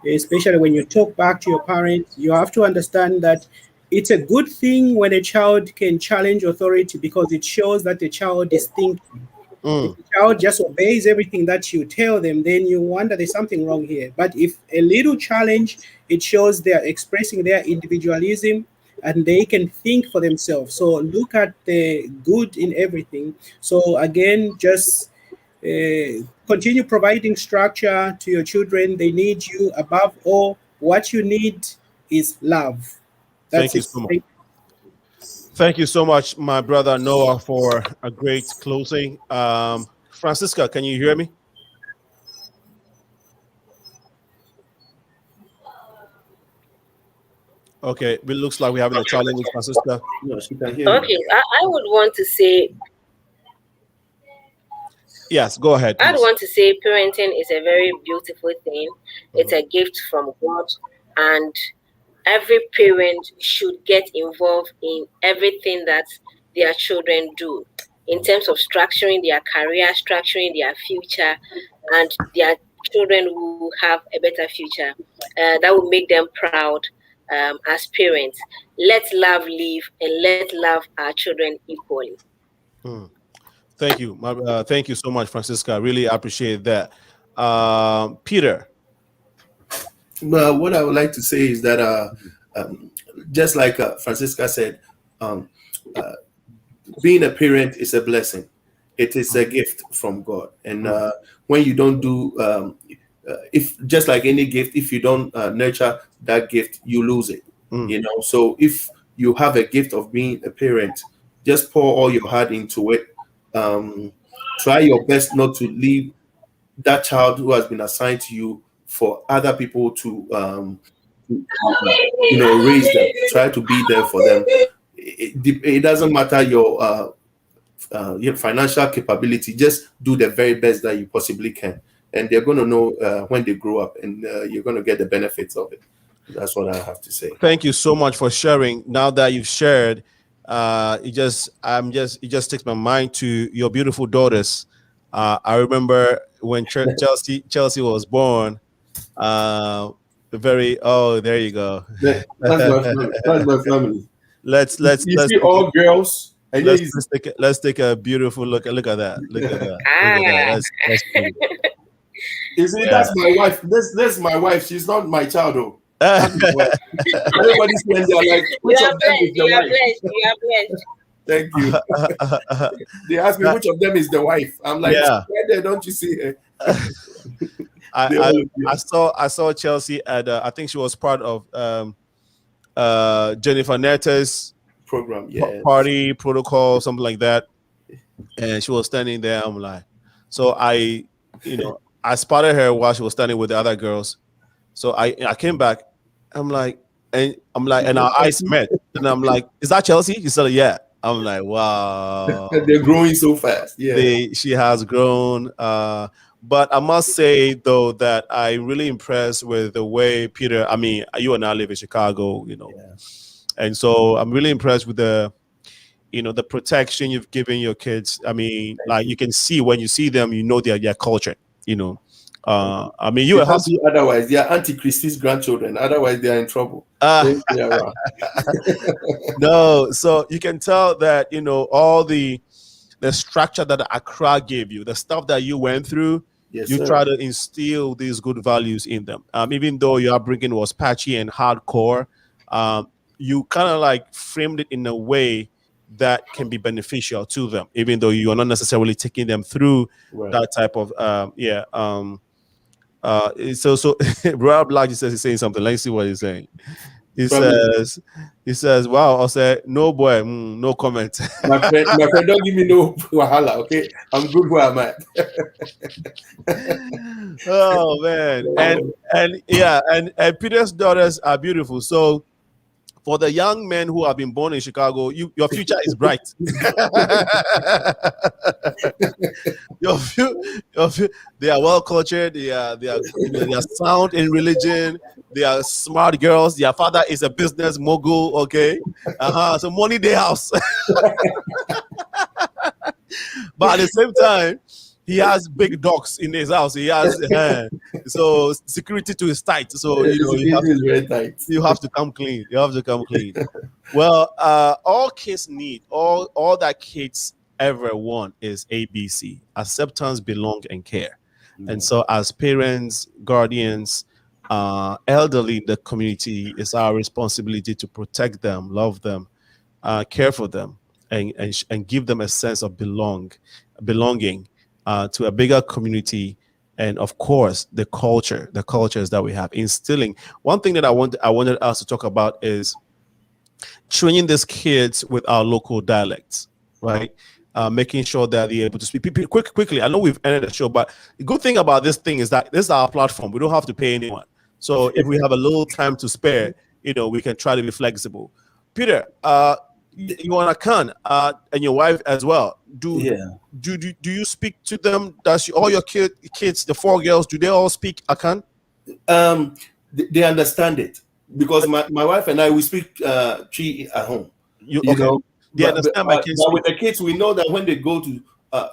Especially when you talk back to your parents, you have to understand that it's a good thing when a child can challenge authority because it shows that the child is thinking. If the child just obeys everything that you tell them, then you wonder there's something wrong here. But if a little challenge, it shows they're expressing their individualism and they can think for themselves. So look at the good in everything. So again, just continue providing structure to your children. They need you above all. What you need is love. Thank you so much. Thank you so much, my brother Noah, for a great closing. Francisca, can you hear me? Okay, it looks like we're having a challenge with Francisca. No, she can hear Okay, I would want to say. Yes, go ahead. I'd want to say parenting is a very beautiful thing. It's a gift from God, and every parent should get involved in everything that their children do in terms of structuring their career, structuring their future, and their children will have a better future. That will make them proud as parents. Let love live and let love our children equally. Thank you. Thank you so much, Francisca. I really appreciate that. Peter. Well, what I would like to say is that just like Francisca said, being a parent is a blessing. It is a gift from God. And when you don't do, if just like any gift, if you don't nurture that gift, you lose it. You know, so if you have a gift of being a parent, just pour all your heart into it. Try your best not to leave that child who has been assigned to you for other people to you know, raise them. Try to be there for them. It doesn't matter your financial capability. Just do the very best that you possibly can, and they're going to know when they grow up, and you're going to get the benefits of it. That's what I have to say. Thank you so much for sharing. Now that you've shared, it just takes my mind to your beautiful daughters. I remember when Chelsea was born. There you go. That's my family. Let's see all girls. And let's take a beautiful look at that. Look at that. That's you see, that's my wife. That's my wife. She's not my child, though. Everybody's saying they're like, which of them is the wife? You are blessed. Thank you. They asked me which of them is the wife. I'm like, Yeah. there, don't you see her? I saw Chelsea at I think she was part of Jennifer Netta's program, party protocol, something like that, and she was standing there. I'm like, so I spotted her while she was standing with the other girls. So I came back. I'm like, and our eyes met, and I'm like, is that Chelsea? She said, yeah. I'm like, wow. They're growing so fast. Yeah, she has grown. But I must say though that I'm really impressed with the way Peter. I mean, you and I live in Chicago, and so I'm really impressed with the protection you've given your kids. I mean, like you can see when you see them, their culture. I mean, you have to, otherwise they are Auntie Christie's grandchildren. Otherwise, they are in trouble. No, so you can tell that all the structure that Accra gave you, the stuff that you went through, you try to instill these good values in them. Even though your upbringing was patchy and hardcore, you kind of like framed it in a way that can be beneficial to them, even though you are not necessarily taking them through that type of so Rob Black says he's saying something. Let's see what he's saying. He says, wow, I said, no boy, no comment. my friend, don't give me no wahala, okay? I'm good where I'm at. Oh man. And Peter's daughters are beautiful. So for the young men who have been born in Chicago, your future is bright. They are well cultured. They are sound in religion. They are smart girls. Their father is a business mogul. Okay, so money day house. But at the same time, he has big dogs in his house. He has so security to his tight. So you have to come clean. You have to come clean. Well, all kids need, all that kids ever want is ABC: acceptance, belong, and care. And so, as parents, guardians, elderly in the community, it's our responsibility to protect them, love them, care for them, and give them a sense of belonging. To a bigger community, and of course the cultures that we have, instilling. One thing that I wanted us to talk about is training these kids with our local dialects, right? Making sure that they're able to speak quickly. I know we've ended the show, but the good thing about this thing is that this is our platform. We don't have to pay anyone. So if we have a little time to spare, we can try to be flexible. Peter, you want to Khan and your wife as well. Do you speak to them? Does all your kids, the 4 girls, do they all speak Akan? They understand it because my wife and I, we speak Chi at home. You know, they understand my kids. But with the kids, we know that when they go to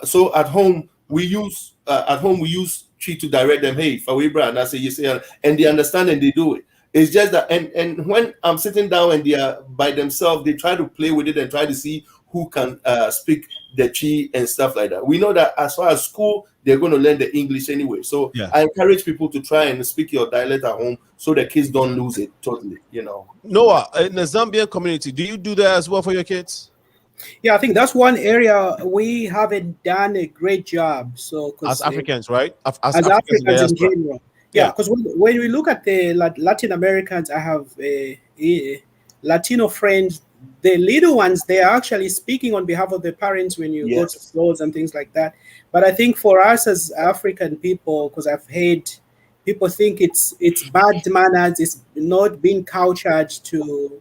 so at home we use Chi to direct them. Hey, Fawibra, and I say yes, and they understand and they do it. It's just that, and when I'm sitting down and they are by themselves, they try to play with it and try to see who can speak the Chi and stuff like that. We know that as far as school, they're going to learn the English anyway. So I encourage people to try and speak your dialect at home so the kids don't lose it totally, Noah, in the Zambian community, do you do that as well for your kids? Yeah, I think that's one area we haven't done a great job. So as Africans, right? As Africans in general. Yeah, because when we look at the Latin Americans, I have Latino friends. The little ones, they are actually speaking on behalf of the parents when you go to stores and things like that. But I think for us as African people, because I've heard people think it's bad manners, it's not being cultured to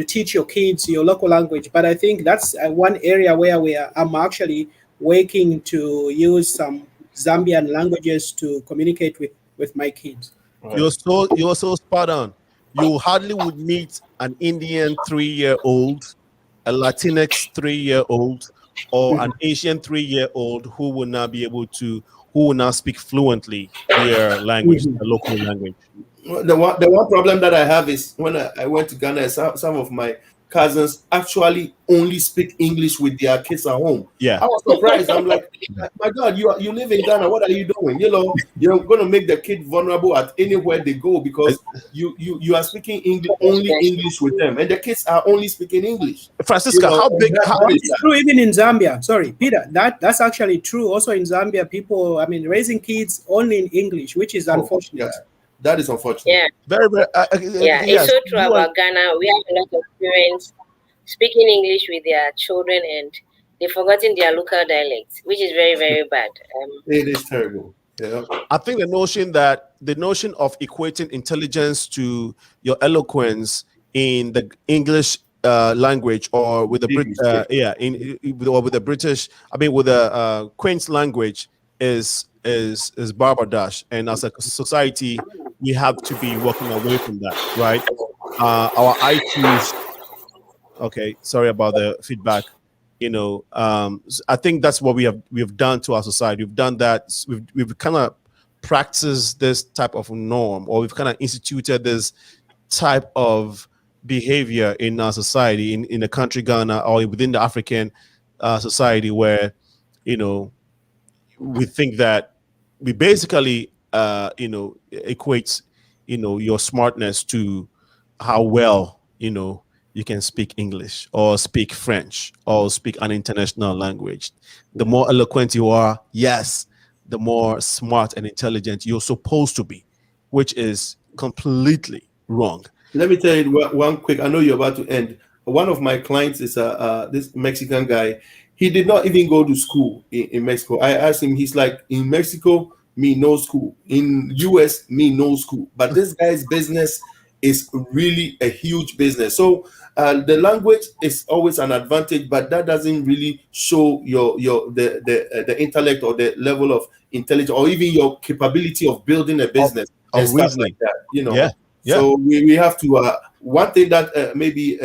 teach your kids your local language. But I think that's one area where I'm actually working to use some Zambian languages to communicate with my kids. Right. You're so spot on. You hardly would meet an Indian 3-year-old, a Latinx 3-year-old, or an Asian 3-year-old who will not speak fluently their language, the local language. The one problem that I have is when I went to Ghana, some of my cousins actually only speak English with their kids at home. Yeah, I was surprised. I'm like, my God, you live in Ghana. What are you doing? You know, you're going to make the kid vulnerable at anywhere they go because you are speaking only English with them, and the kids are only speaking English. Francisca, how big? It's true even in Zambia. Sorry, Peter. That's actually true. Also in Zambia, people, I mean, raising kids only in English, which is unfortunate. Yeah. That is unfortunate. Yeah, very. It's so true about Ghana. We have a lot of parents speaking English with their children, and they've forgotten their local dialects, which is very, very bad. It is terrible. Yeah. I think the notion of equating intelligence to your eloquence in the English language or with the with the British, I mean with the Queen's language is barbardash, and as a society we have to be walking away from that, right? Our IQs. Okay, sorry about the feedback. You know, I think that's what we've done to our society. We've done that. We've kind of practiced this type of norm, or we've kind of instituted this type of behavior in our society, in the country Ghana, or within the African society, where, you know, we think that we basically equate, you know, your smartness to how well, you know, you can speak English or speak French or speak an international language. The more eloquent you are, yes, the more smart and intelligent you're supposed to be, which is completely wrong. Let me tell you one quick, I know you're about to end. One of my clients is this Mexican guy. He did not even go to school in Mexico. I asked him, he's like, in Mexico, me no school. In US, me no school. But this guy's business is really a huge business. So the language is always an advantage, but that doesn't really show the intellect or the level of intelligence or even your capability of building a business and stuff like that. You know. Yeah. So we have to. One thing that maybe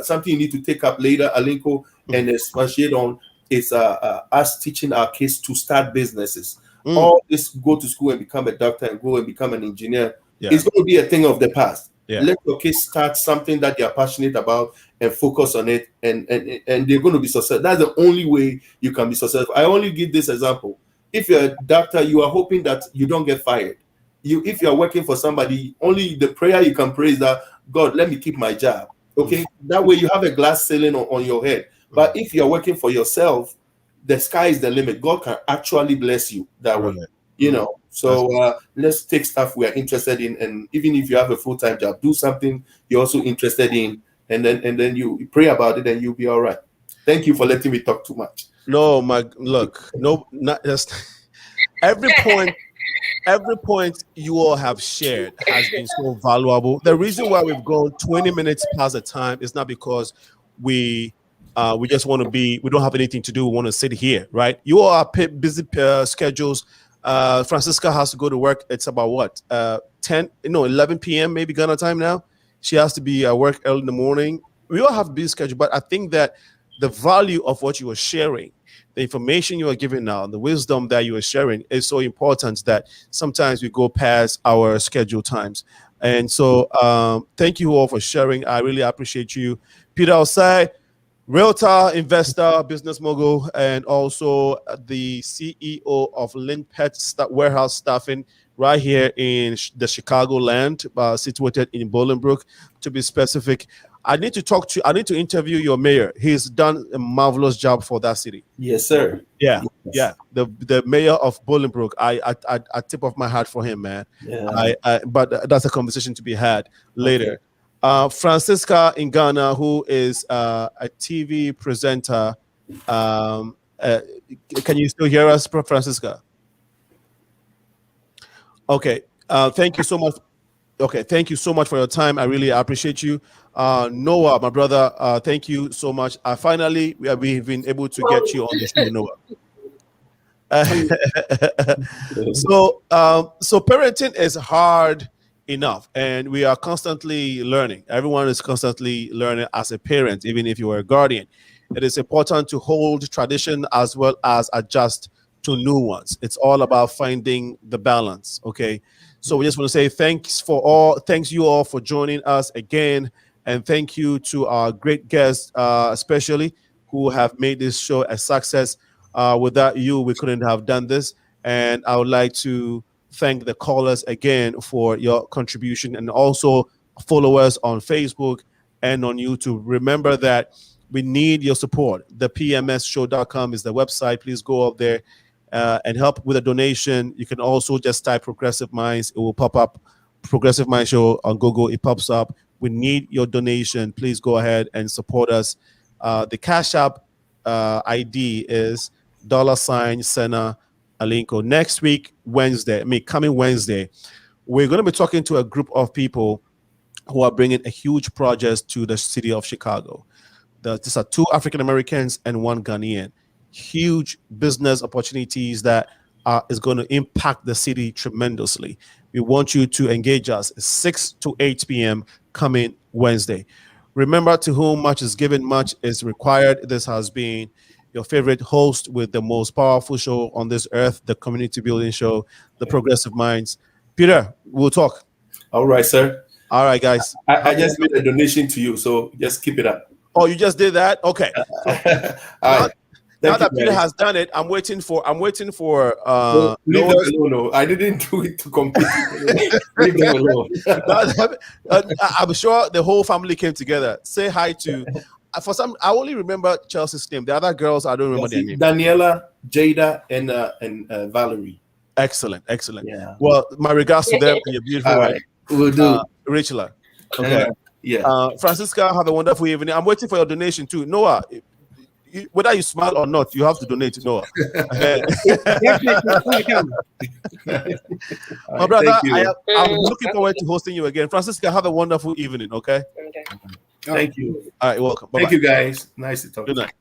something you need to take up later, Alinco, and expatiate on is us teaching our kids to start businesses. All this go to school and become a doctor and go and become an engineer. It's going to be a thing of the past. Let your kids start something that they are passionate about and focus on it, and they're going to be successful. That's the only way you can be successful. I only give this example. If you're a doctor, you are hoping that you don't get fired. If you're working for somebody, only the prayer you can pray is that, God, let me keep my job. Okay, that way you have a glass ceiling on your head. But if you're working for yourself, the sky is the limit. God can actually bless you that way. You know. So let's take stuff we are interested in, and even if you have a full-time job, do something you're also interested in, and then you pray about it, and you'll be all right. Thank you for letting me talk too much. No, not just every point you all have shared has been so valuable. The reason why we've gone 20 minutes past the time is not because we just want to be, we don't have anything to do, we want to sit here, right? You all are busy schedules. Francisca has to go to work. It's about what, 11 p.m. maybe Ghana time now. She has to be at work early in the morning. We all have a busy schedule, but I think that the value of what you are sharing, the information you are giving now, the wisdom that you are sharing is so important that sometimes we go past our scheduled times. And so thank you all for sharing. I really appreciate you. Peter OSEI, realtor, investor, business mogul, and also the CEO of LIMPET Warehouse Staffing right here in the Chicago land, situated in Bolingbrook, to be specific. I need to interview your mayor. He's done a marvelous job for that city. Yes, sir. Yeah, yes. Yeah. The mayor of Bolingbrook. I tip off my hat for him, man. Yeah. But that's a conversation to be had later. Okay. Francisca in Ghana, who is a TV presenter. Can you still hear us, Francisca? Okay. Thank you so much. Okay, thank you so much for your time. I really appreciate you. Noah, my brother, thank you so much. Finally, we've been able to get you on the show, Noah. So parenting is hard enough, and we are constantly learning. Everyone is constantly learning as a parent, even if you are a guardian. It is important to hold tradition as well as adjust to new ones. It's all about finding the balance. Okay. So we just want to say thanks you all for joining us again. And thank you to our great guests, especially who have made this show a success. Without you, we couldn't have done this. And I would like to thank the callers again for your contribution, and also follow us on Facebook and on YouTube. Remember that we need your support. The PMSshow.com is the website. Please go up there and help with a donation. You can also just type Progressive Minds. It will pop up. Progressive Mind Show on Google. It pops up. We need your donation. Please go ahead and support us. The Cash App ID is $SENAALINCO. Next week, coming Wednesday, we're going to be talking to a group of people who are bringing a huge project to the city of Chicago. These are 2 African Americans and 1 Ghanaian. Huge business opportunities that is going to impact the city tremendously. We want you to engage us 6 to 8 p.m. coming Wednesday. Remember, to whom much is given, much is required. This has been your favorite host with the most powerful show on this earth, the community building show, the Progressive Minds. Peter, we'll talk. All right, sir. All right, guys. I just made a donation to you, so just keep it up. Oh, you just did that? Okay. Now that Peter has done it, I'm waiting for. Leave them alone. I didn't do it to compete. Leave them alone. I'm sure the whole family came together. Say hi to. For some, I only remember Chelsea's name. The other girls, I don't remember their name. Daniela, Jada, and Valerie. Excellent. Yeah. Well, my regards to them and your beautiful wife. We'll do. Rachel. Okay. Yeah. Francisca, have a wonderful evening. I'm waiting for your donation too. Noah, whether you smile or not, you have to donate to Noah. My brother, I'm looking forward to hosting you again. Francisca, have a wonderful evening, okay? Thank you. All right, welcome. Bye-bye. Thank you, guys. Nice to talk. Good night.